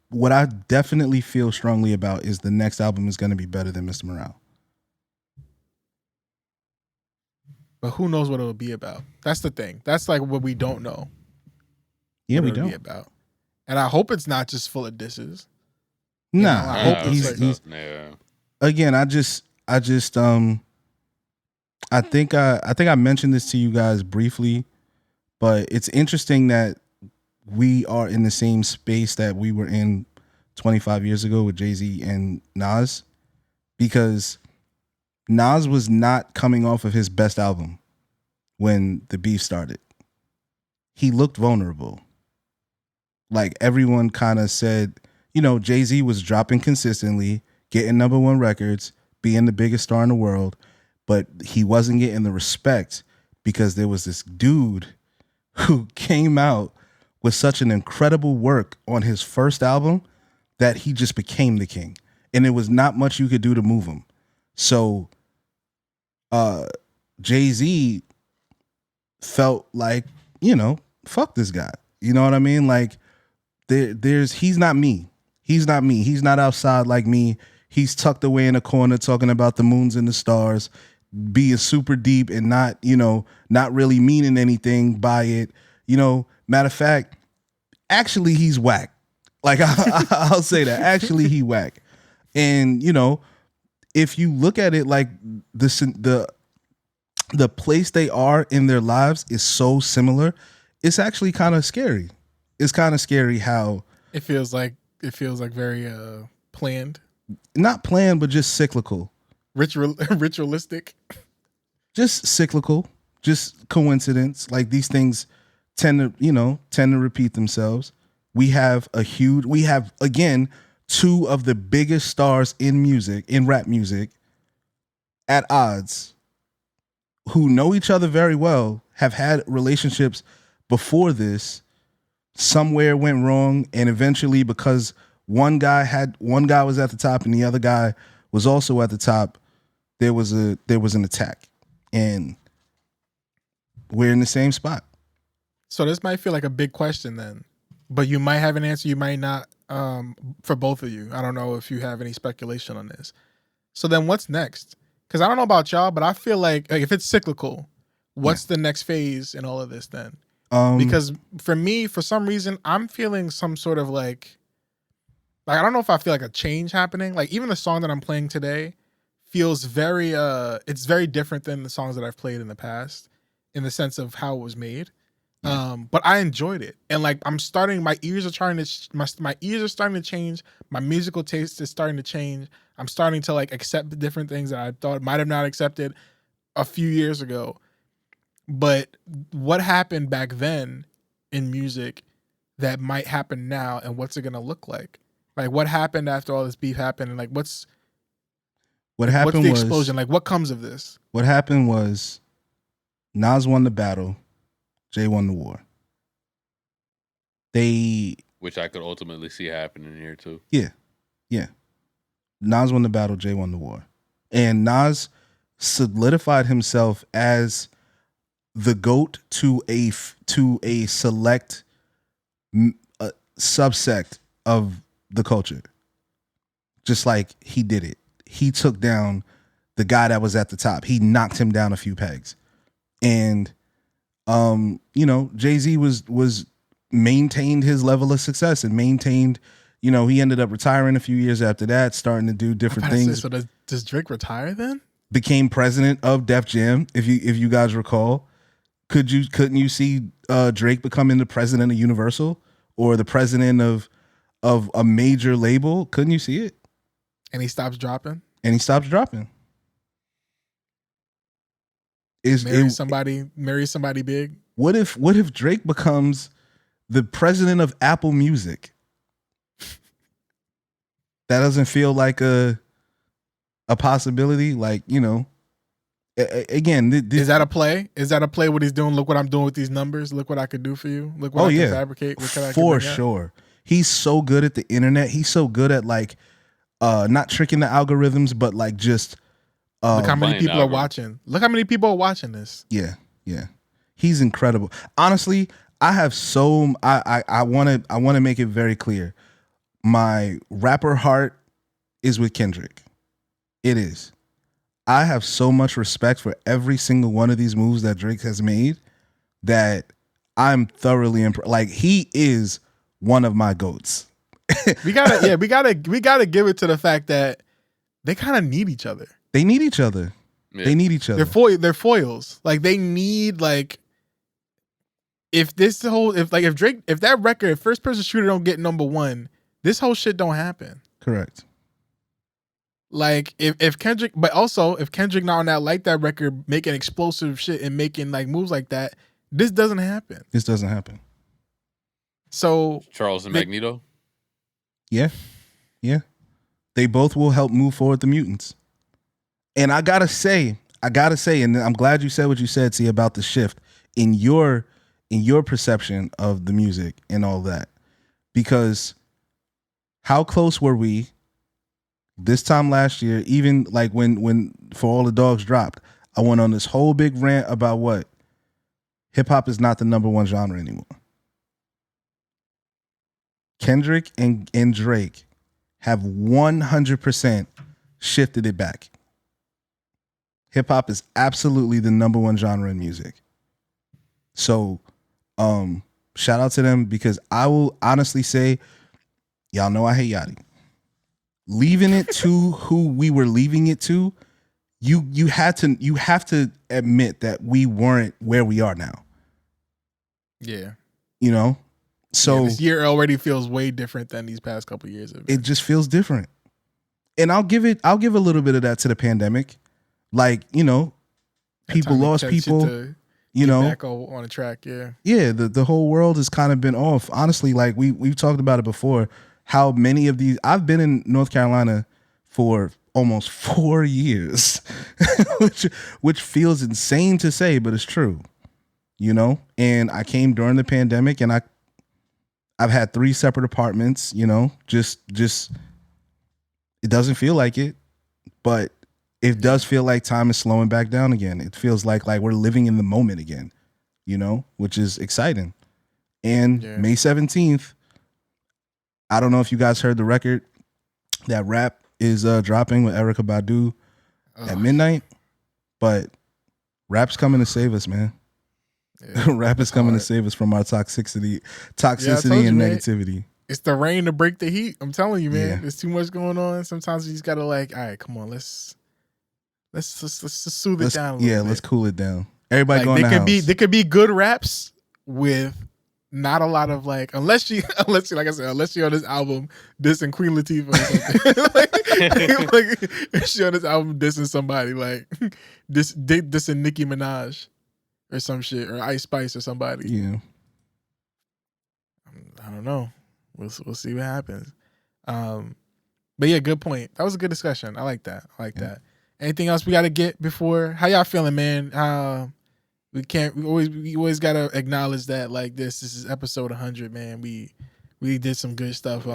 What I definitely feel strongly about is the next album is going to be better than Mr. Morale. But who knows what it'll be about? That's the thing. That's like what we don't know. Yeah, what we it'll be don't. about. And I hope it's not just full of disses. Nah, I I hope hope it's he's yeah. again. I think I mentioned this to you guys briefly, but it's interesting that we are in the same space that we were in 25 years ago with Jay-Z and Nas, because Nas was not coming off of his best album when the beef started. He looked vulnerable. Like everyone kind of said, you know, Jay-Z was dropping consistently, getting #1 records, being the biggest star in the world, but he wasn't getting the respect because there was this dude who came out with such an incredible work on his first album that he just became the king. And there was not much you could do to move him. So Jay-Z felt like, you know, fuck this guy. You know what I mean? Like he's not me. He's not me. He's not outside like me. He's tucked away in a corner talking about the moons and the stars, being super deep and not, you know, not really meaning anything by it. You know, matter of fact, actually he's whack. Like I'll say that. Actually he whack. And, you know, if you look at it like the place they are in their lives is so similar, it's actually kind of scary. It's kind of scary how It feels like very planned. Not planned, but just cyclical. Ritualistic. Just cyclical. Just coincidence. Like these things tend to repeat themselves. We have again two of the biggest stars in rap music at odds, who know each other very well, have had relationships before this. Somewhere went wrong, and eventually, because one guy was at the top and the other guy was also at the top, there was an attack, and we're in the same spot. So this might feel like a big question then, but you might have an answer, you might not. For both of you, I don't know if you have any speculation on this. So then, what's next? Because I don't know about y'all, but I feel like if it's cyclical, what's the next phase in all of this then? Because for me, for some reason, I'm feeling some sort of like Like, I don't know if I feel like a change happening. Like, even the song that I'm playing today feels very it's very different than the songs that I've played in the past in the sense of how it was made. But I enjoyed it. And like my ears are starting to change. My musical taste is starting to change. I'm starting to like accept different things that I thought might have not accepted a few years ago. But what happened back then in music that might happen now, and what's it gonna look like? Like, what happened after all this beef happened, and like what's the explosion? Like, what comes of this? What happened was Nas won the battle, Jay won the war. Which I could ultimately see happening here too. Yeah. Nas won the battle, Jay won the war. And Nas solidified himself as the GOAT to a select subsect of the culture. Just like he did it. He took down the guy that was at the top. He knocked him down a few pegs. And Jay-Z was maintained his level of success and maintained, he ended up retiring a few years after that, starting to do different things. So does Drake retire then? Became president of Def Jam, if you guys recall. Couldn't you see Drake becoming the president of Universal or the president of a major label? Couldn't you see it? And he stops dropping. Marry somebody big. What if Drake becomes the president of Apple Music? That doesn't feel like a possibility. Like, again, is that a play? Is that a play? What he's doing? Look what I'm doing with these numbers. Look what I could do for you. Look what I can fabricate. Look what I can for sure. He's so good at the internet. He's so good at like not tricking the algorithms, but like just look how many people are watching. Look how many people are watching this. Yeah. He's incredible. Honestly, I have I want to make it very clear. My rapper heart is with Kendrick. It is. I have so much respect for every single one of these moves that Drake has made that I'm thoroughly impressed. Like, he is one of my GOATs. we gotta give it to the fact that they kind of need each other. They need each other. Yeah. They need each other. They're foils. Like, they need, like, if that record, if First Person Shooter don't get number one, this whole shit don't happen. Correct. Like, if Kendrick, but also if Kendrick not on that record making explosive shit and making like moves like that, this doesn't happen. So Charles and Magneto. Yeah. They both will help move forward the mutants. And I gotta say, and I'm glad you said what you said, see, about the shift in your perception of the music and all that. Because how close were we this time last year, even like when For All the Dogs dropped, I went on this whole big rant about what hip hop is not the number one genre anymore. Kendrick and Drake have 100% shifted it back. Hip hop is absolutely the number one genre in music. So, shout out to them, because I will honestly say, y'all know I hate Yachty. Leaving it to who we were leaving it to, you have to admit that we weren't where we are now. Yeah. So this year already feels way different than these past couple of years. It just feels different. And I'll give a little bit of that to the pandemic. Like, people lost people, back on a track. Yeah. Yeah. The whole world has kind of been off. Honestly, like we've talked about it before. How many of these, I've been in North Carolina for almost 4 years, which feels insane to say, but it's true, and I came during the pandemic, and I've had 3 separate apartments, just it doesn't feel like it, but it does feel like time is slowing back down again. It feels like we're living in the moment again, which is exciting. And May 17th, I don't know if you guys heard the record that Rap is dropping with Erykah Badu at midnight, but Rap's coming to save us, man. Yeah, Rap is coming to save us from our toxicity and negativity. It's the rain to break the heat. I'm telling you, man. Yeah. There's too much going on. Sometimes you just gotta like, all right, come on, let's just soothe it down a little bit. Let's cool it down. Everybody like, go in the house. There could be good raps with not a lot of like, unless you like I said, unless you're on this album dissing Queen Latifah or something. like she on this album dissing somebody like dissing Nicki Minaj or some shit or Ice Spice or somebody. Yeah. I don't know. We'll see what happens. But yeah, good point. That was a good discussion. I like that. That. Anything else we got to get before? How y'all feeling, man? We always got to acknowledge that like this is episode 100, man. We did some good stuff.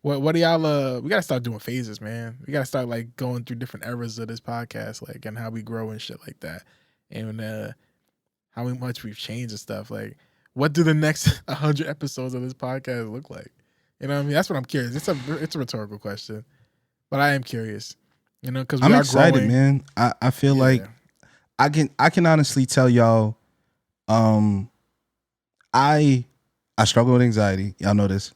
What do y'all we got to start doing phases, man. We got to start like going through different eras of this podcast, like, and how we grow and shit like that. And how much we've changed and stuff. Like, what do the next 100 episodes of this podcast look like? You know what I mean? That's what I'm curious. It's a rhetorical question, but I am curious. You know, because I'm excited, man. I feel like I can honestly tell y'all, I struggle with anxiety. Y'all know this.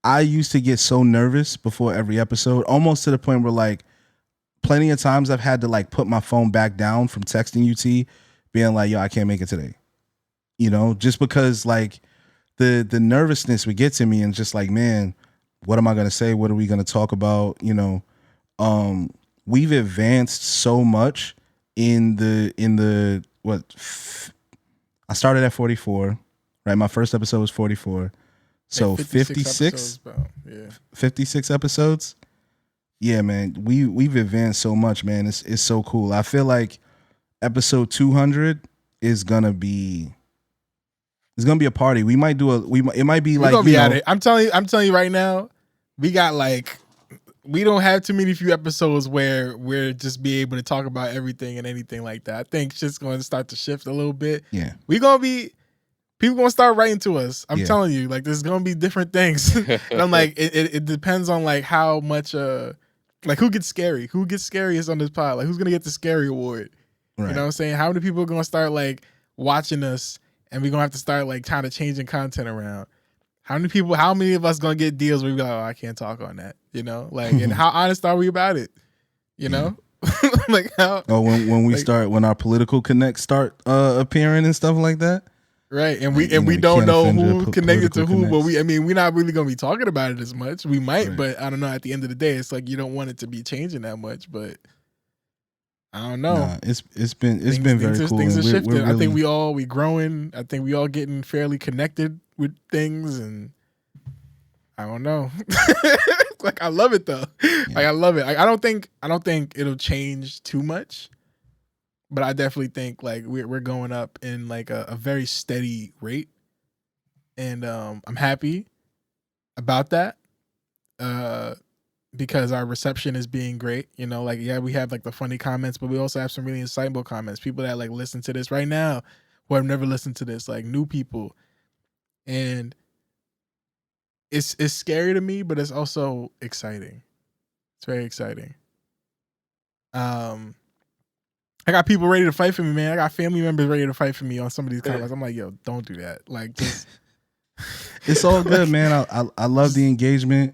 I used to get so nervous before every episode, almost to the point where like plenty of times I've had to like put my phone back down from texting UT, being like, yo, I can't make it today. You know, just because like the nervousness would get to me and just like, man, what am I going to say? What are we going to talk about? You know, we've advanced so much in the I started at 44, right? My first episode was 44. So 56 episodes, 56 episodes. Yeah, man. We've advanced so much, man. It's so cool. I feel like episode 200 is going to be a party. We might do it might be like, be at it. I'm telling you right now, we got like, we don't have too many few episodes where we're just be able to talk about everything and anything like that. I think shit's going to start to shift a little bit. Yeah. People going to start writing to us. I'm telling you, like, there's going to be different things. And I'm like, it depends on like how much, like who gets scary? Who gets scariest on this pod? Like who's going to get the scary award? Right. You know what I'm saying? How many people are going to start like watching us and we're going to have to start like kind of changing content around? How many of us going to get deals where we be like, oh, I can't talk on that, you know? Like, and how honest are we about it? You know? Like how? Oh, when our political connects start appearing and stuff like that. Right. And we don't know who connected to who, but we're not really going to be talking about it as much. We might, right. But I don't know. At the end of the day, it's like you don't want it to be changing that much, but I don't know. Nah, it's been very cool. Things are shifting. Really... I think we growing. I think we all getting fairly connected with things, and I don't know. Like I love it though. Yeah. Like I love it. I don't think it'll change too much, but I definitely think like we're going up in like a very steady rate, and I'm happy about that. Because our reception is being great, you know, like, yeah, we have like the funny comments, but we also have some really insightful comments. People that like listen to this right now who have never listened to this, like new people. And it's scary to me, but it's also exciting. It's very exciting. I got people ready to fight for me, man. I got family members ready to fight for me on some of these comments. I'm like, yo, don't do that. Like, just it's all good, man. I love the engagement.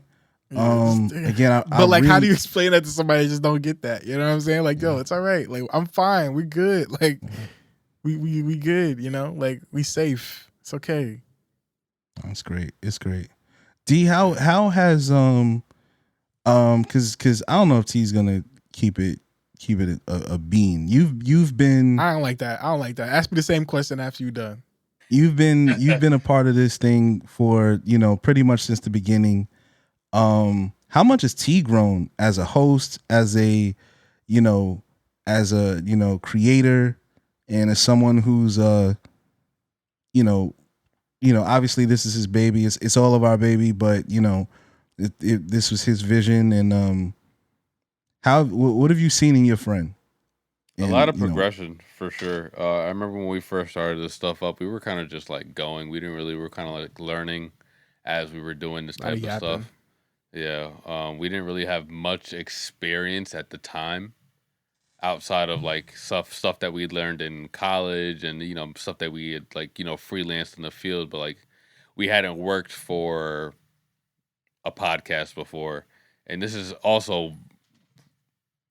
Again, but like, how do you explain that to somebody that just don't get that? You know what I'm saying? Like, yo, it's all right. Like, I'm fine. We good. Like, we good. You know, like we safe. It's okay. That's great. It's great. D, how has because I don't know if T's gonna keep it a bean. You've been. I don't like that. Ask me the same question after you're done. You've been a part of this thing for pretty much since the beginning. How much has T grown as a host, as a creator, and as someone who's obviously this is his baby. It's all of our baby, but this was his vision. And what have you seen in your friend? A lot of progression for sure. I remember when we first started this stuff up, we were kind of just like going. We were kind of like learning as we were doing this type of stuff. Yeah, we didn't really have much experience at the time, outside of like stuff that we learned in college and stuff that we had like freelanced in the field, but like we hadn't worked for a podcast before, and this is also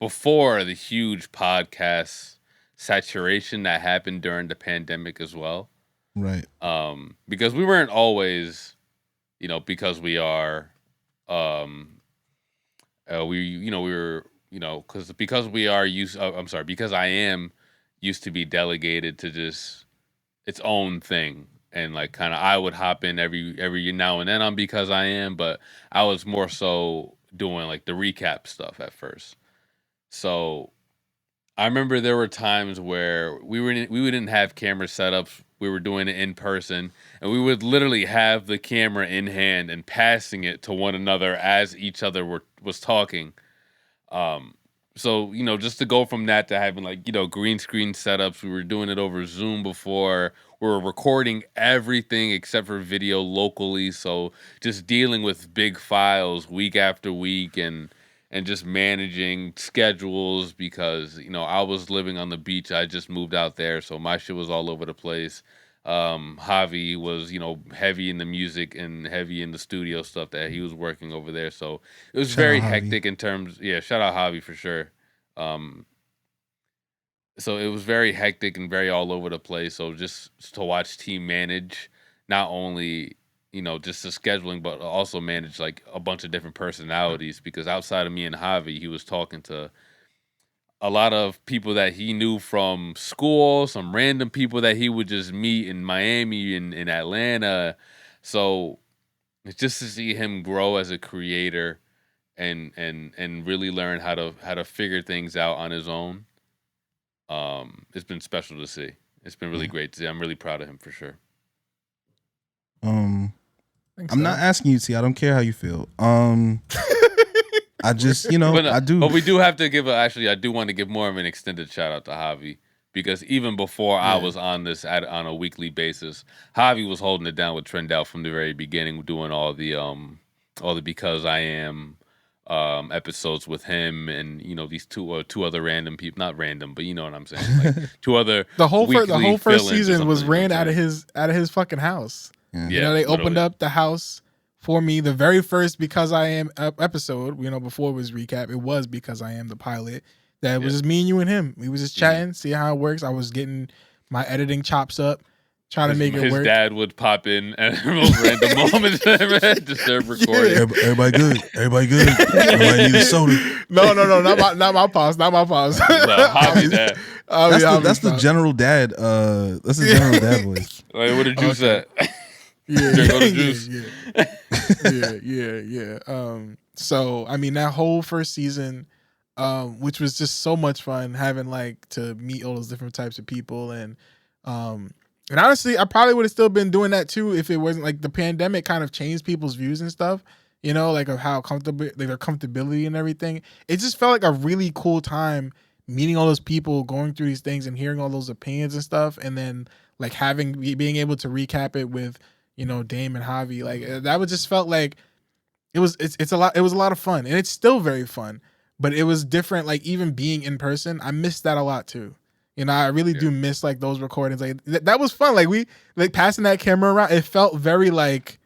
before the huge podcast saturation that happened during the pandemic as well. Right. Because we weren't always, because we are, we were, because we are because I am used to be delegated to just its own thing. And like kind of I would hop in every now and then on Because I Am, but I was more so doing like the recap stuff at first. So I remember there were times where we didn't have camera setups. We were doing it in person, and we would literally have the camera in hand and passing it to one another as each other was talking. So just to go from that to having like green screen setups. We were doing it over Zoom before. We were recording everything except for video locally. So just dealing with big files week after week and just managing schedules because, I was living on the beach. I just moved out there. So my shit was all over the place. Javi was, heavy in the music and heavy in the studio stuff that he was working over there. So it was very hectic in terms. Yeah. Shout out Javi for sure. So it was very hectic and very all over the place. So just to watch team manage, not only just the scheduling, but also manage like a bunch of different personalities because outside of me and Javi, he was talking to a lot of people that he knew from school, some random people that he would just meet in Miami and in Atlanta. So it's just to see him grow as a creator and really learn how to figure things out on his own. It's been special to see. It's been really great to see. I'm really proud of him for sure. I'm not asking you, T. I don't care how you feel. I just, I do. But we do have to give I do want to give more of an extended shout out to Javi because even before I was on this on a weekly basis, Javi was holding it down with Trendell from the very beginning, doing all the Because I Am episodes with him and these two other random people, not random, but you know what I'm saying, like two other the whole first season was ran out of his fucking house. Yeah. They opened up the house for me. The very first Because I Am episode, before it was recap, it was Because I Am the pilot. That was just me and you and him. We was just chatting, see how it works. I was getting my editing chops up, trying to make it work. His dad would pop in at most random moments to start recording. Everybody good. Everybody need a soda. No, not my pops. Not my pops. Javi dad. That's the general dad. That's the general dad voice. Wait, what did you say? Yeah. So I mean, that whole first season, which was just so much fun, having like to meet all those different types of people, and honestly, I probably would have still been doing that too if it wasn't like the pandemic kind of changed people's views and stuff. Like of how comfortable, like their comfortability and everything. It just felt like a really cool time meeting all those people, going through these things, and hearing all those opinions and stuff, and then like being able to recap it with Dame and Javi, like that would just felt like it was a lot of fun, and it's still very fun, but it was different. Like even being in person, I missed that a lot too. I really do miss like those recordings. Like that was fun. Like we like passing that camera around. It felt very like,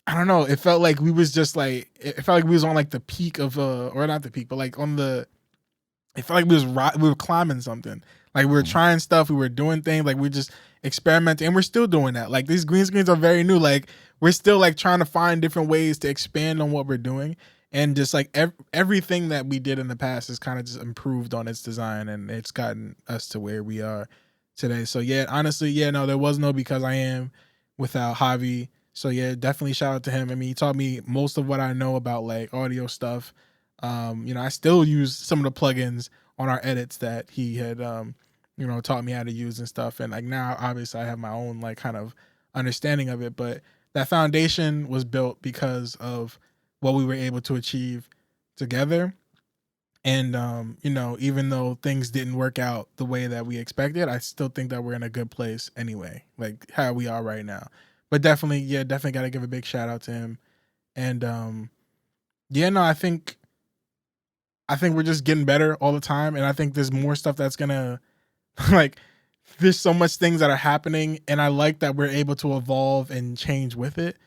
I don't know. It felt like we was just like, it felt like we was on like the peak of or not the peak, but like on the. It felt like we were climbing something. Like we were trying stuff. We were doing things. Like we just experimenting, and we're still doing that. Like these green screens are very new. Like we're still like trying to find different ways to expand on what we're doing, and just like everything that we did in the past has kind of just improved on its design, and it's gotten us to where we are today. So yeah, honestly, no, there was no Because I Am without Javi. So yeah, definitely shout out to him. I mean, he taught me most of what I know about like audio stuff. I still use some of the plugins on our edits that he had taught me how to use and stuff. And like now, obviously, I have my own like kind of understanding of it. But that foundation was built because of what we were able to achieve together. And even though things didn't work out the way that we expected, I still think that we're in a good place anyway, like how we are right now. But definitely got to give a big shout out to him. And I think we're just getting better all the time, and I think there's more stuff that's gonna like. There's so much things that are happening, and I like that we're able to evolve and change with it.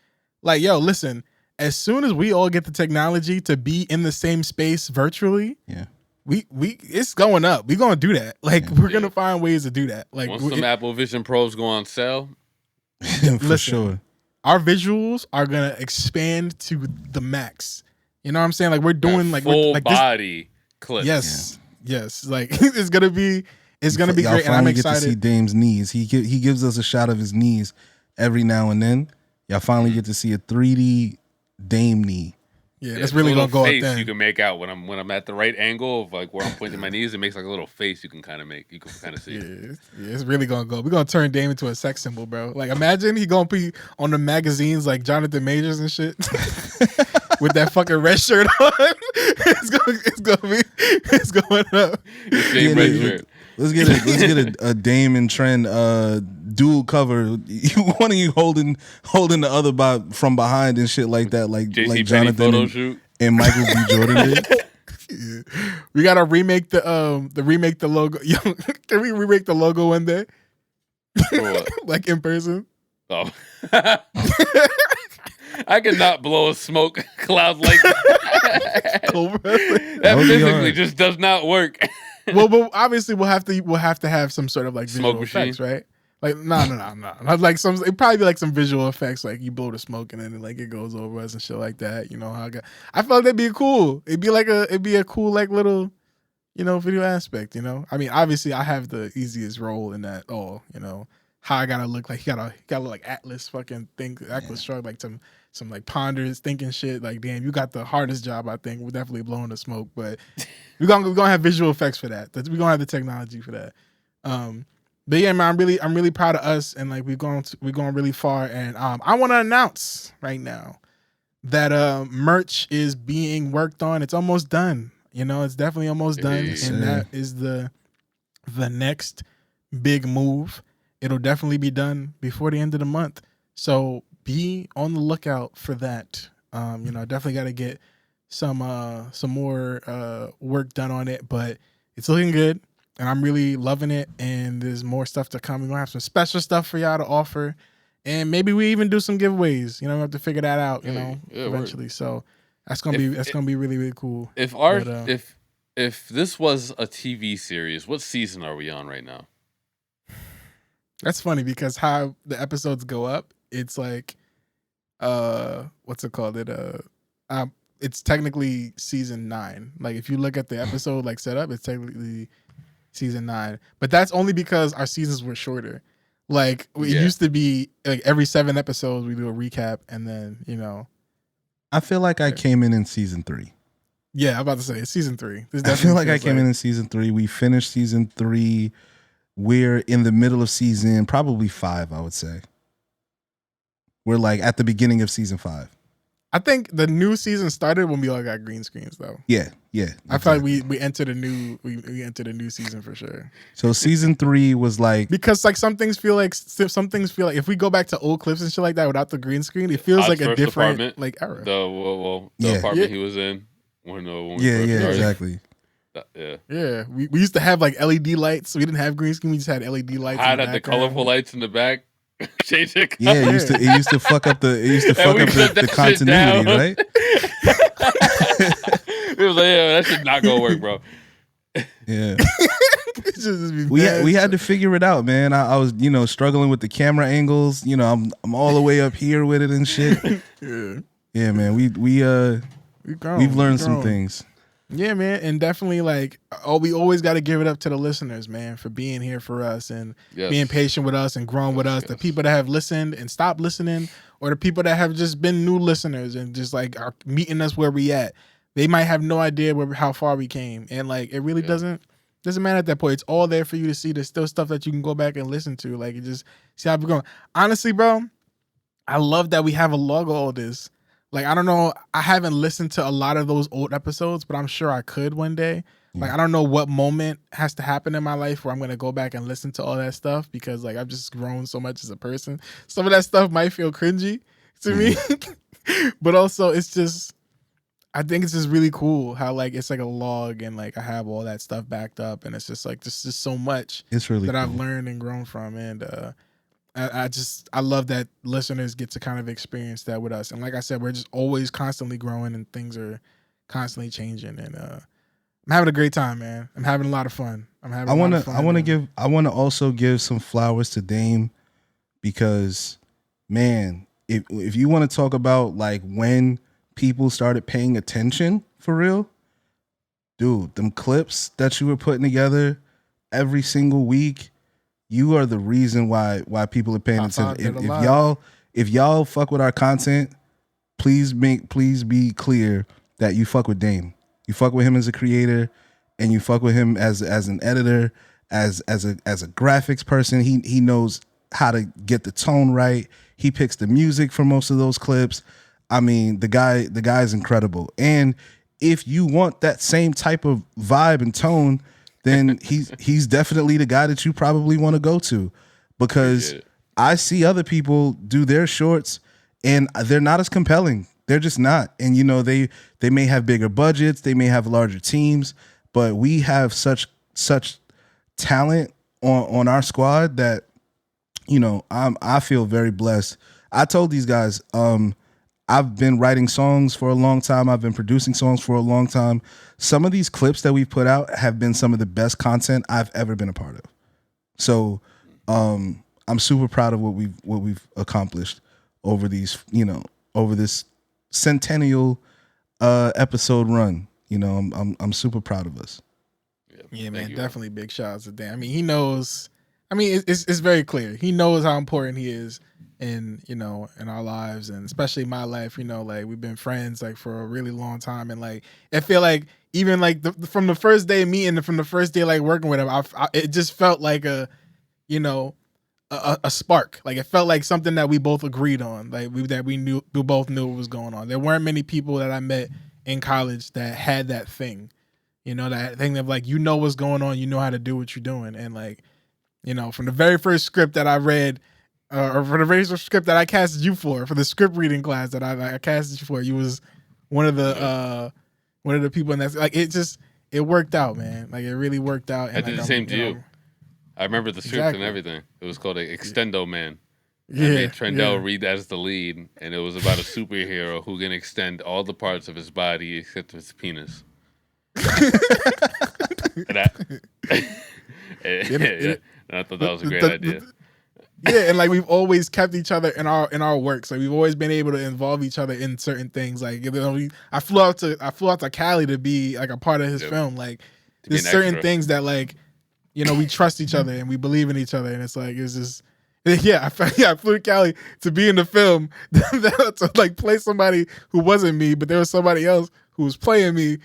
Like, yo, listen, as soon as we all get the technology to be in the same space virtually, Yeah. we it's going up. We're gonna do that. Like we're gonna find ways to do that. Like once some Apple Vision Pros go on sale, For sure. our visuals are gonna expand to the max. You know what I'm saying? Like we're doing like full like body clips. Yes. Like it's gonna be Y'all great, and I'm excited. Get to see Dame's knees. He gives us a shot of his knees every now and then. Y'all finally get to see a 3D Dame knee. Yeah, that's really gonna go up face then. you can make out when I'm at the right angle of like where I'm pointing my knees. It makes like a little face you can kind of make. You can kind of see. Yeah, it's really gonna go. We're gonna turn Dame into a sex symbol, bro. Like imagine he gonna be on the magazines like Jonathan Majors and shit with that fucking red shirt on. It's going up. Same red shirt. Let's get a Dame and Tren dual cover. One of you holding the other from behind and shit like that, like Jonathan and Michael B. Jordan did. Yeah. We gotta remake the logo. Yo, can we remake the logo one day? Like in person? Oh. I cannot blow a smoke cloud like that. That physically just does not work. Well, but obviously we'll have to have some sort of like visual smoke effects, machine? right? Like no. Like it'd probably be like some visual effects, like you blow the smoke and then like it goes over us and shit like that. You know how I felt like that'd be cool. It'd be a cool like little, video aspect. I mean, obviously I have the easiest role in that all. How I gotta look like he gotta look like Atlas fucking think Atlas Shrugged, like some like ponders thinking shit. Like damn, you got the hardest job. I think we're definitely blowing the smoke, but we're gonna have visual effects for that. We're gonna have the technology for that. But yeah, man, I'm really proud of us, and like we're going really far. And I want to announce right now that merch is being worked on. It's almost done. It's definitely almost done, and that is the next big move. It'll definitely be done before the end of the month. So be on the lookout for that. Definitely got to get some more work done on it, but it's looking good. And I'm really loving it, and there's more stuff to come. We're gonna have some special stuff for y'all to offer, and maybe we even do some giveaways. We have to figure that out, eventually. Word. So that's gonna be really, really cool. If this was a TV series, what season are we on right now? That's funny because how the episodes go up, it's like, what's it called? It's technically season 9. Like if you look at the episode like set up, it's technically season 9, but that's only because our seasons were shorter. Like it used to be like every 7 episodes we do a recap, and then I feel like I came in season 3. Yeah, I'm about to say it's season 3. I feel like I came in season 3. We finished season 3. We're in the middle of season probably 5. I would say we're like at the beginning of season 5. I think the new season started when we all got green screens, though. Yeah. Exactly. I feel like we entered a new season for sure. So season 3 was like, because like some things feel like if we go back to old clips and shit like that without the green screen, it feels like a different like era. The apartment he was in when we started. Exactly. Yeah. We used to have like LED lights. We didn't have green screen. We just had LED lights. I had the colorful lights in the back. Change it. Yeah, it used to fuck up the continuity, right? It was like, that shit not gonna work, bro. Yeah. we had to figure it out, man. I was struggling with the camera angles. I'm all the way up here with it and shit. Yeah, man. We've learned some things. Yeah, man, and definitely like we always got to give it up to the listeners, man, for being here for us and being patient with us and growing with us. The people that have listened and stopped listening, or the people that have just been new listeners and just like are meeting us where we at. They might have no idea how far we came, and like it really doesn't matter at that point. It's all there for you to see. There's still stuff that you can go back and listen to. Like, you just see how we're going. Honestly, bro, I love that we have a log of all this. Like, I don't know. I haven't listened to a lot of those old episodes, but I'm sure I could one day. Like, I don't know what moment has to happen in my life where I'm going to go back and listen to all that stuff, because like I've just grown so much as a person. Some of that stuff might feel cringy to me, but also I think it's just really cool how like it's like a log and like I have all that stuff backed up, and it's just like just so much it's really that cool. I've learned and grown from, and I love that listeners get to kind of experience that with us. And like I said, we're just always constantly growing and things are constantly changing. And I'm having a great time, man. I'm having a lot of fun. I want to also give some flowers to Dame, because man, if you want to talk about like when people started paying attention for real, dude, them clips that you were putting together every single week, you are the reason why people are paying attention. If y'all fuck with our content, please be clear that you fuck with Dame. You fuck with him as a creator, and you fuck with him as an editor, as a graphics person. He knows how to get the tone right. He picks the music for most of those clips. I mean, the guy's incredible. And if you want that same type of vibe and tone, then he's definitely the guy that you probably want to go to, because I see other people do their shorts and they're not as compelling. They're just not. And you know, they may have bigger budgets, they may have larger teams, but we have such talent on our squad that, you know, I feel very blessed. I told these guys, I've been writing songs for a long time. I've been producing songs for a long time. Some of these clips that we've put out have been some of the best content I've ever been a part of. So I'm super proud of what we've accomplished over these, you know, over this centennial episode run. You know, I'm super proud of us. Yeah, man, definitely big shout outs to Dan. I mean, he knows. I mean, it's very clear. He knows how important he is in, you know, in our lives, and especially my life. You know, like we've been friends like for a really long time, and like I feel like even like from the first day meeting, from the first day like working with him, it just felt like a, you know, a spark. Like it felt like something that we both agreed on. Like we both knew what was going on. There weren't many people that I met in college that had that thing. You know, that thing of like, you know what's going on, you know how to do what you're doing, and like, you know, from the very first script that I read, or for the very first script that I casted you for the script reading class that I casted you for, you was one of the people in that. Like it worked out, man. Like it really worked out. And I did the same to you. I remember the script and everything. It was called Extendo Man. Yeah, I made Trendell read as the lead, and it was about a superhero who can extend all the parts of his body except his penis. And I thought that was a great idea. Yeah, and like we've always kept each other in our works. Like we've always been able to involve each other in certain things. Like, you know, I flew out to Cali to be like a part of his film. Like there's certain things that like, you know, we trust each other and we believe in each other, and it's like it's just. Yeah, I flew to Cali to be in the film, to like play somebody who wasn't me, but there was somebody else who was playing me.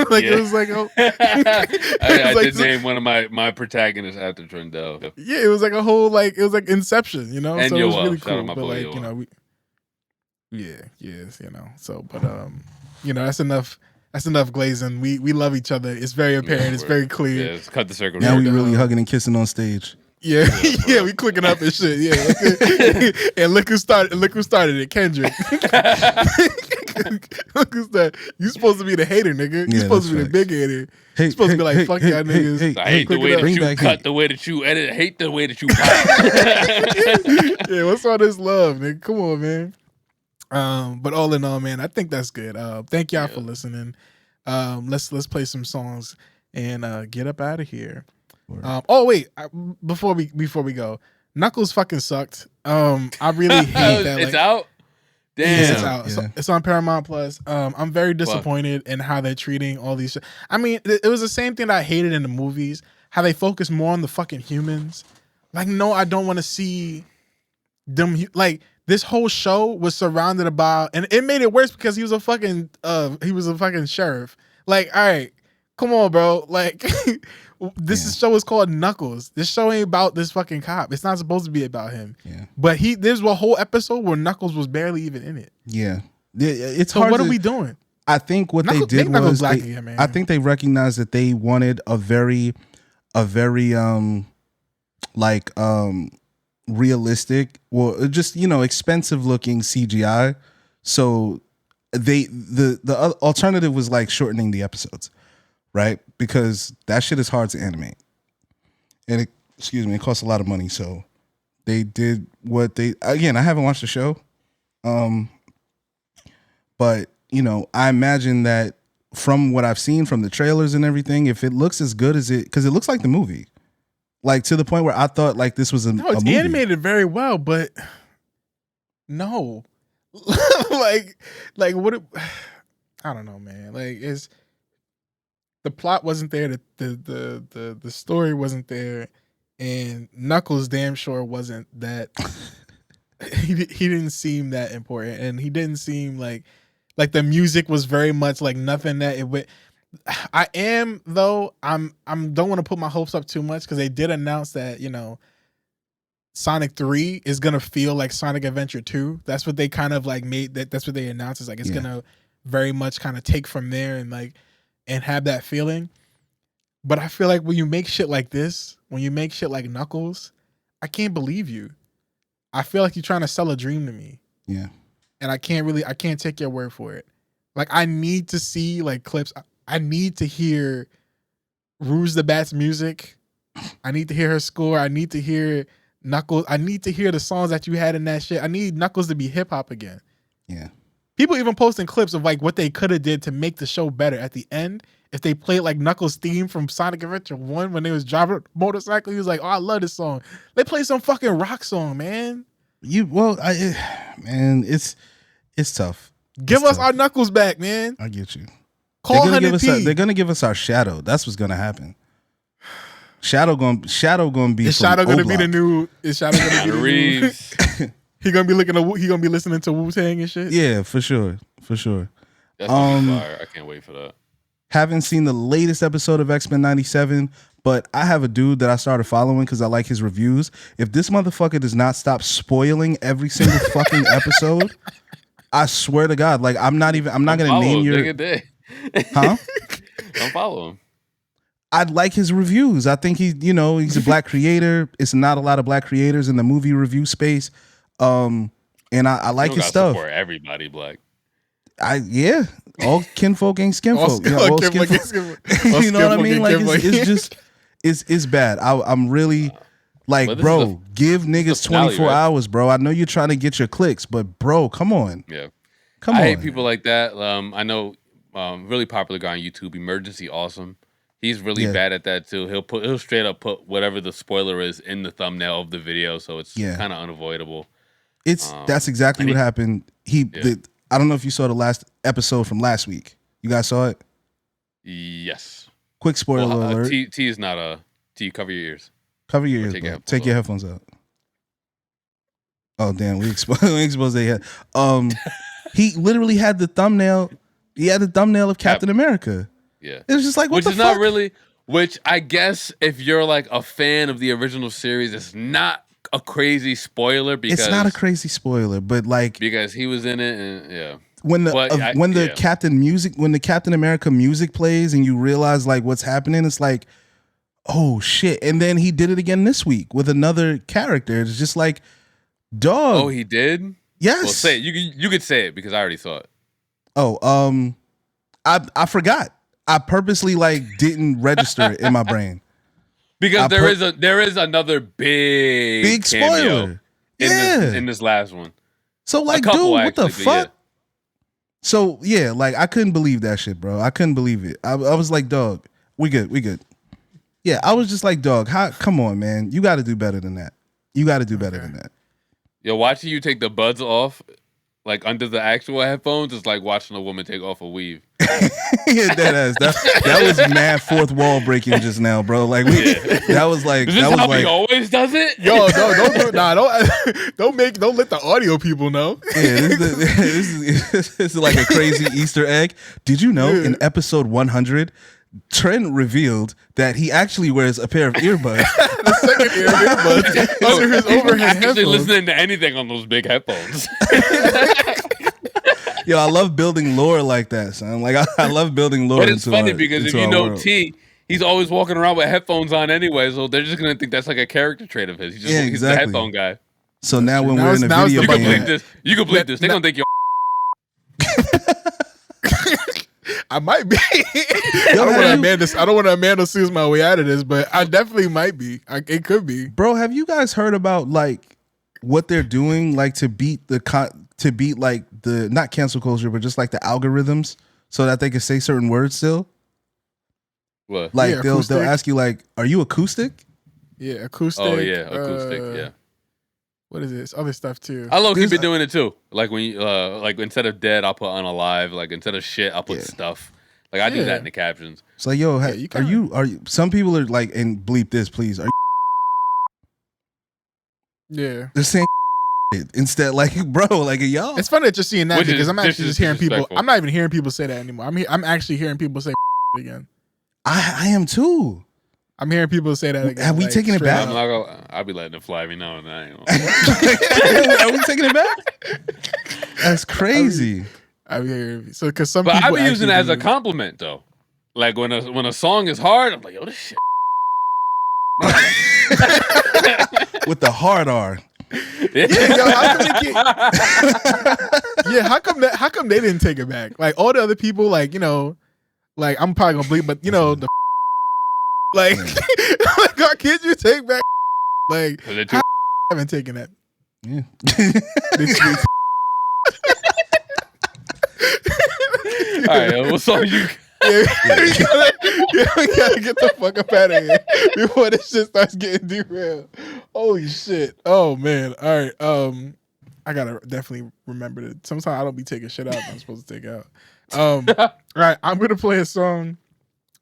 Like it was like, oh, I did name one of my protagonists after Trendell. Yeah, it was like a whole like it was like Inception, you know. And so it was really shout out cool. my But boy like, Yoel. you know, you know. So, but you know, that's enough. That's enough glazing. We love each other. It's very apparent. It's very clear. Yeah, let's cut the circle. Now we really hugging and kissing on stage. Yeah, yeah, we clicking up and shit. Yeah, and look who started it, Kendrick. Look who's that? You supposed to be the hater, nigga. You supposed to be the big hater. You supposed to be like, fuck y'all niggas. I hate the way that you cut, the way that you edit. I hate the way that you Yeah, what's all this love, nigga? Come on, man. But all in all, man, I think that's good. Thank y'all for listening. Let's play some songs and get up out of here. Oh wait, before we go, Knuckles fucking sucked. I really hate that. It's out. Damn, yeah, it's out. Yeah. It's on Paramount Plus. I'm very disappointed in how they're treating all these. I mean, it was the same thing that I hated in the movies. How they focus more on the fucking humans. Like, no, I don't want to see them. Like, this whole show was surrounded about, and it made it worse because he was a fucking sheriff. Like, all right, come on, bro. Like. This show is called Knuckles. This show ain't about this fucking cop. It's not supposed to be about him. Yeah. But there's a whole episode where Knuckles was barely even in it. Yeah. It's so hard. What are we doing? I think what they did was I think they recognized that they wanted a very realistic, well, just, you know, expensive looking CGI. So the alternative was like shortening the episodes. Right? Because that shit is hard to animate. And it costs a lot of money. So They did what they again. I haven't watched the show, but you know, I imagine that from what I've seen from the trailers and everything, if it looks as good as it, because it looks like the movie, like to the point where I thought like this was no, it's a movie. animated very well, but no, like what? I don't know, man. Like it's the plot wasn't there, the story wasn't there, and Knuckles damn sure wasn't that. he didn't seem that important, and he didn't seem like the music was very much like nothing that it would. I am though. I'm don't want to put my hopes up too much because they did announce that, you know, Sonic 3 is gonna feel like Sonic Adventure 2. That's what they kind of like made that. That's what they announced. Is like it's gonna very much kind of take from there and like and have that feeling. But I feel like when you make shit like this, when you make shit like Knuckles, I can't believe you. I feel like you're trying to sell a dream to me. Yeah. And I can't take your word for it. Like I need to see like clips. I need to hear Rouge the Bat's music. I need to hear her score. I need to hear Knuckles. I need to hear the songs that you had in that shit. I need Knuckles to be hip hop again. Yeah. People even posting clips of like what they could have did to make the show better at the end. If they played like Knuckles' theme from Sonic Adventure 1 when they was driving a motorcycle, he was like, "Oh, I love this song." They play some fucking rock song, man. Man, it's tough. Give us our Knuckles back, man. I get you. Call they're gonna give us our Shadow. That's what's gonna happen. Shadow gonna be. Is Shadow gonna be the new? Is Shadow gonna be the new? He gonna be listening to Wu-Tang and shit. Yeah, for sure. That's fire. I can't wait for that. Haven't seen the latest episode of X-Men 97, but I have a dude that I started following because I like his reviews. If this motherfucker does not stop spoiling every single fucking episode, I swear to God, like I'm not gonna name your. Huh? Don't follow him. I'd like his reviews. I think he's a black creator. It's not a lot of black creators in the movie review space. And I like his stuff. For everybody black. All kinfolk ain't skinfolk. You know what I mean? Like it's bad. I'm really like, bro, give niggas 24 hours, bro. I know you're trying to get your clicks, but bro, come on. Yeah. Come on. I hate people like that. I know really popular guy on YouTube, Emergency Awesome. He's really bad at that too. He'll straight up put whatever the spoiler is in the thumbnail of the video, so it's kind of unavoidable. That's exactly what happened. I don't know if you saw the last episode from last week. You guys saw it? Yes. Quick spoiler alert. T is not a T. Cover your ears. Cover your ears. Take your headphones out. Oh damn, we exposed their head. He literally had the thumbnail. He had the thumbnail of Captain America. Yeah. It was just like, what which the is fuck? Not really. Which I guess if you're like a fan of the original series, it's not a crazy spoiler because it's not a crazy spoiler, but like because he was in it, and when the Captain America music plays and you realize like what's happening, it's like, oh shit! And then he did it again this week with another character. It's just like, dog. Oh, he did. Yes. Well, say it. You could say it because I already saw it. Oh, I forgot. I purposely like didn't register it in my brain. Because there is another big spoiler in this last one. So like, dude, what the fuck? Yeah. So yeah, like I couldn't believe that shit, bro. I couldn't believe it. I was like, dog, we good. Yeah, I was just like, dog, come on, man. You got to do better than that. You got to do better than that. Yo, watching you take the buds off, like under the actual headphones, is like watching a woman take off a weave. Yeah, that was mad fourth wall breaking just now, bro. Like that was like is this that was how like he always does it. Yo, don't do it. Nah, don't let the audio people know. Yeah, this is like a crazy Easter egg. Did you know in episode 100, Tren revealed that he actually wears a pair of earbuds. The second earbuds under his overhead headphones. Actually listening to anything on those big headphones. Yo, I love building lore like that, son. Like I love building lore. But it's funny because if you know world. T, he's always walking around with headphones on anyway, so they're just gonna think that's like a character trait of his. He's the headphone guy. So now when we're in a video game, you can bleep this. They're gonna think you're. I might be. I don't want Amanda sees my way out of this, but I definitely might be. It could be. Bro, have you guys heard about like what they're doing, like to beat like the not cancel culture, but just like the algorithms, so that they can say certain words still. What? Like Yeah, they'll ask you like, "Are you acoustic?" Yeah, acoustic. Oh yeah, acoustic. Yeah. What is this? Other stuff too. I low key been doing it too. Like when you, like instead of dead, I'll put unalive. Like instead of shit, I'll put stuff. Like I do that in the captions. It's like, yo, you are you? Some people are like, and bleep this, please. Are you? Yeah. They're saying instead, like, bro, like y'all. It's funny just seeing that Which because is I'm actually just hearing people. disrespectful. I'm not even hearing people say that anymore. I'm actually hearing people say again. I am too. I'm hearing people say that again. Have we taken it straight back? up. I'll be letting it fly every now and then. I ain't gonna- Are we taking it back? That's crazy. I'm hearing so because some But people I've been using it as a actually compliment though. Like when a song is hard, I'm like, yo, this shit. With the hard R. Yeah, yo, how come they yeah, how come they didn't take it back? Like all the other people, like, you know, like I'm probably gonna bleep, but you know, the like, like, God, can't you take back like I haven't taken that. Yeah. All right, what song you? We gotta get the fuck up out of here before this shit starts getting derailed. Holy shit. Oh man. All right. I gotta definitely remember that. Sometimes I don't be taking shit out that I'm supposed to take out. All right. I'm gonna play a song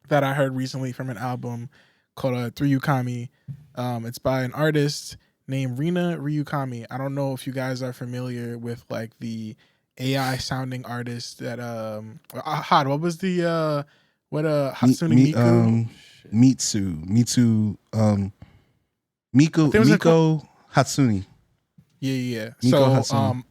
that I heard recently from an album called Ryukami. It's by an artist named Rina Ryukami. I don't know if you guys are familiar with like the AI sounding artist that Hot. What was the Hatsune Miku? Miko Hatsune. Yeah. Miko So Hatsune.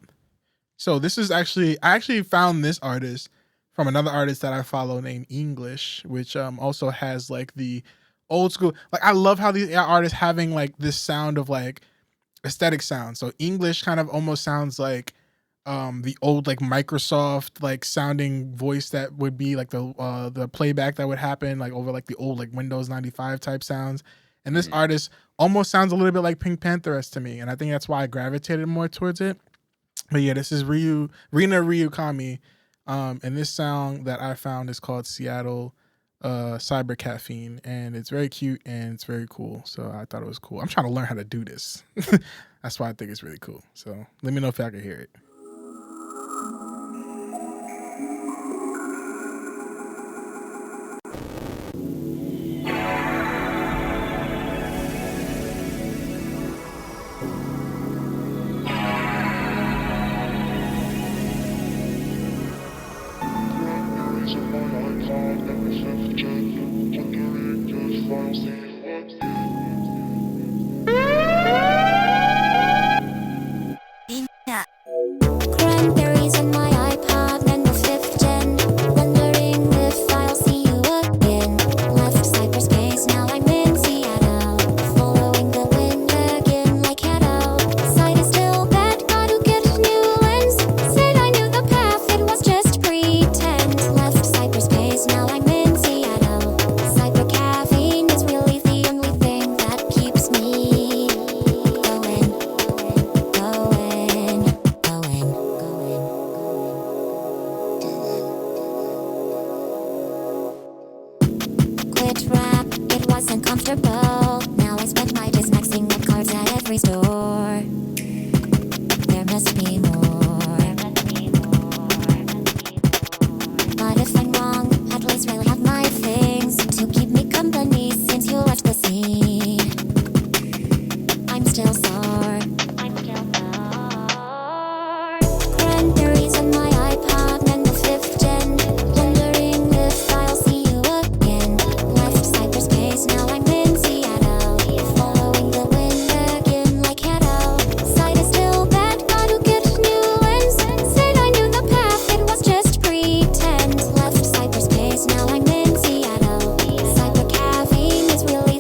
so this is actually I actually found this artist from another artist that I follow named English, which also has like the old school. Like I love how these artists having like this sound of like aesthetic sound. So English kind of almost sounds like the old like Microsoft like sounding voice that would be like the playback that would happen like over like the old like Windows 95 type sounds. And this artist almost sounds a little bit like Pink Pantheress to me, and I think that's why I gravitated more towards it. But yeah, this is Rina Ryukami, and this song that I found is called Seattle Cybercaffeine, and it's very cute and it's very cool. So I thought it was cool. I'm trying to learn how to do this. That's why I think it's really cool. So let me know if y'all can hear it. Cranberries on my iPod and the 5th gen. Wondering if I'll see you again. Left cyberspace, now I'm in Seattle. Following the wind again like cattle. Sight is still bad, gotta get new lens. Said I knew the path, it was just pretend. Left cyberspace, now I'm in Seattle. Cybercaffeine is really the only thing that keeps me going. Quit rap, it wasn't comfortable. Now I spend my days maxing up cards at every store. There must be more. But if I'm wrong, at least I'll have my things to keep me company since you left the scene. I'm still sore. Cranberries on my iPod and the 5th gen. Wondering if I'll see you again. Left cyberspace, now I'm in Seattle. Following the wind again like cattle. Sight is still bad, gotta get new lens. Said I knew the path, it was just pretend. Left cyberspace, now I'm in Seattle. Cybercaffeine is really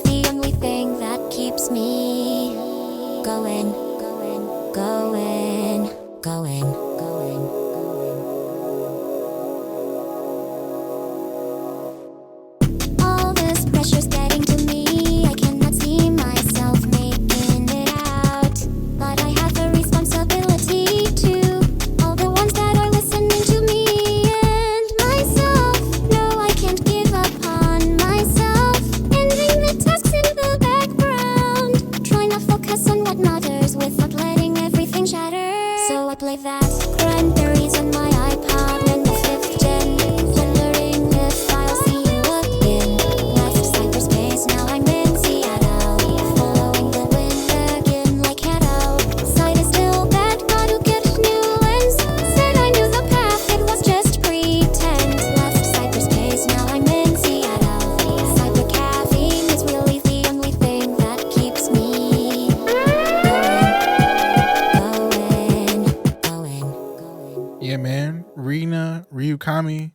Ryukami.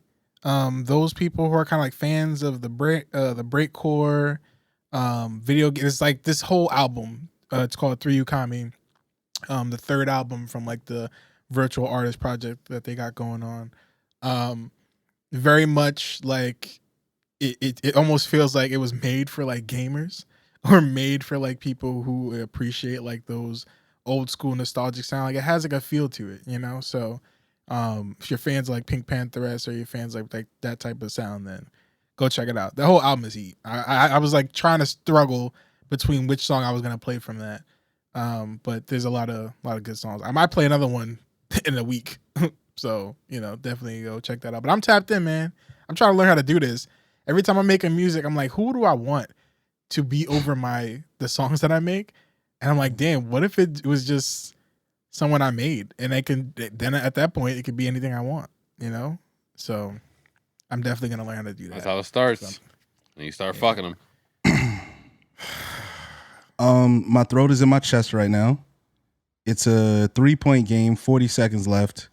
Those people who are kind of like fans of the breakcore video. It's like this whole album. It's called Ryukami. The third album from like the virtual artist project that they got going on. Very much like it almost feels like it was made for like gamers or made for like people who appreciate like those old school nostalgic sound. Like it has like a feel to it, you know? So if you're fans of like Pink Pantheress or you're fans like that type of sound, then go check it out. The whole album is heat. I was like trying to struggle between which song I was gonna play from that. But there's a lot of good songs. I might play another one in a week. So, you know, definitely go check that out. But I'm tapped in, man. I'm trying to learn how to do this. Every time I'm making music, I'm like, who do I want to be over the songs that I make? And I'm like, damn, what if it was just someone I made? And then at that point, it could be anything I want, you know? So I'm definitely going to learn how to do that. That's how it starts. And you start fucking them. My throat is in my chest right now. It's a 3-point game, 40 seconds left.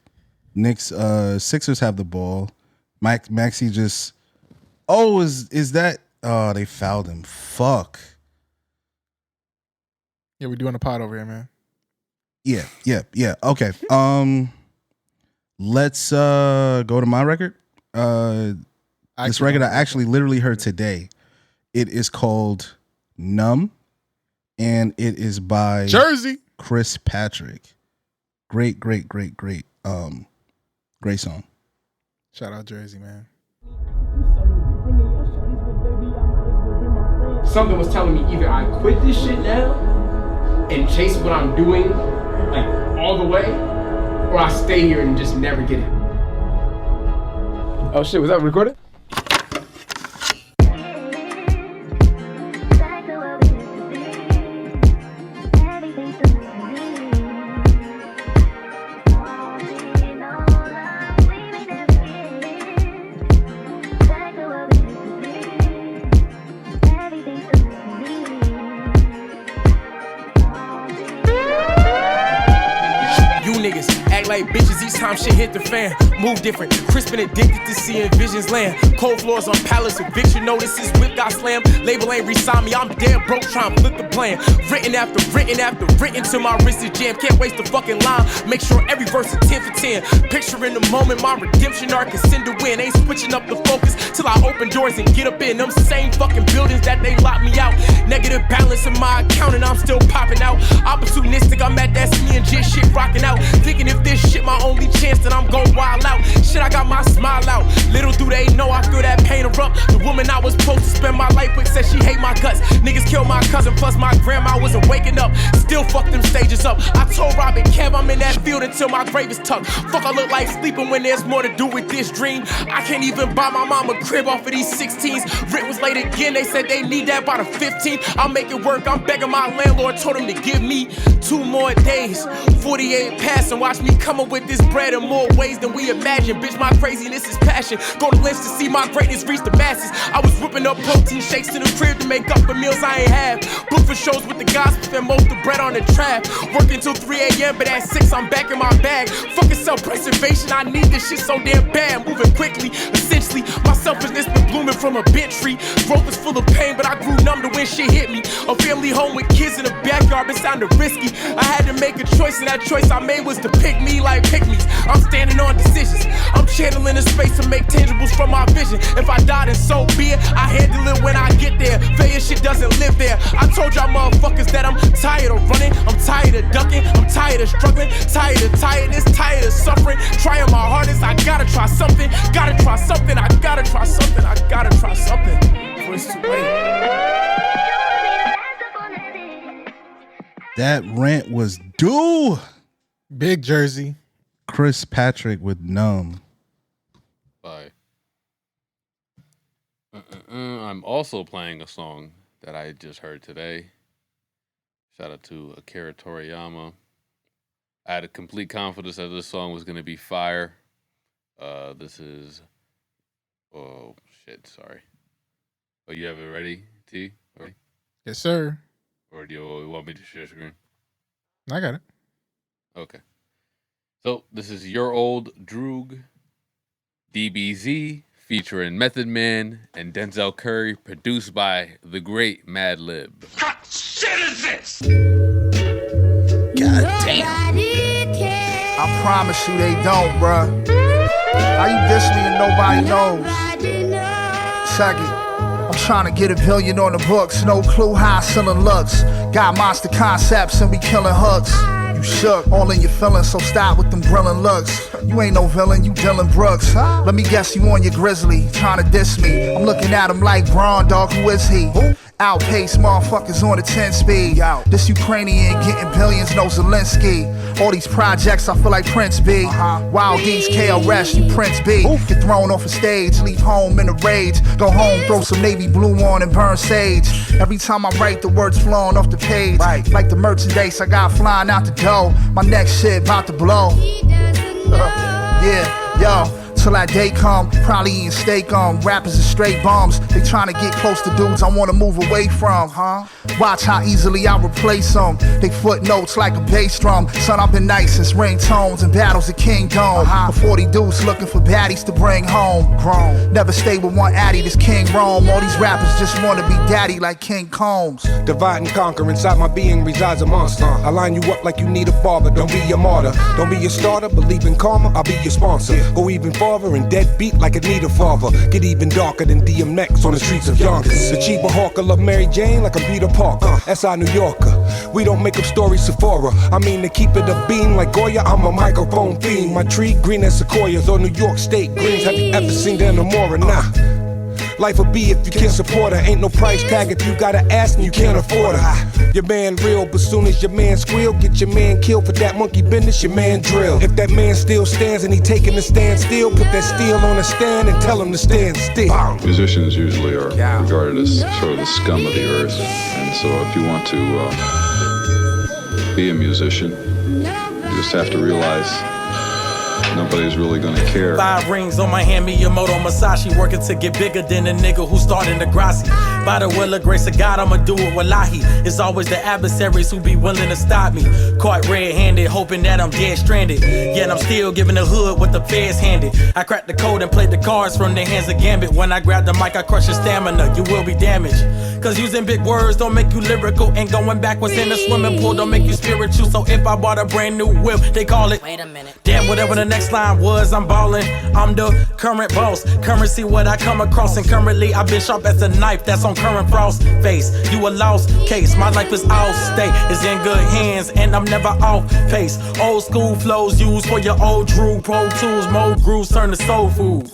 Knicks, Sixers have the ball. Maxey just, is that? Oh, they fouled him. Fuck. Yeah, we're doing a pod over here, man. Yeah. Okay. Let's go to my record. This record I actually literally heard today. It is called NUMB, and it is by Jersey Chris Patrick. Great song. Shout out Jersey, man. Something was telling me either I quit this shit now and chase what I'm doing like all the way, or I stay here and just never get it. Oh shit, was that recorded? Like bitches each time shit hit the fan. Move different, crisp and addicted to seeing visions land. Cold floors on palace, eviction notices, whip got slammed. Label ain't re-sign me, I'm dead broke trying to flip the plan. Written after written till my wrist is jammed. Can't waste the fucking line, make sure every verse is 10 for 10. Picture in the moment, my redemption arc is send to win. Ain't switching up the focus till I open doors and get up in them same fucking buildings that they locked me out. Negative balance in my account and I'm still popping out. Opportunistic, I'm at that sneer and shit rocking out. Thinking if this shit my only chance, then I'm gon' wild out. Shit, I got my smile out. Little do they know I feel that pain erupt. The woman I was supposed to spend my life with said she hate my guts. Niggas killed my cousin, plus my grandma wasn't waking up. Still fuck them stages up. I told Robin Kev I'm in that field until my grave is tucked. Fuck, I look like sleeping when there's more to do with this dream. I can't even buy my mama crib off of these 16s. Rent was late again, they said they need that by the 15th. I'll make it work, I'm begging my landlord, told him to give me 2 more days. 48 pass and watch me come up with this bread in more ways than we imagine. Bitch, my craziness is passion. Go to lengths to see my greatness reach the masses. I was whipping up protein shakes in the crib to make up for meals I ain't have. Book for shows with the gospel, spend most the bread on the trap. Working till 3 a.m., but at 6 I'm back in my bag. Fucking self-preservation, I need this shit so damn bad. Moving quickly, essentially, my selfishness been blooming from a bent tree. Growth is full of pain, but I grew numb to when shit hit me. A family home with kids in the backyard, but sounded risky. I had to make a choice, and that choice I made was to pick me like pick-me's. I'm standing on decisions. I'm channeling the space to make tangibles from my vision. If I die, then so be it. I handle it when I get there. Failure shit doesn't live there. I told y'all motherfuckers that I'm tired of running. I'm tired of ducking. I'm tired of struggling. Tired of tiredness. Tired of suffering. Trying my hardest. I gotta try something. Gotta try something. I gotta try something. I gotta try something. Before it's too late. That rant was due. Big Jersey. Chris Patrick with NUMB. Bye. I'm also playing a song that I just heard today. Shout out to Akira Toriyama. I had a complete confidence that this song was going to be fire. This is... Oh, shit, sorry. Oh, you have it ready, T? Ready? Yes, sir. Or do you want me to share screen? I got it. Okay. So, this is Your Old Droog. DBZ featuring Method Man and Denzel Curry, produced by the great Madlib. What shit is this? God damn. I promise you they don't, bruh. How you diss me and nobody knows? Check it. I'm trying to get $1 billion on the books. No clue how I selling looks. Got monster concepts and we killing hooks. You shook, all in your feelings, so stop with them grilling looks. You ain't no villain, you Dylan Brooks. Let me guess you on your grizzly, trying to diss me. I'm looking at him like Braun, dog, who is he? Outpace motherfuckers on the 10 speed. This Ukrainian getting billions, no Zelensky. All these projects, I feel like Prince B. Wild D's KRS, you Prince B. Get thrown off a stage, leave home in a rage. Go home, throw some navy blue on and burn sage. Every time I write, the words flowing off the page. Like the merchandise I got flying out the door. My next shit about to blow. Yeah, yo. Till that day come, probably eating steak rappers are straight bums. They tryna get close to dudes I wanna move away from, huh? Watch how easily I replace them. They footnotes like a bass drum. Son, I've been nice since ringtones and battles of Kingdom. For 40 dudes looking for baddies to bring home. Grown, never stay with one addy, this King Rome. All these rappers just wanna be daddy like King Combs. Divide and conquer, inside my being resides a monster. I line you up like you need a father, don't be a martyr. Don't be a starter, believe in karma, I'll be your sponsor. Go even farther and deadbeat like a need a father. Get even darker than DMX on the streets of Yonkers. The cheaper hawker love Mary Jane like I'm Peter Parker. S.I. New Yorker, we don't make up stories Sephora. I mean to keep it a beam like Goya, I'm a microphone fiend. My tree green as sequoias or New York State greens. Have you ever seen the Namora? Nah. Life will be if you can support her. Ain't no price tag if you gotta ask and you can't afford her. Your man real, but soon as your man squeal, get your man killed for that monkey business, your man drill. If that man still stands and he taking the stand still, put that steel on a stand and tell him to stand still. Musicians usually are regarded as sort of the scum of the earth. And so if you want to be a musician, you just have to realize nobody's really gonna care. 5 rings on my hand, Miyamoto Masashi, working to get bigger than a nigga who started Degrassi. By the will of grace of God, I'ma do it, wallahi. It's always the adversaries who be willing to stop me. Caught red-handed, hoping that I'm dead stranded. Yet I'm still giving the hood what the feds handed. I cracked the code and played the cards from the hands of Gambit. When I grab the mic, I crush your stamina, you will be damaged. Cause using big words don't make you lyrical, and going backwards in the swimming pool don't make you spiritual. So if I bought a brand new whip, they call it, wait a minute, damn, whatever the next line was, I'm ballin'. I'm the current boss, currency what I come across, and currently I've been sharp as a knife that's on current frost face. You a lost case, my life is off state, is in good hands, and I'm never off pace. Old school flows used for your old Droog, Pro Tools, more grooves turn to soul food.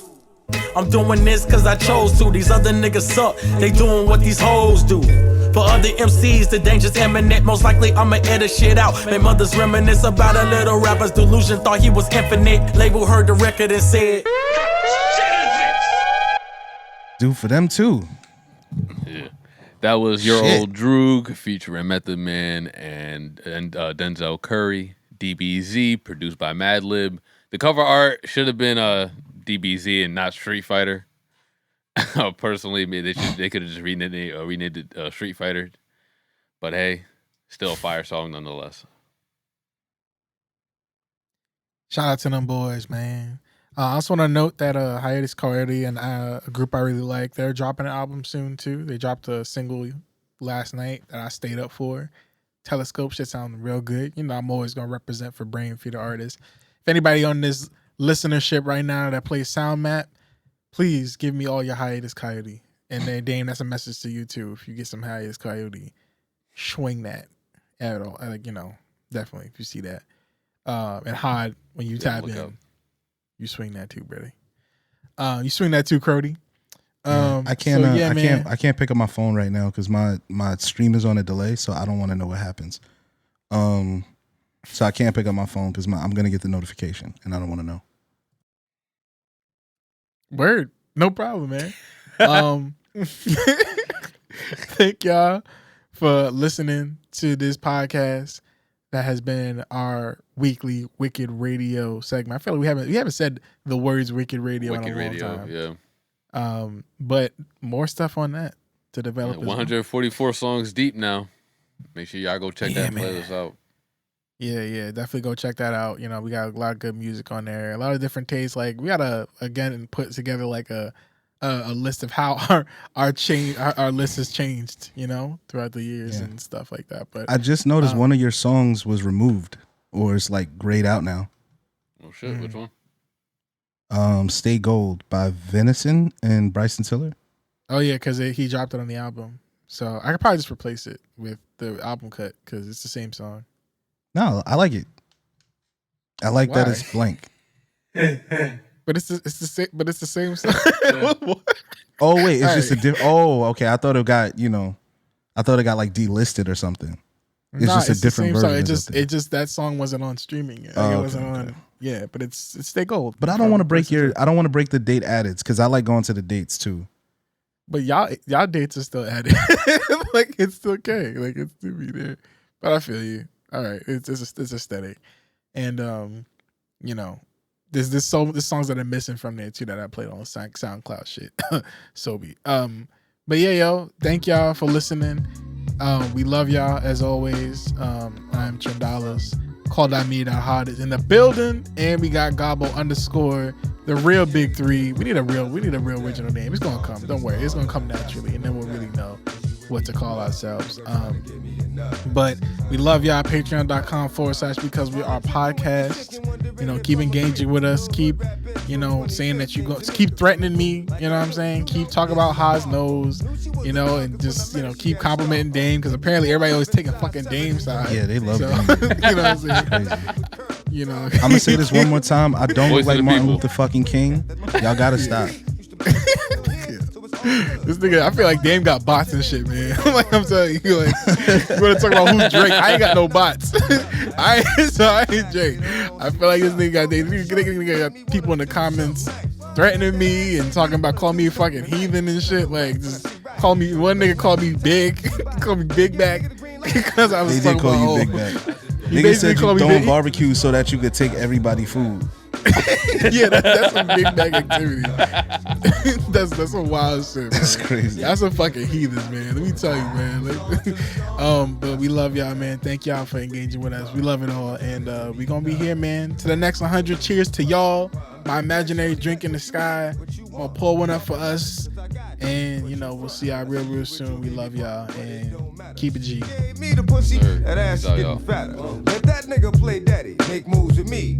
I'm doing this cause I chose to. These other niggas suck, they doing what these hoes do. For other MCs, the danger's imminent. Most likely I'ma edit shit out. Make mothers reminisce about a little rapper's delusion. Thought he was infinite. Label heard the record and said, Do for them too. Yeah. That was your old Droog featuring Method Man and Denzel Curry. DBZ, produced by Madlib. The cover art should have been DBZ and not Street Fighter. Personally, they could have just renamed it Street Fighter. But hey, still a fire song nonetheless. Shout out to them boys, man. I also want to note that Hiatus Coyote and a group I really like, they're dropping an album soon too. They dropped a single last night that I stayed up for. Telescope shit sounding real good. You know, I'm always gonna represent for Brain Feeder artists. If anybody on this listenership right now that plays Sound Map, please give me all your Hiatus Coyote. And then Dame, that's a message to you too. If you get some Hiatus Coyote, swing that at all. Like, you know, definitely if you see that. And Hod, when you tap in, you swing that too, brother. You swing that too, Crody. I can't pick up my phone right now because my stream is on a delay, so I don't want to know what happens. So I can't pick up my phone because I'm gonna get the notification and I don't want to know. Word, no problem, man. Thank y'all for listening to this podcast. That has been our weekly Wicked Radio segment. I feel like we haven't said the words Wicked Radio in a long time. Yeah. But more stuff on that to develop. 144 songs deep now. Make sure y'all go check that playlist out. Yeah, definitely go check that out. You know, we got a lot of good music on there, a lot of different tastes. Like we gotta again put together like a list of how our list has changed, you know, throughout the years and stuff like that. But I just noticed one of your songs was removed or it's like grayed out now. Oh shit, which one? Stay Gold by Venison and Bryson Tiller. Oh yeah, because he dropped it on the album, so I could probably just replace it with the album cut because it's the same song. No, I like it. I like that Why? it's blank. But it's the same song. Oh wait, it's All just right. a different. Oh, okay. I thought it got like delisted or something. It's just a the different same version. song. It just that song wasn't on streaming yet. Like, it wasn't on. Yeah, but it's Stay Gold. But I don't want to break I don't want to break the date added because I like going to the dates too. But y'all dates are still added. Like it's still okay. Like it's still be there. But I feel you. All right, it's aesthetic, and you know, there's songs that are missing from there too that I played on SoundCloud shit. So be. But yeah, yo, thank y'all for listening. We love y'all as always. I'm Trendalas. Call that me that hard is in the building, and we got Gobble _ the real big three. We need a real original name. It's gonna come. Don't worry, it's gonna come naturally, and then we'll really know what to call ourselves. But we love y'all. Patreon.com/ because we are podcast. You know, keep engaging with us. Keep, you know, saying that keep threatening me. You know what I'm saying? Keep talking about Haas knows. You know, and just, you know, keep complimenting Dame because apparently everybody always taking fucking Dame's side. Yeah, they love Dame. You know what I'm saying? Crazy. You know, I'm gonna say this one more time. I don't Voice look like of the Martin people. Luther fucking King. Y'all gotta stop. This nigga, I feel like Dame got bots and shit, man. Like I'm telling you, like you want to talk about who's Drake? I ain't got no bots. I ain't Drake. I feel like this nigga got people in the comments threatening me and talking about calling me a fucking heathen and shit. Like just call me. One nigga called me big, called me Big Back because I was They talking did call about you Big Back. He Niggas basically said you called me throwing Big- barbecue so that you could take everybody food. Yeah, that's some Big Back activity. That's some wild shit, man. That's crazy. That's some fucking heathens, man. Let me tell you, man. Like, but we love y'all, man. Thank y'all for engaging with us. We love it all, and we gonna be here, man. To the next 100. Cheers to y'all. My imaginary drink in the sky. I'll pour one up for us, and you know we'll see y'all real soon. We love y'all, and keep it G. Me the pussy, Sir, that ass peace out, getting y'all. fatter. Let that nigga play daddy, make moves with me.